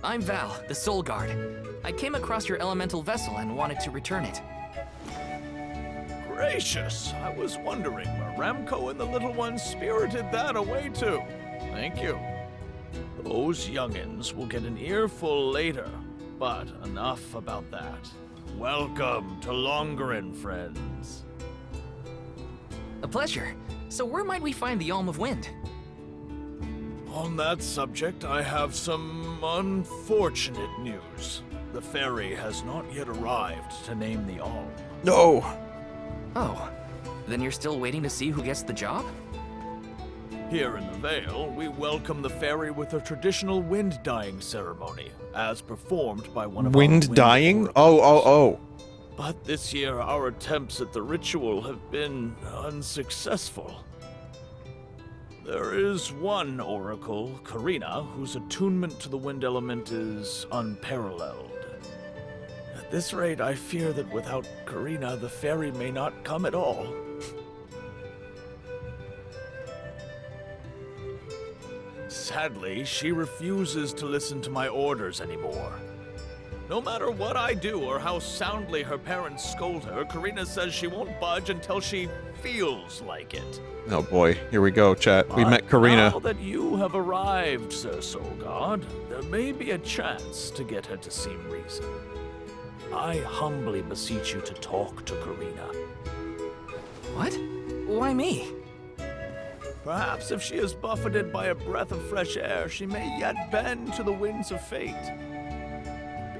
I'm Vale, the Soul Guard. I came across your elemental vessel and wanted to return it. Gracious, I was wondering where Ramco and the little ones spirited that away to. Thank you. Those youngins will get an earful later, but enough about that. Welcome to Longerin, friends. A pleasure. So where might we find the Alm of Wind? On that subject, I have some unfortunate news. The ferry has not yet arrived to name the Alm. No! Oh, then you're still waiting to see who gets the job? Here in the Vale, we welcome the ferry with a traditional wind-dyeing ceremony, as performed by one of our Wind dyeing? Oh. But this year, our attempts at the ritual have been unsuccessful. There is one oracle, Karina, whose attunement to the wind element is unparalleled. At this rate, I fear that without Karina, the ferry may not come at all. Sadly, she refuses to listen to my orders anymore. No matter what I do or how soundly her parents scold her, Karina says she won't budge until she feels like it. Oh boy, here we go, chat. We But met Karina. Now that you have arrived, Sir Soul God, there may be a chance to get her to see reason. I humbly beseech you to talk to Karina. What? Why me? Perhaps if she is buffeted by a breath of fresh air, she may yet bend to the winds of fate.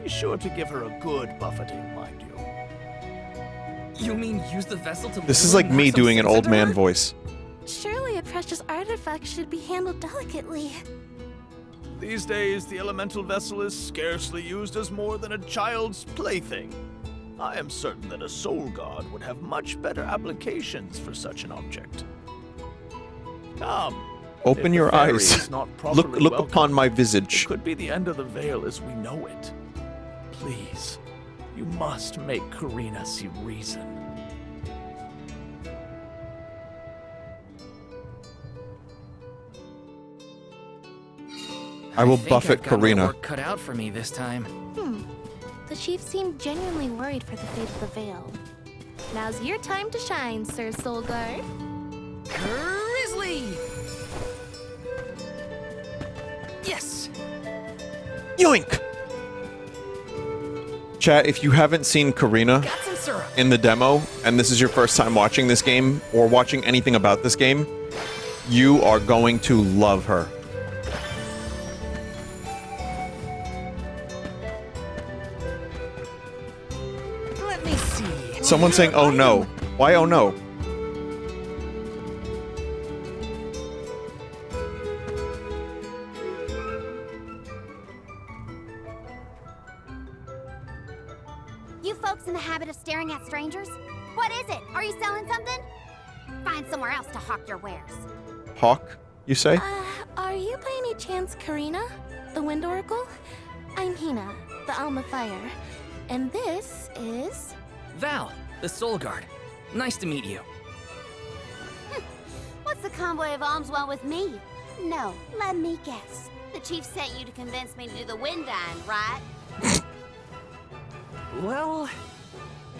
Be sure to give her a good buffeting, mind you. You mean use the vessel to... This is like me doing an old man voice. Surely a precious artifact should be handled delicately. These days, the elemental vessel is scarcely used as more than a child's plaything. I am certain that a soul god would have much better applications for such an object. Come. Open If your the ferry eyes. is not properly Look welcomed, upon my visage. it could be the end of the Vale as we know it. Please, you must make Karina see reason. I will think buffet I've got my Karina. work cut out for me this time. The chief seemed genuinely worried for the fate of the Vale. Now's your time to shine, Sir Soulguard. Grizzly! Yes! Yoink! Chat, if you haven't seen Karina in the demo, and this is your first time watching this game, or watching anything about this game, you are going to love her. Let me see. Someone's saying, oh no. Why oh no? You folks in the habit of staring at strangers? What is it? Are you selling something? Find somewhere else to hawk your wares. Hawk, you say? Are you by any chance Karina, the Wind Oracle? I'm Hinna, the Alm of Fire. And this is... Vale, the Soul Guard. Nice to meet you. What's the convoy of alms want with me? No, let me guess. The chief sent you to convince me to do the wind dyeing, right? Well,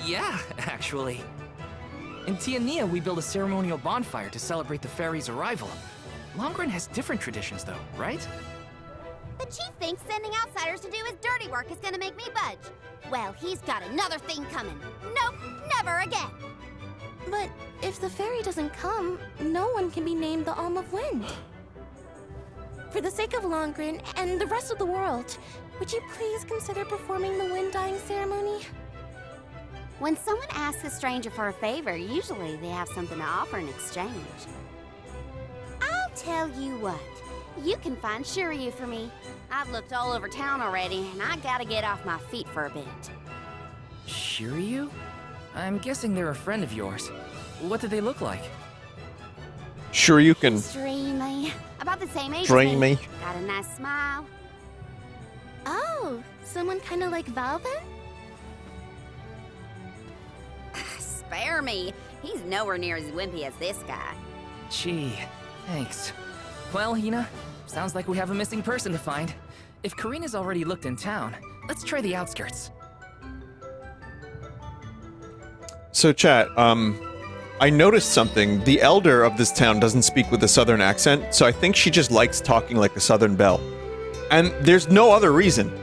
yeah, actually. In Tianeea, we build a ceremonial bonfire to celebrate the ferry's arrival. Longerin has different traditions, though, right? The chief thinks sending outsiders to do his dirty work is gonna make me budge. Well, he's got another thing coming. Nope, never again. But if the ferry doesn't come, no one can be named the Alm of Wind. For the sake of Longerin and the rest of the world, would you please consider performing the wind dyeing ceremony? When someone asks a stranger for a favor, usually they have something to offer in exchange. I'll tell you what. You can find Shiryu for me. I've looked all over town already, and I gotta get off my feet for a bit. Shiryu? I'm guessing they're a friend of yours. What do they look like? Sure you can. Extremely. About the same age as Dreamy. me. Got a nice smile. Oh, someone kind of like Vale then? Spare me. He's nowhere near as wimpy as this guy. Gee, thanks. Well, Hinna, sounds like we have a missing person to find. If Karina's already looked in town, Let's try the outskirts. So, chat, I noticed something. The elder of this town doesn't speak with a southern accent, so I think she just likes talking like a southern belle. And there's no other reason.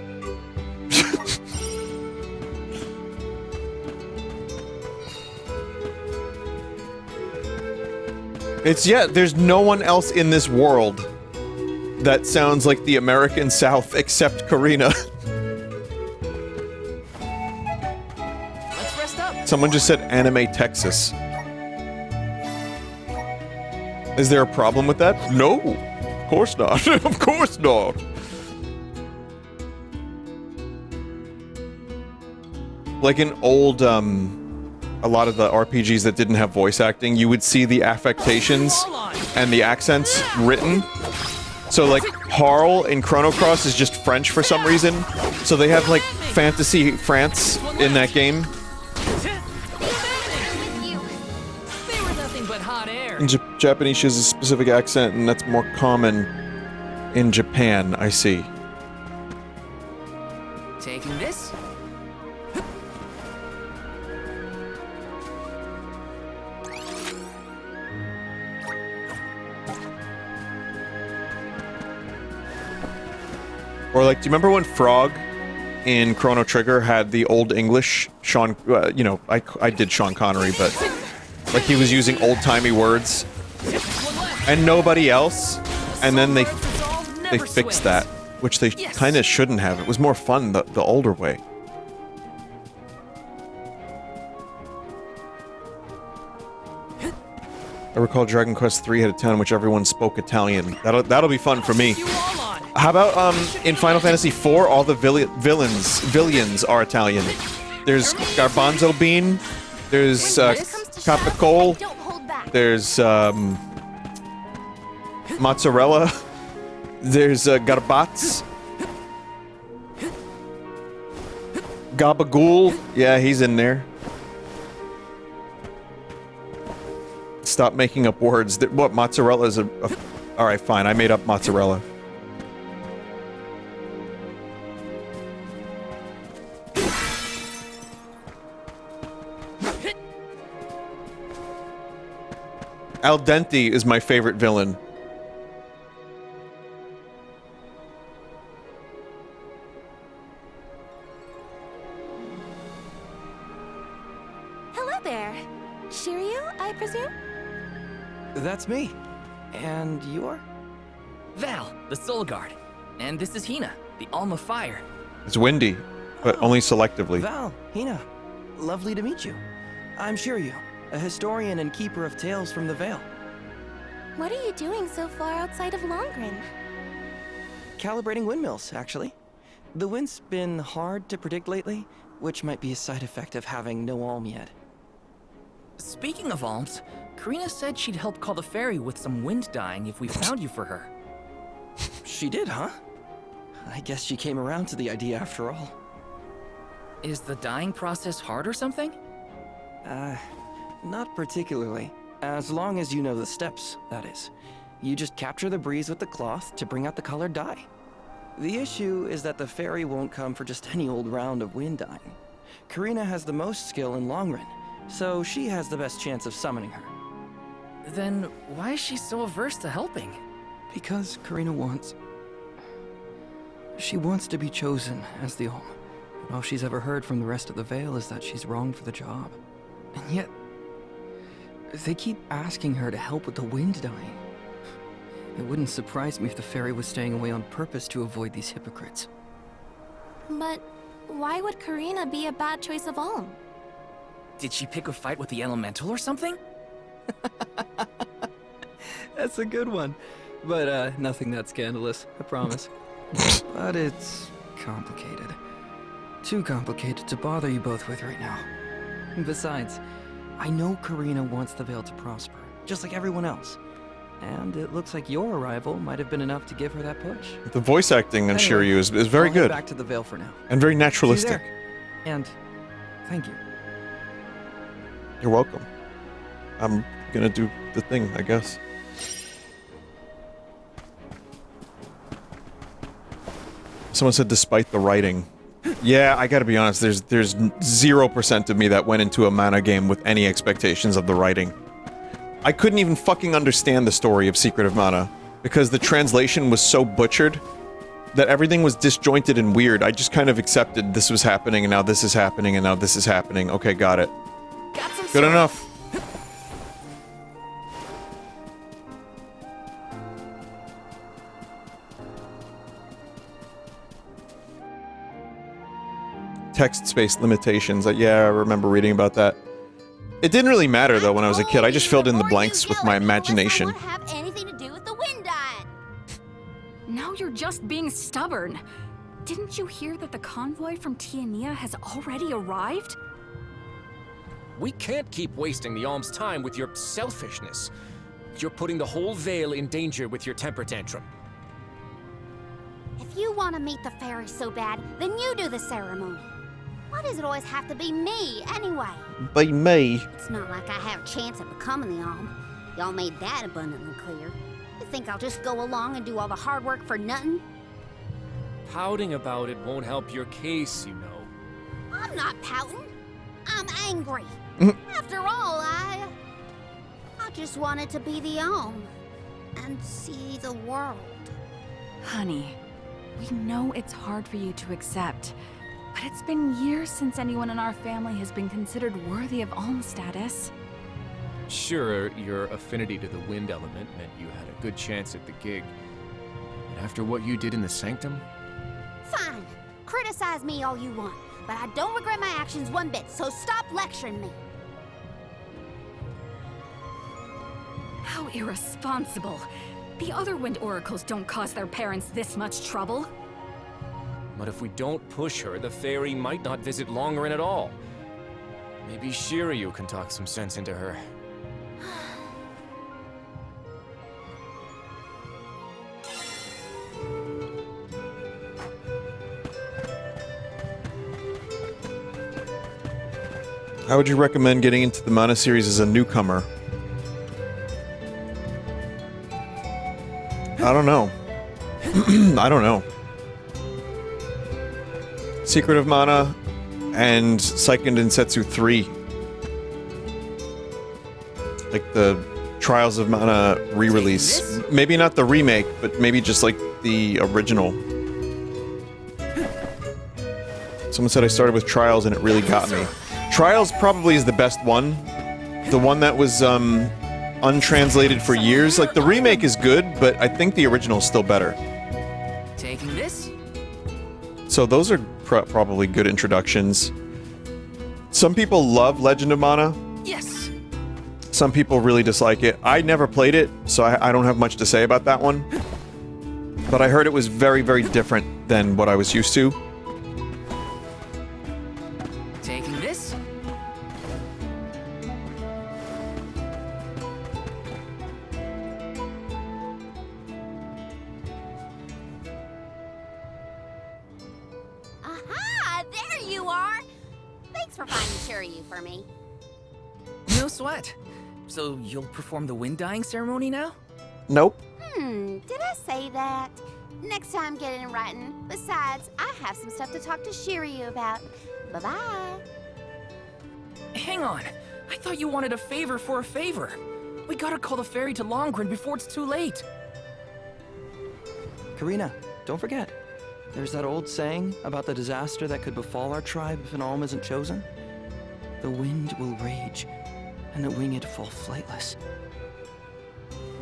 There's no one else in this world that sounds like the American South except Karina. Let's rest up. Someone just said anime Texas. Is there a problem with that? No, of course not. Of course not. Like in old, a lot of the RPGs that didn't have voice acting, you would see the affectations and the accents written. So like Harl in Chrono Cross is just French for some reason. So they have like fantasy France in that game. They were nothing but hot air. In Japanese has a specific accent, and that's more common in Japan, I see. Taking this. Or like, do you remember when Frog in Chrono Trigger had the Old English Sean, you know, I did Sean Connery, but like he was using old-timey words and nobody else, and then they fixed that, which they kind of shouldn't have. It was more fun the older way. I recall Dragon Quest III had a town in which everyone spoke Italian. That'll be fun for me. How about in Final Fantasy IV, all the villains are Italian. There's Garbanzo Bean, there's Capicole, there's Mozzarella, there's Garbaz, Gabagool, yeah, he's in there. Stop making up words. What, mozzarella is a... Alright, fine, I made up mozzarella. Al Dente is my favorite villain. Hello there. Shiryu, I presume? That's me. And you're? Val, the Soul Guard. And this is Hinna, the Alma Fire. It's windy, but only selectively. Val, Hinna, lovely to meet you. I'm Shiryu, a historian and keeper of tales from the Vale. What are you doing so far outside of Longren? Calibrating windmills, actually. The wind's been hard to predict lately, which might be a side effect of having no alm yet. Speaking of alms, Karina said she'd help call the ferry with some wind dying if we found you for her. She did, huh? I guess she came around to the idea after all. Is the dyeing process hard or something? Not particularly. As long as you know the steps, that is. You just capture the breeze with the cloth to bring out the colored dye. The issue is that the fairy won't come for just any old round of wind dyeing. Karina has the most skill in Longren, so she has the best chance of summoning her. Then why is she so averse to helping? Because Karina wants... She wants to be chosen as the Alm. All she's ever heard from the rest of the Vale is that she's wrong for the job. And yet, they keep asking her to help with the wind dyeing. It wouldn't surprise me if the fairy was staying away on purpose to avoid these hypocrites. But why would Karina be a bad choice of Alm? Did she pick a fight with the elemental or something? That's a good one. But nothing that scandalous, I promise. But it's complicated. Too complicated to bother you both with right now. Besides, I know Karina wants the Vale to prosper, just like everyone else. And it looks like your arrival might have been enough to give her that push. The voice acting on Anyway, Shiryu is very I'll head good. back to the Vale for now. And very See you naturalistic. there. And thank you. You're welcome. I'm gonna do the thing, I guess. Someone said despite the writing. Yeah, I gotta be honest, there's 0% of me that went into a mana game with any expectations of the writing. I couldn't even fucking understand the story of Secret of Mana, because the translation was so butchered that everything was disjointed and weird. I just kind of accepted this was happening, and now this is happening, and now this is happening. Okay, got it. Good enough. Text space limitations. Yeah, I remember reading about that. It didn't really matter though when I was a kid. I just filled in the blanks with my imagination. Have anything to do with the wind dying? Now you're just being stubborn. Didn't you hear that the convoy from Tianeea has already arrived? We can't keep wasting the Alm's time with your selfishness. You're putting the whole Vale in danger with your temper tantrum. If you want to meet the fairy so bad, then you do the ceremony. Why does it always have to be me, anyway? By me. It's not like I have a chance at becoming the Alm. Y'all made that abundantly clear. You think I'll just go along and do all the hard work for nothing? Pouting about it won't help your case, you know. I'm not pouting. I'm angry. After all, I just wanted to be the Alm and see the world. Honey, we know it's hard for you to accept, but it's been years since anyone in our family has been considered worthy of Alm status. Sure, your affinity to the wind element meant you had a good chance at the gig. But after what you did in the Sanctum? Fine. Criticize me all you want, but I don't regret my actions one bit, so stop lecturing me. How irresponsible. The other wind oracles don't cause their parents this much trouble. But if we don't push her, the fairy might not visit Longerin at all. Maybe Shiryu can talk some sense into her. How would you recommend getting into the Mana series as a newcomer? I don't know. I don't know. Secret of Mana and Seiken Densetsu 3. Like the Trials of Mana re-release. Maybe not the remake, but maybe just like the original. Someone said I started with Trials and it really got me. Trials probably is the best one. The one that was untranslated for years. Like the remake is good, but I think the original is still better. Taking this? So those are probably good introductions. Some people love Legend of Mana. Yes. Some people really dislike it. I never played it, so I don't have much to say about that one. But I heard it was very, very different than what I was used to. Taking this? Aha! There you are! Thanks for finding Shiryu for me. No sweat. So you'll perform the wind dying ceremony now? Nope. Did I say that? Next time, get it in writing. Besides, I have some stuff to talk to Shiryu about. Bye-bye. Hang on. I thought you wanted a favor for a favor. We gotta call the ferry to Longerin before it's too late. Karina, don't forget. There's that old saying about the disaster that could befall our tribe if an alm isn't chosen. The wind will rage, and the winged fall flightless.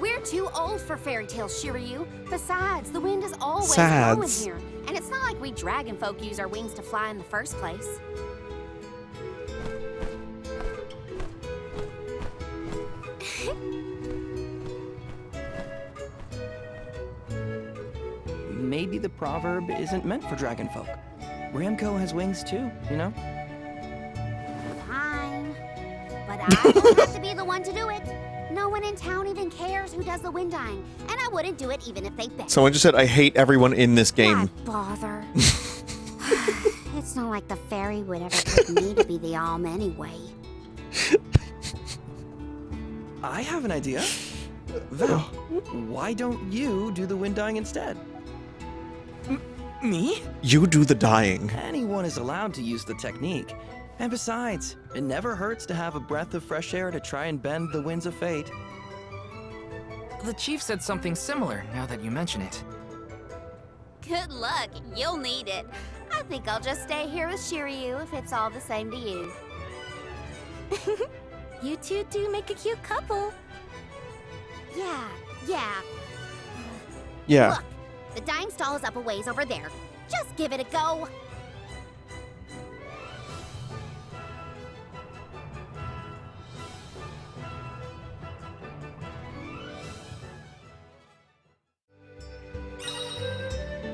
We're too old for fairy tales, Shiryu. Besides, the wind is always Sads. blowing here. And it's not like we dragon folk use our wings to fly in the first place. Maybe the proverb isn't meant for dragon folk. Ramco has wings too, you know? Fine. But I won't have to be the one to do it. No one in town even cares who does the wind dying, and I wouldn't do it even if they begged. Someone just said, I hate everyone in this game. Why bother? It's not like the fairy would ever pick me to be the Alm anyway. I have an idea. Val, why don't you do the wind dying instead? Me? You do the dying. Anyone is allowed to use the technique. And besides, it never hurts to have a breath of fresh air to try and bend the winds of fate. The chief said something similar, now that you mention it. Good luck. You'll need it. I think I'll just stay here with Shiryu if it's all the same to you. You two do make a cute couple. Yeah. Yeah. Look, the dying stall is up a ways over there. Just give it a go.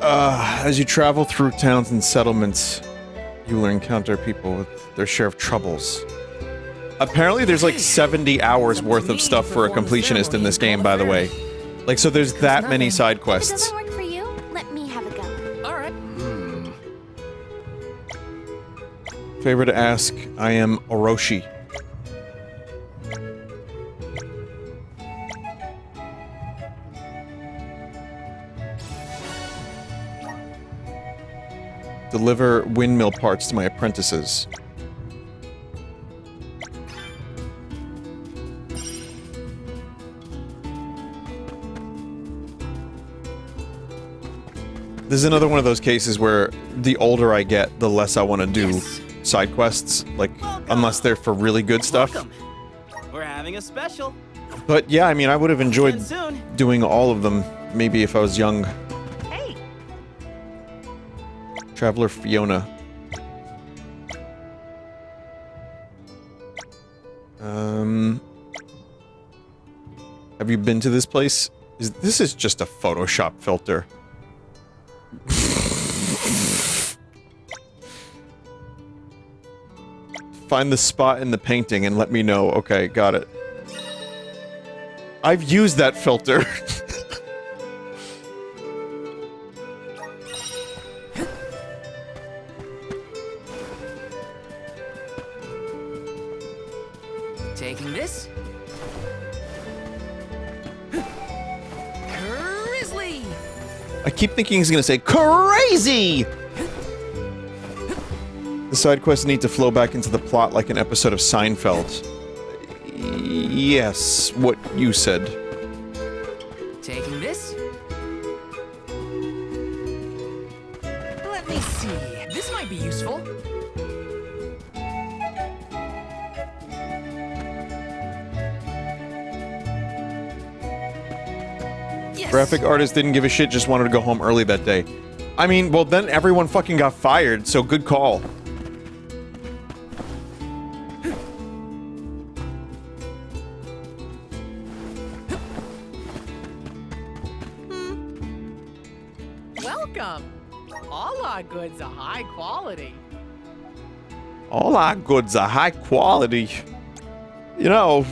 As you travel through towns and settlements, you will encounter people with their share of troubles. Apparently there's like 70 hours worth of stuff for a completionist in this game, by the way. Like, so there's that many side If it quests. doesn't work for you, let me have a go. Alright. Favor to ask, I am Orochi. Deliver windmill parts to my apprentices. This is another one of those cases where the older I get, the less I want to do side quests, like, unless they're for really good stuff. We're having a special. But yeah, I mean, I would have enjoyed Soon. doing all of them, maybe if I was young. Hey. Traveler Fiona. Have you been to this place? This is just a Photoshop filter. Find the spot in the painting and let me know. Okay, got it. I've used that filter. Taking this. Grizzly! I keep thinking he's gonna say crazy! The side quests need to flow back into the plot like an episode of Seinfeld. Yes, what you said. Taking this. Let me see. This might be useful. Graphic artist didn't give a shit, just wanted to go home early that day. I mean, well then everyone fucking got fired, so good call. Welcome. All our goods are high quality. All our goods are high quality. You know,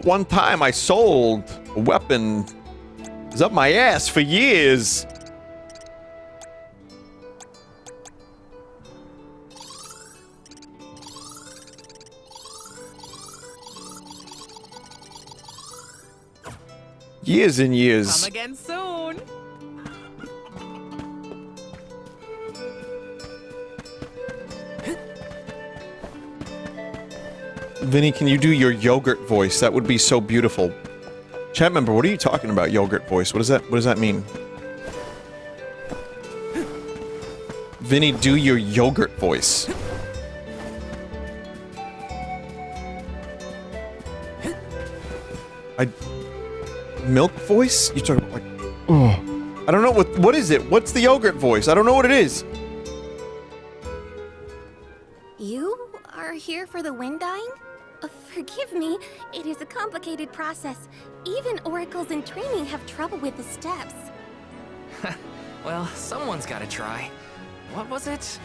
one time I sold a weapon. It was up my ass for years. Years and years. Come again soon. Vinny, can you do your yogurt voice? That would be so beautiful. Chat member, what are you talking about, yogurt voice? What does that mean? Vinny, do your yogurt voice. Milk voice? You talking about like, oh. I don't know what is it? What's the yogurt voice? I don't know what it is. You are here for the wind dying? Forgive me, it is a complicated process. Even oracles in training have trouble with the steps. Well, someone's gotta try. What was it?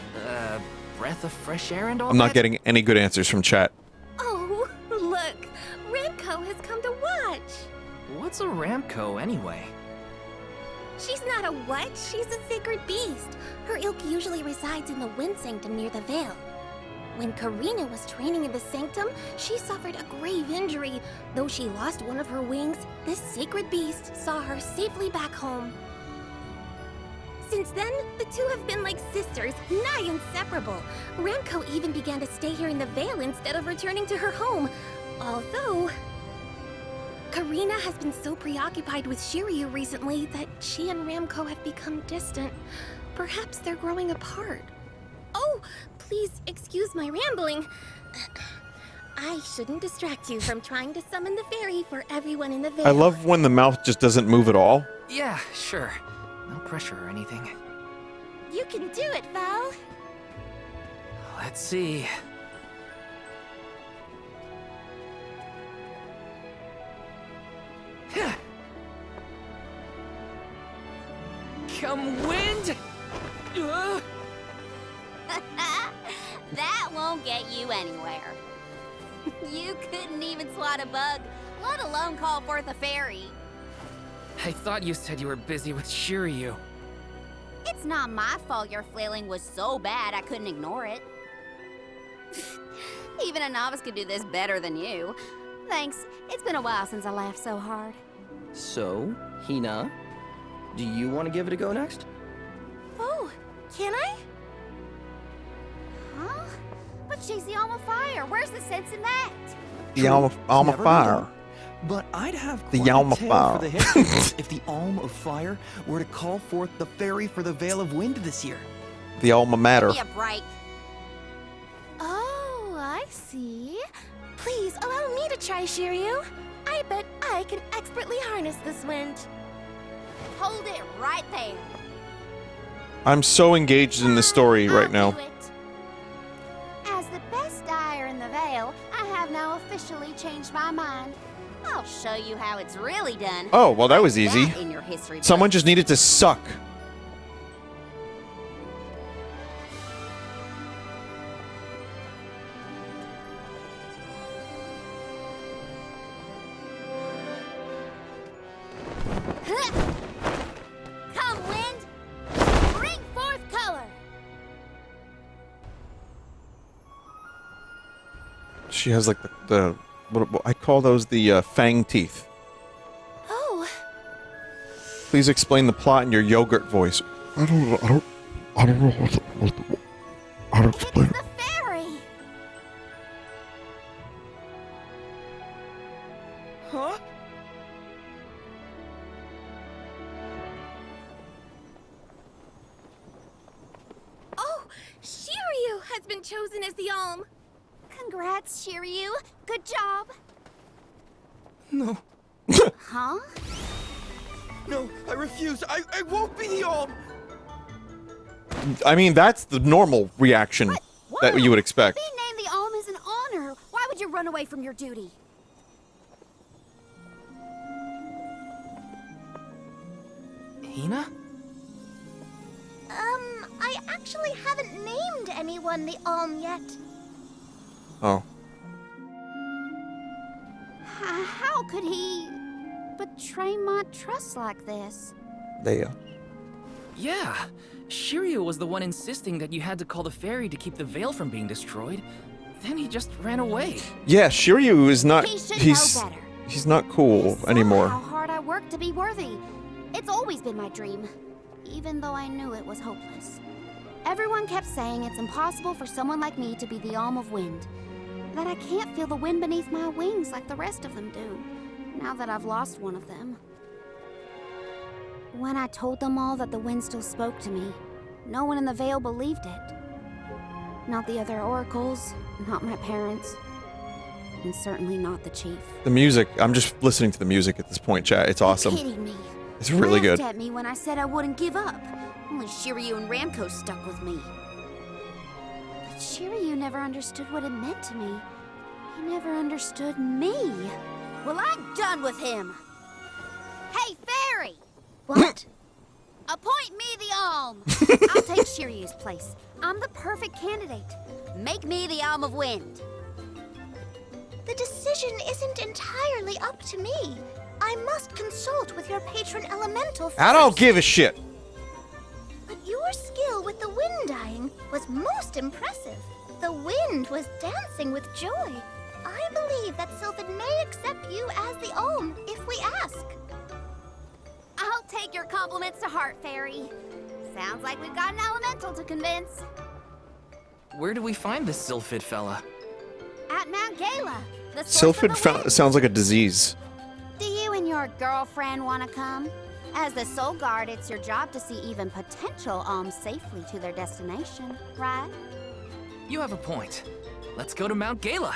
Breath of fresh air and all I'm not that? getting any good answers from chat. Oh, look! Ramco has come to watch! What's a ramco anyway? She's not a what? She's a sacred beast. Her ilk usually resides in the Wind Sanctum near the Vale. When Karina was training in the Sanctum, she suffered a grave injury. Though she lost one of her wings, this sacred beast saw her safely back home. Since then, the two have been like sisters, nigh inseparable. Ramco even began to stay here in the Vale instead of returning to her home. Although... Karina has been so preoccupied with Shiryu recently that she and Ramco have become distant. Perhaps they're growing apart. Oh, please excuse my rambling. I shouldn't distract you from trying to summon the fairy for everyone in the Vale. I love when the mouth just doesn't move at all. Yeah, sure. No pressure or anything. You can do it, Val. Let's see. Come wind! That won't get you anywhere. You couldn't even swat a bug, let alone call forth a fairy. I thought you said you were busy with Shiryu. It's not my fault your flailing was so bad I couldn't ignore it. Even a novice could do this better than you. Thanks. It's been a while since I laughed so hard. So, Hinna, do you want to give it a go next? Oh, can I? Huh? But she's the alma fire. Where's the sense in that? The alma Never fire. know. But I'd have The quite Alma a tale Fire. for the history books if the Alm of Fire were to call forth the fairy for the Vale of Wind this year. The alma mater. Give me a break. Oh, I see. Please allow me to try, Shiryu. I bet I can expertly harness this wind. Hold it right there. I'm so engaged in the story right now. Do it. As the best dyer in the Vale, I have now officially changed my mind. I'll show you how it's really done. Oh, well, that was easy. That in your history book. Someone just needed to suck. Come, wind! Bring forth color! She has like the what I call those the fang teeth. Oh, Please explain the plot in your yogurt voice. I don't know how to explain it. The fairy! Huh? oh, Shiryu has been chosen as the Alm. Congrats, Shiryu. Good job. No. Huh? No, I refuse. I won't be the Alm. I mean, that's the normal reaction that you would expect. Being named the Alm is an honor. Why would you run away from your duty? Hinna? I actually haven't named anyone the Alm yet. Oh. How could he betray my trust like this? There. Yeah. Shiryu was the one insisting that you had to call the fairy to keep the veil from being destroyed. Then he just ran away. Yeah, Shiryu is not. He should He's know better. he's not cool How anymore. hard I worked to be worthy. It's always been my dream, even though I knew it was hopeless. Everyone kept saying it's impossible for someone like me to be the Alm of Wind. That I can't feel the wind beneath my wings like the rest of them do, now that I've lost one of them. When I told them all that the wind still spoke to me, no one in the Vale believed it. Not the other oracles, not my parents, and certainly not the chief. The music. I'm just listening to the music at this point, chat. It's awesome. Kidding me. It's really good. Laughed at me when I said I wouldn't give up. Only Shiryu and Ramco stuck with me. But Shiryu never understood what it meant to me. He never understood me. Well, I'm done with him. Hey, fairy! What? Appoint me the Alm. I'll take Shiryu's place. I'm the perfect candidate. Make me the Alm of Wind. The decision isn't entirely up to me. I must consult with your patron elemental first. I don't give a shit. But your skill with the wind dyeing was most impressive. The wind was dancing with joy. I believe that Sylvan may accept you as the Alm if we ask. I'll take your compliments to heart, fairy. Sounds like we've got an elemental to convince. Where do we find this Sylphid fella? At Mount Gala. The source of the wind. Sounds like a disease. Do you and your girlfriend want to come? As the Soul Guard, it's your job to see even potential alms safely to their destination, right? You have a point. Let's go to Mount Gala.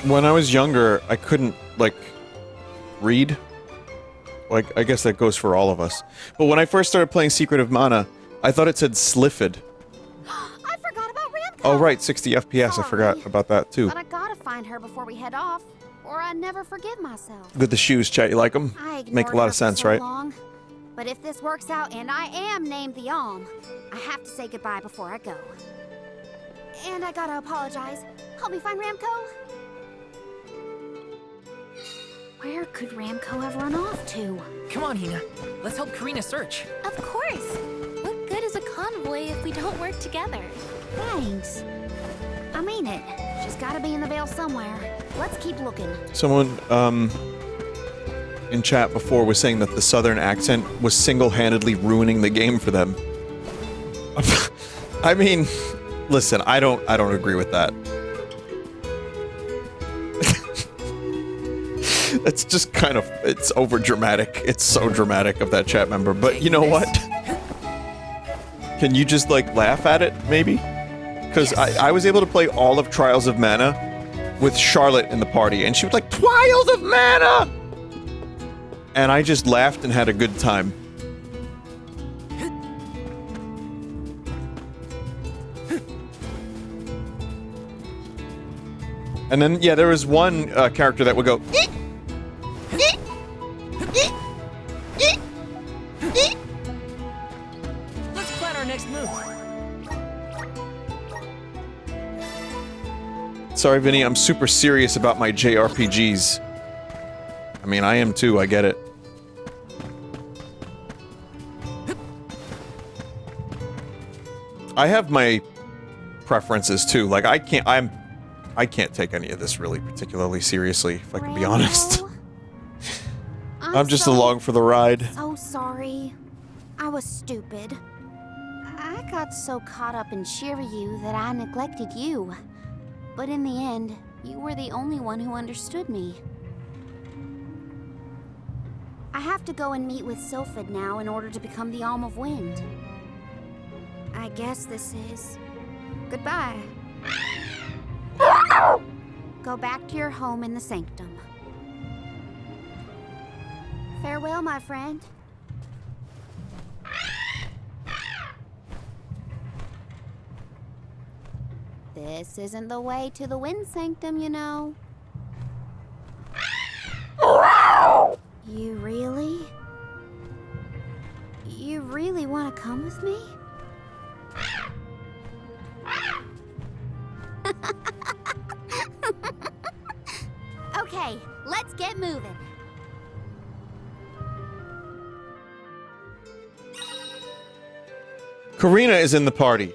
When I was younger, I couldn't, like, read. Like, I guess that goes for all of us. But when I first started playing Secret of Mana, I thought it said Sliffid. I forgot about Ramco. Oh, right, 60 FPS. I forgot about that, too. But I gotta find her before we head off, or I'd never forgive myself. Good, the shoes, chat. You like them? I Make a ignored lot her of sense, for so right? long. But if this works out and I am named the Alm, I have to say goodbye before I go. And I gotta apologize. Help me find Ramco. Where could Ramco have run off to? Come on, Hinna. Let's help Karina search. Of course. What good is a convoy if we don't work together? Thanks. I mean it. She's gotta be in the Vale somewhere. Let's keep looking. Someone, in chat before was saying that the southern accent was single-handedly ruining the game for them. I mean, listen, I don't agree with that. It's just kind of, it's over dramatic. It's so dramatic of that chat member. But you know what? Can you just like laugh at it, maybe? Because I was able to play all of Trials of Mana with Charlotte in the party, and she was like, Trials of Mana! And I just laughed and had a good time. And then, yeah, there was one character that would go, Let's plan our next move. Sorry, Vinny, I'm super serious about my JRPGs. I mean, I am too, I get it. I have my preferences too. Like, I can't take any of this really particularly seriously, if I can be honest. I'm just along for the ride. So sorry. I was stupid. I got so caught up in Shiryu that I neglected you. But in the end, you were the only one who understood me. I have to go and meet with Sylphid now in order to become the Alm of Wind. I guess this is goodbye. Go back to your home in the Sanctum. Farewell, my friend. This isn't the way to the Wind Sanctum, you know. You really want to come with me? Okay, let's get moving. Karina is in the party.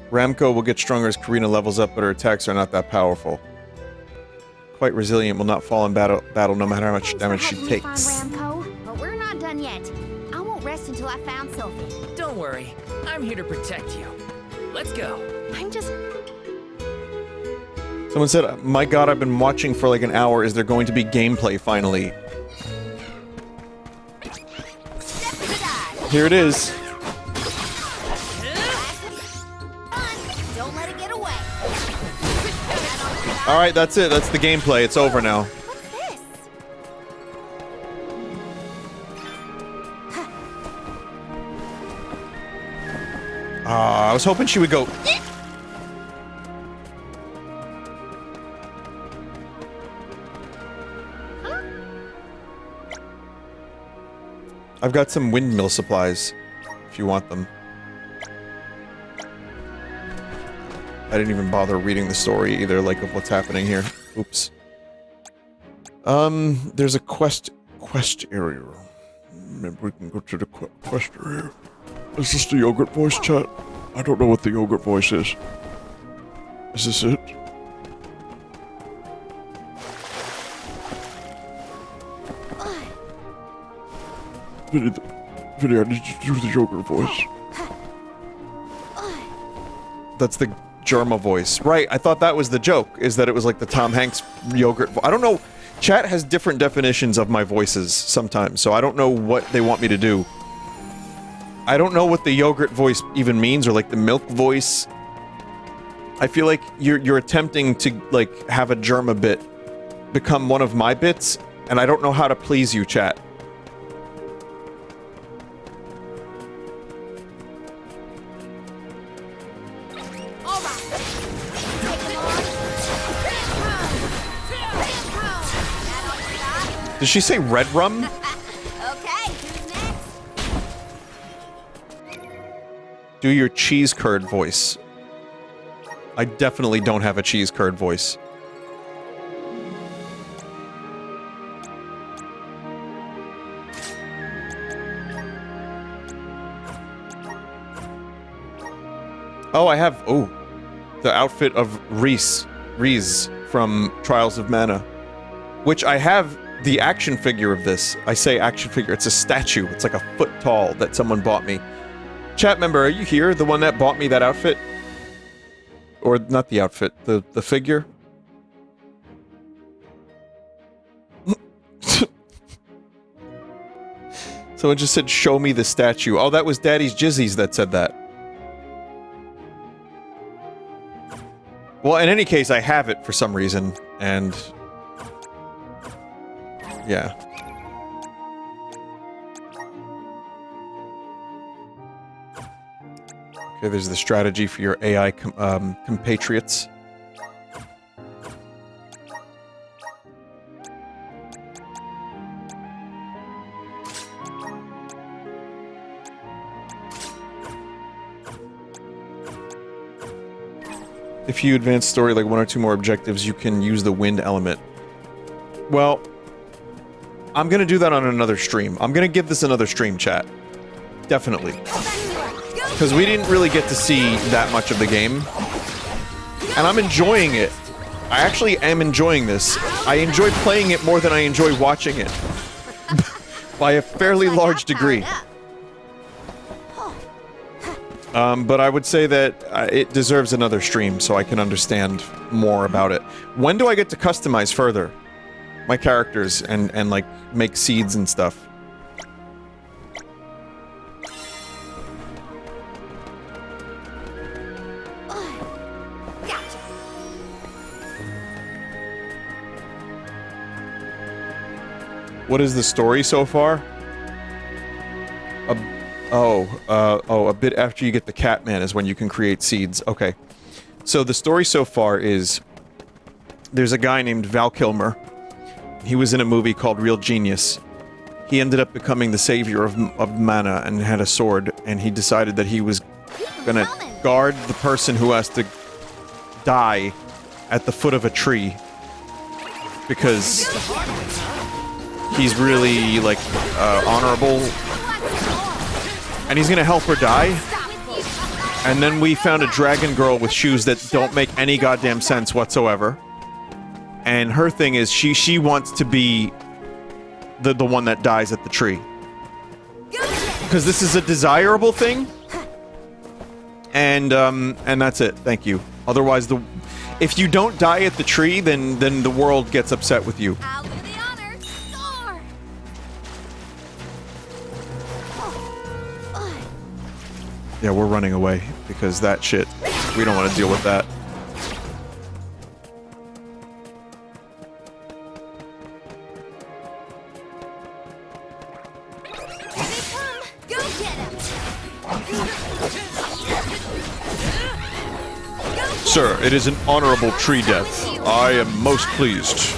Ramco will get stronger as Karina levels up, but her attacks are not that powerful. Quite resilient, will not fall in battle no matter how much damage she takes. Ramco, but we're not done yet. I won't rest until I found Sylphid. Don't worry. I'm here to protect you. Let's go. I'm just... Someone said, my god, I've been watching for like an hour. Is there going to be gameplay finally? Here it is. Don't let it get away. Alright, that's it. That's the gameplay. It's over now. I was hoping she would go. I've got some windmill supplies, if you want them. I didn't even bother reading the story either, like, of what's happening here. Oops. There's a quest area. Maybe we can go to the quest area. Is this the yogurt voice, chat? I don't know what the yogurt voice is. Is this it? Vinny, I need you to do the yogurt voice. That's the Germa voice. Right, I thought that was the joke, is that it was like the Tom Hanks yogurt I don't know. Chat has different definitions of my voices sometimes, so I don't know what they want me to do. I don't know what the yogurt voice even means, or like the milk voice. I feel like you're attempting to, like, have a Germa bit become one of my bits, and I don't know how to please you, chat. Did she say red rum? Okay, who's next? Do your cheese curd voice. I definitely don't have a cheese curd voice. Oh, I have... Oh. The outfit of Reese from Trials of Mana. Which I have the action figure of this. I say action figure. It's a statue. It's like a foot tall that someone bought me. Chat member, are you here? The one that bought me that outfit? Or not the outfit, the figure? Someone just said, show me the statue. Oh, that was Daddy's Jizzies that said that. Well, in any case, I have it for some reason, and... yeah. Okay, there's the strategy for your AI compatriots. If you advance story like 1 or 2 more objectives, you can use the wind element. Well, I'm gonna do that on another stream. I'm gonna give this another stream, chat. Definitely. Because we didn't really get to see that much of the game. And I'm enjoying it. I actually am enjoying this. I enjoy playing it more than I enjoy watching it. By a fairly large degree. But I would say that it deserves another stream so I can understand more about it. When do I get to customize further my characters and like make seeds and stuff? What is the story so far? A bit after you get the Catman is when you can create seeds. Okay. So the story so far is... there's a guy named Val Kilmer. He was in a movie called Real Genius. He ended up becoming the savior of mana and had a sword, and he decided that he was gonna guard the person who has to die at the foot of a tree. Because he's really, like, honorable. And he's gonna help her die. And then we found a dragon girl with shoes that don't make any goddamn sense whatsoever. And her thing is she wants to be the one that dies at the tree. Because this is a desirable thing. And that's it. Thank you. Otherwise, if you don't die at the tree, then the world gets upset with you. Yeah, we're running away, because that shit, we don't want to deal with that. Sir, it is an honorable tree death. I am most pleased.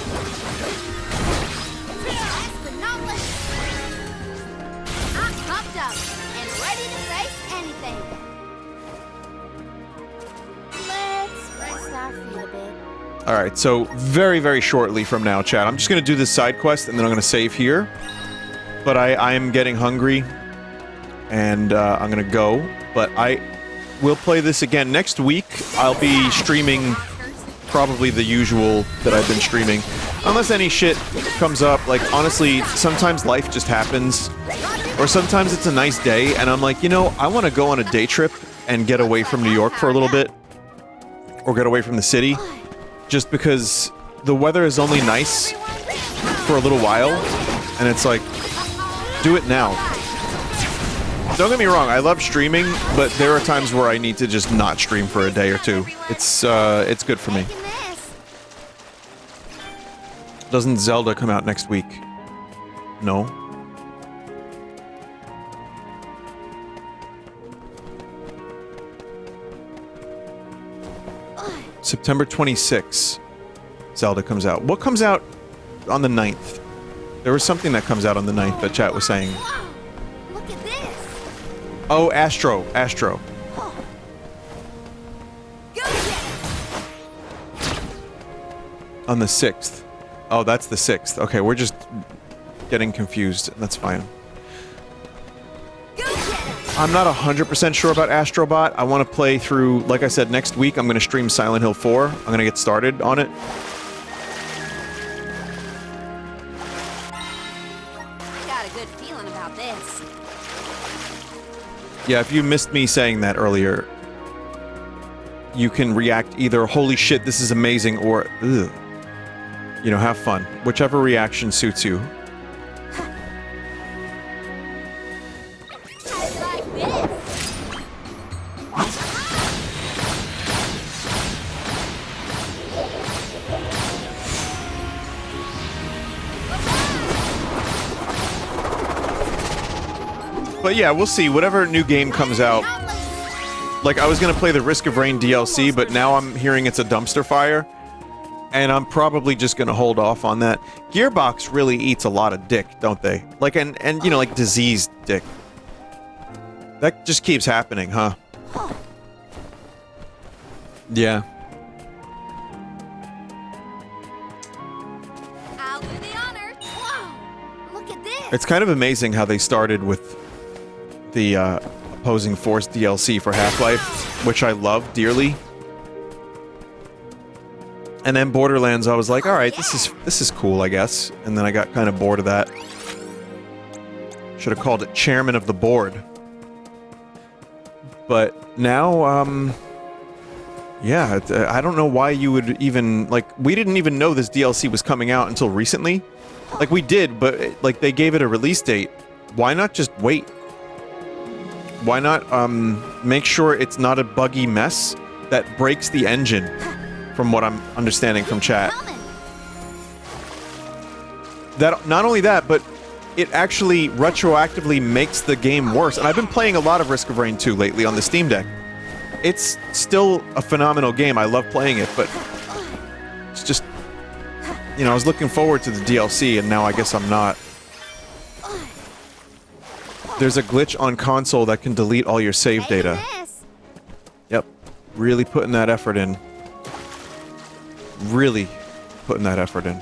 Alright, so very, very shortly from now, chat, I'm just gonna do this side quest and then I'm gonna save here. But I am getting hungry, and I'm gonna go. But I will play this again next week. I'll be streaming probably the usual that I've been streaming. Unless any shit comes up, like, honestly, sometimes life just happens. Or sometimes it's a nice day and I'm like, you know, I want to go on a day trip and get away from New York for a little bit. Or get away from the city. Just because the weather is only nice for a little while. And it's like, do it now. Don't get me wrong, I love streaming, but there are times where I need to just not stream for a day or two. It's good for me. Doesn't Zelda come out next week? No. September 26th, Zelda comes out. What comes out on the 9th? There was something that comes out on the 9th that chat was saying. Look at this. Oh, Astro. On the 6th. Oh, that's the 6th. Okay, we're just getting confused. That's fine. I'm not 100% sure about Astrobot. I want to play through, like I said, next week I'm going to stream Silent Hill 4. I'm going to get started on it. I got a good feeling about this. Yeah, if you missed me saying that earlier, you can react either, holy shit, this is amazing, or, ugh. You know, have fun. Whichever reaction suits you. But yeah, we'll see. Whatever new game comes out. Like, I was gonna play the Risk of Rain DLC, but now I'm hearing it's a dumpster fire. And I'm probably just gonna hold off on that. Gearbox really eats a lot of dick, don't they? Like, and you know, like diseased dick. That just keeps happening, huh? Yeah. I'll do the honor. Whoa! Look at this. It's kind of amazing how they started with the Opposing Force DLC for Half-Life, which I love dearly. And then Borderlands, I was like, all right, this is cool, I guess. And then I got kind of bored of that. Should have called it Chairman of the Board. But now, yeah, I don't know why you would even, like, we didn't even know this DLC was coming out until recently. Like, we did, but, like, they gave it a release date. Why not just wait? Why not, make sure it's not a buggy mess that breaks the engine, from what I'm understanding from chat. That, not only that, but it actually retroactively makes the game worse. And I've been playing a lot of Risk of Rain 2 lately on the Steam Deck. It's still a phenomenal game. I love playing it, but it's just, you know, I was looking forward to the DLC, and now I guess I'm not. There's a glitch on console that can delete all your save data. Yep. Really putting that effort in. Really putting that effort in.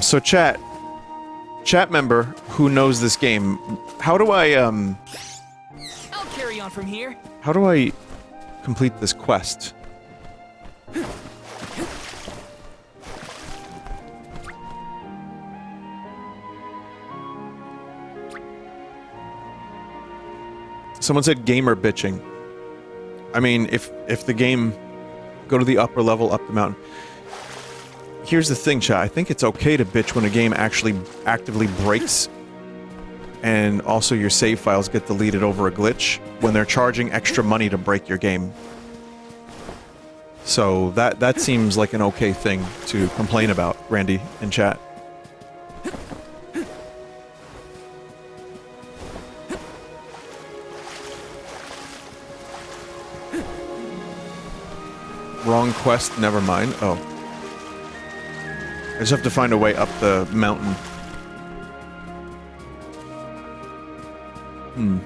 So chat member who knows this game, how do I, I'll carry on from here. how do I complete this quest? Someone said gamer bitching. I mean, if the game, go to the upper level, up the mountain. Here's the thing, chat. I think it's okay to bitch when a game actually actively breaks, and also your save files get deleted over a glitch when they're charging extra money to break your game. So that seems like an okay thing to complain about, Randy in chat. Wrong quest, never mind. Oh. I just have to find a way up the mountain. Hmm.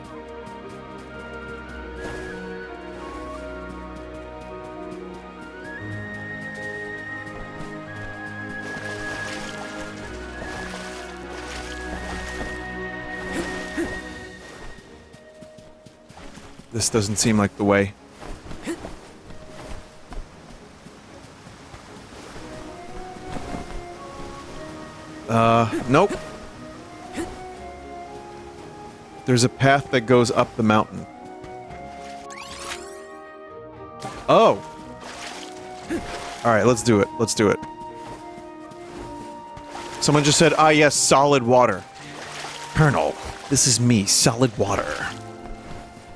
This doesn't seem like the way. Nope. There's a path that goes up the mountain. Oh! Alright, let's do it. Let's do it. Someone just said, ah yes, solid water. Colonel, this is me, solid water.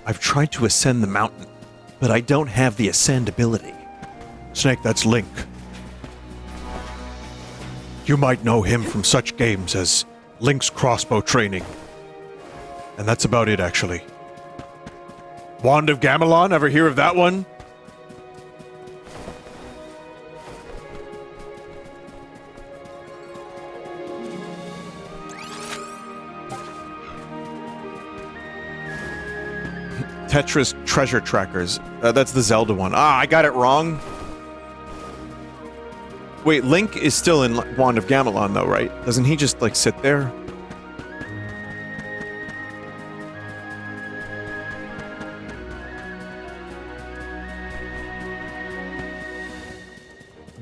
I've tried to ascend the mountain, but I don't have the ascend ability. Snake, that's Link. You might know him from such games as Link's crossbow training. And that's about it, actually. Wand of Gamelon, ever hear of that one? Tetris Treasure Trackers. That's the Zelda one. Ah, I got it wrong. Wait, Link is still in Wand of Gamelon, though, right? Doesn't he just, like, sit there?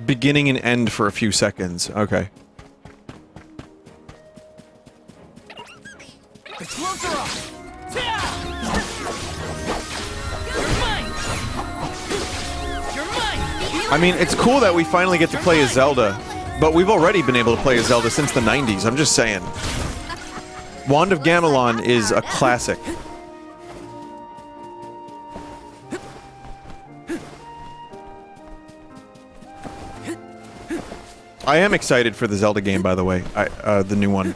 Beginning and end for a few seconds. Okay. The gloves are off. I mean, it's cool that we finally get to play as Zelda, but we've already been able to play as Zelda since the 90s, I'm just saying. Wand of Gamelon is a classic. I am excited for the Zelda game, by the way, the new one.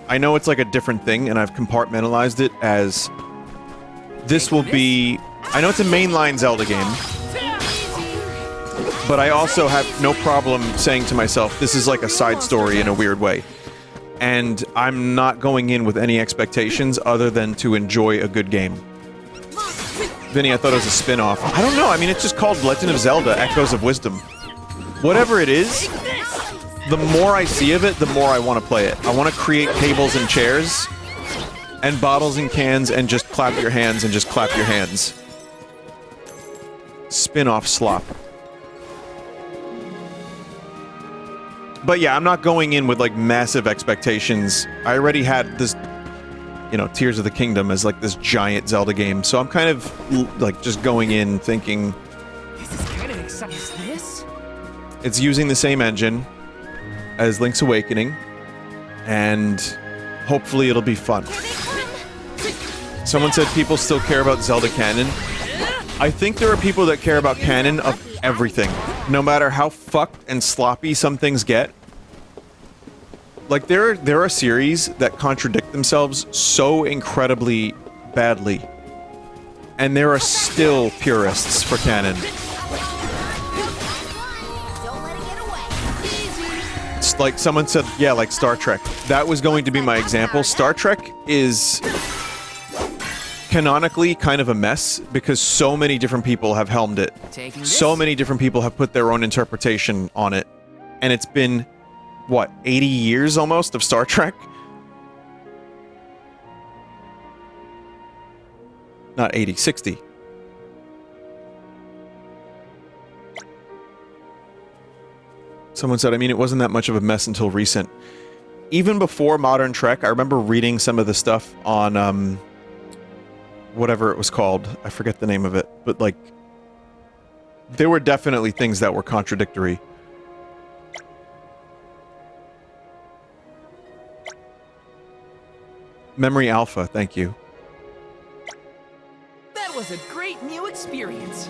I know it's like a different thing, and I've compartmentalized it as... This will be... I know it's a mainline Zelda game, but I also have no problem saying to myself, this is like a side story in a weird way. And I'm not going in with any expectations other than to enjoy a good game. Vinny, I thought it was a spin-off. I don't know, I mean, it's just called Legend of Zelda: Echoes of Wisdom. Whatever it is, the more I see of it, the more I want to play it. I want to create tables and chairs, and bottles and cans, and just clap your hands and just clap your hands. Spin-off slop. But yeah, I'm not going in with, like, massive expectations. I already had this, you know, Tears of the Kingdom as, like, this giant Zelda game, so I'm kind of, like, just going in thinking... This is kind of exciting. This? It's using the same engine as Link's Awakening, and hopefully it'll be fun. Someone said people still care about Zelda canon. I think there are people that care about canon of everything. No matter how fucked and sloppy some things get. Like, there are series that contradict themselves so incredibly badly. And there are still purists for canon. It's like someone said, yeah, like Star Trek. That was going to be my example. Star Trek is canonically kind of a mess because so many different people have helmed it. So many different people have put their own interpretation on it. And it's been, what, 80 years almost of Star Trek? Not 80, 60. Someone said, I mean, it wasn't that much of a mess until recent. Even before Modern Trek, I remember reading some of the stuff on, whatever it was called. I forget the name of it. But, like, there were definitely things that were contradictory. Memory Alpha, thank you. That was a great new experience.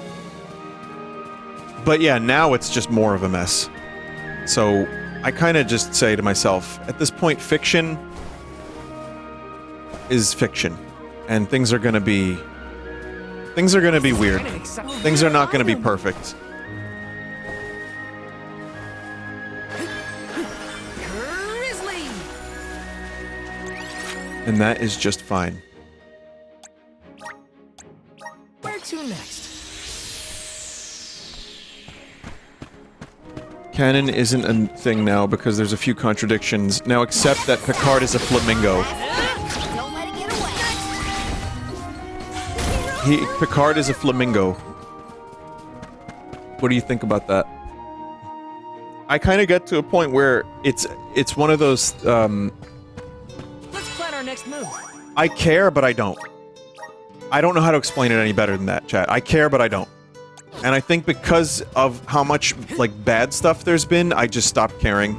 But yeah, now it's just more of a mess. So I kind of just say to myself, at this point, fiction is fiction. And things are gonna be weird. Things are not gonna be perfect. And that is just fine. Where to next? Canon isn't a thing now because there's a few contradictions. Now accept that Picard is a flamingo. Picard is a flamingo. What do you think about that? I kind of get to a point where it's one of those. Let's plan our next move. I care, but I don't. I don't know how to explain it any better than that, chat. I care, but I don't. And I think because of how much, like, bad stuff there's been, I just stopped caring.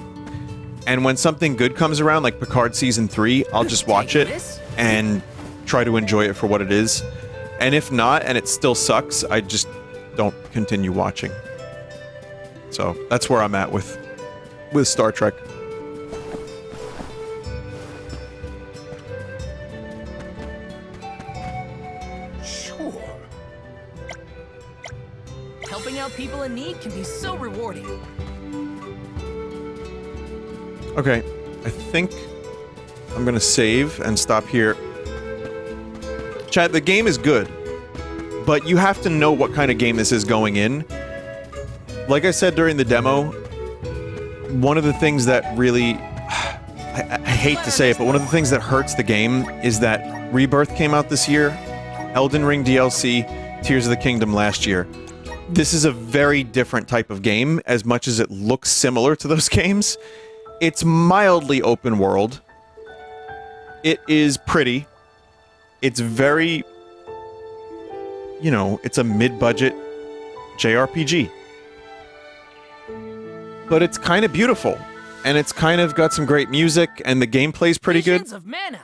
And when something good comes around, like Picard Season 3, I'll just watch it and try to enjoy it for what it is. And if not, and it still sucks, I just don't continue watching. So, that's where I'm at with Star Trek. Helping out people in need can be so rewarding. Okay, I think I'm gonna save and stop here. Chat, the game is good, but you have to know what kind of game this is going in. Like I said during the demo, one of the things that really... I hate to say it, but one of the things that hurts the game is that Rebirth came out this year, Elden Ring DLC, Tears of the Kingdom last year. This is a very different type of game, as much as it looks similar to those games. It's mildly open world. It is pretty. It's very... You know, it's a mid-budget JRPG. But it's kind of beautiful. And it's kind of got some great music, and the gameplay's pretty good. Visions of mana.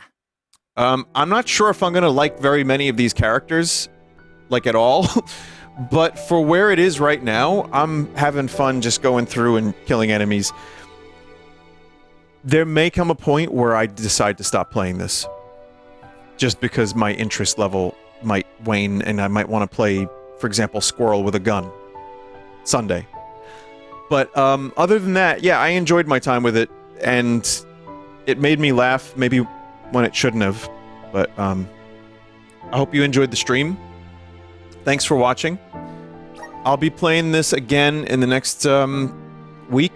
I'm not sure if I'm gonna like very many of these characters, like at all. But for where it is right now, I'm having fun just going through and killing enemies. There may come a point where I decide to stop playing this. Just because my interest level might wane and I might want to play, for example, Squirrel with a gun. Sunday. But other than that, yeah, I enjoyed my time with it. And it made me laugh, maybe when it shouldn't have. But I hope you enjoyed the stream. Thanks for watching. I'll be playing this again in the next week,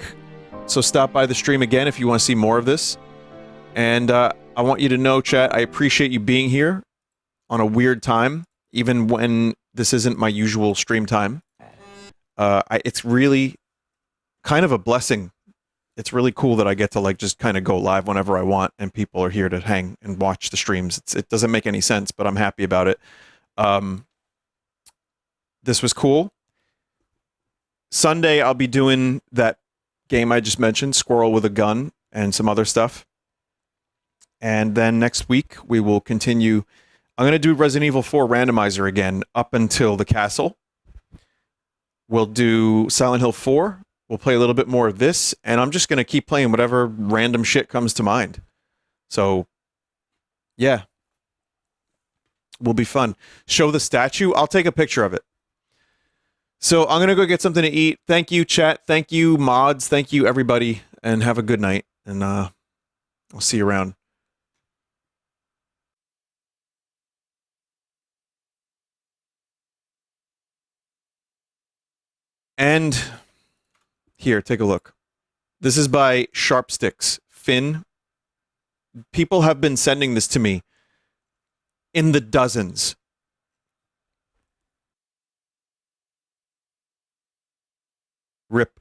so stop by the stream again if you want to see more of this. And I want you to know, chat, I appreciate you being here on a weird time, even when this isn't my usual stream time. It's really kind of a blessing. It's really cool that I get to, like, just kind of go live whenever I want, and people are here to hang and watch the streams. It doesn't make any sense, but I'm happy about it. This was cool. Sunday, I'll be doing that game I just mentioned, Squirrel with a Gun, and some other stuff. And then next week, we will continue. I'm going to do Resident Evil 4 Randomizer again up until the castle. We'll do Silent Hill 4. We'll play a little bit more of this. And I'm just going to keep playing whatever random shit comes to mind. So, yeah. Will be fun. Show the statue. I'll take a picture of it. So I'm going to go get something to eat. Thank you, chat. Thank you, mods. Thank you, everybody. And have a good night. And I'll see you around. And here, take a look. This is by Sharpsticks. Finn. People have been sending this to me in the dozens. RIP.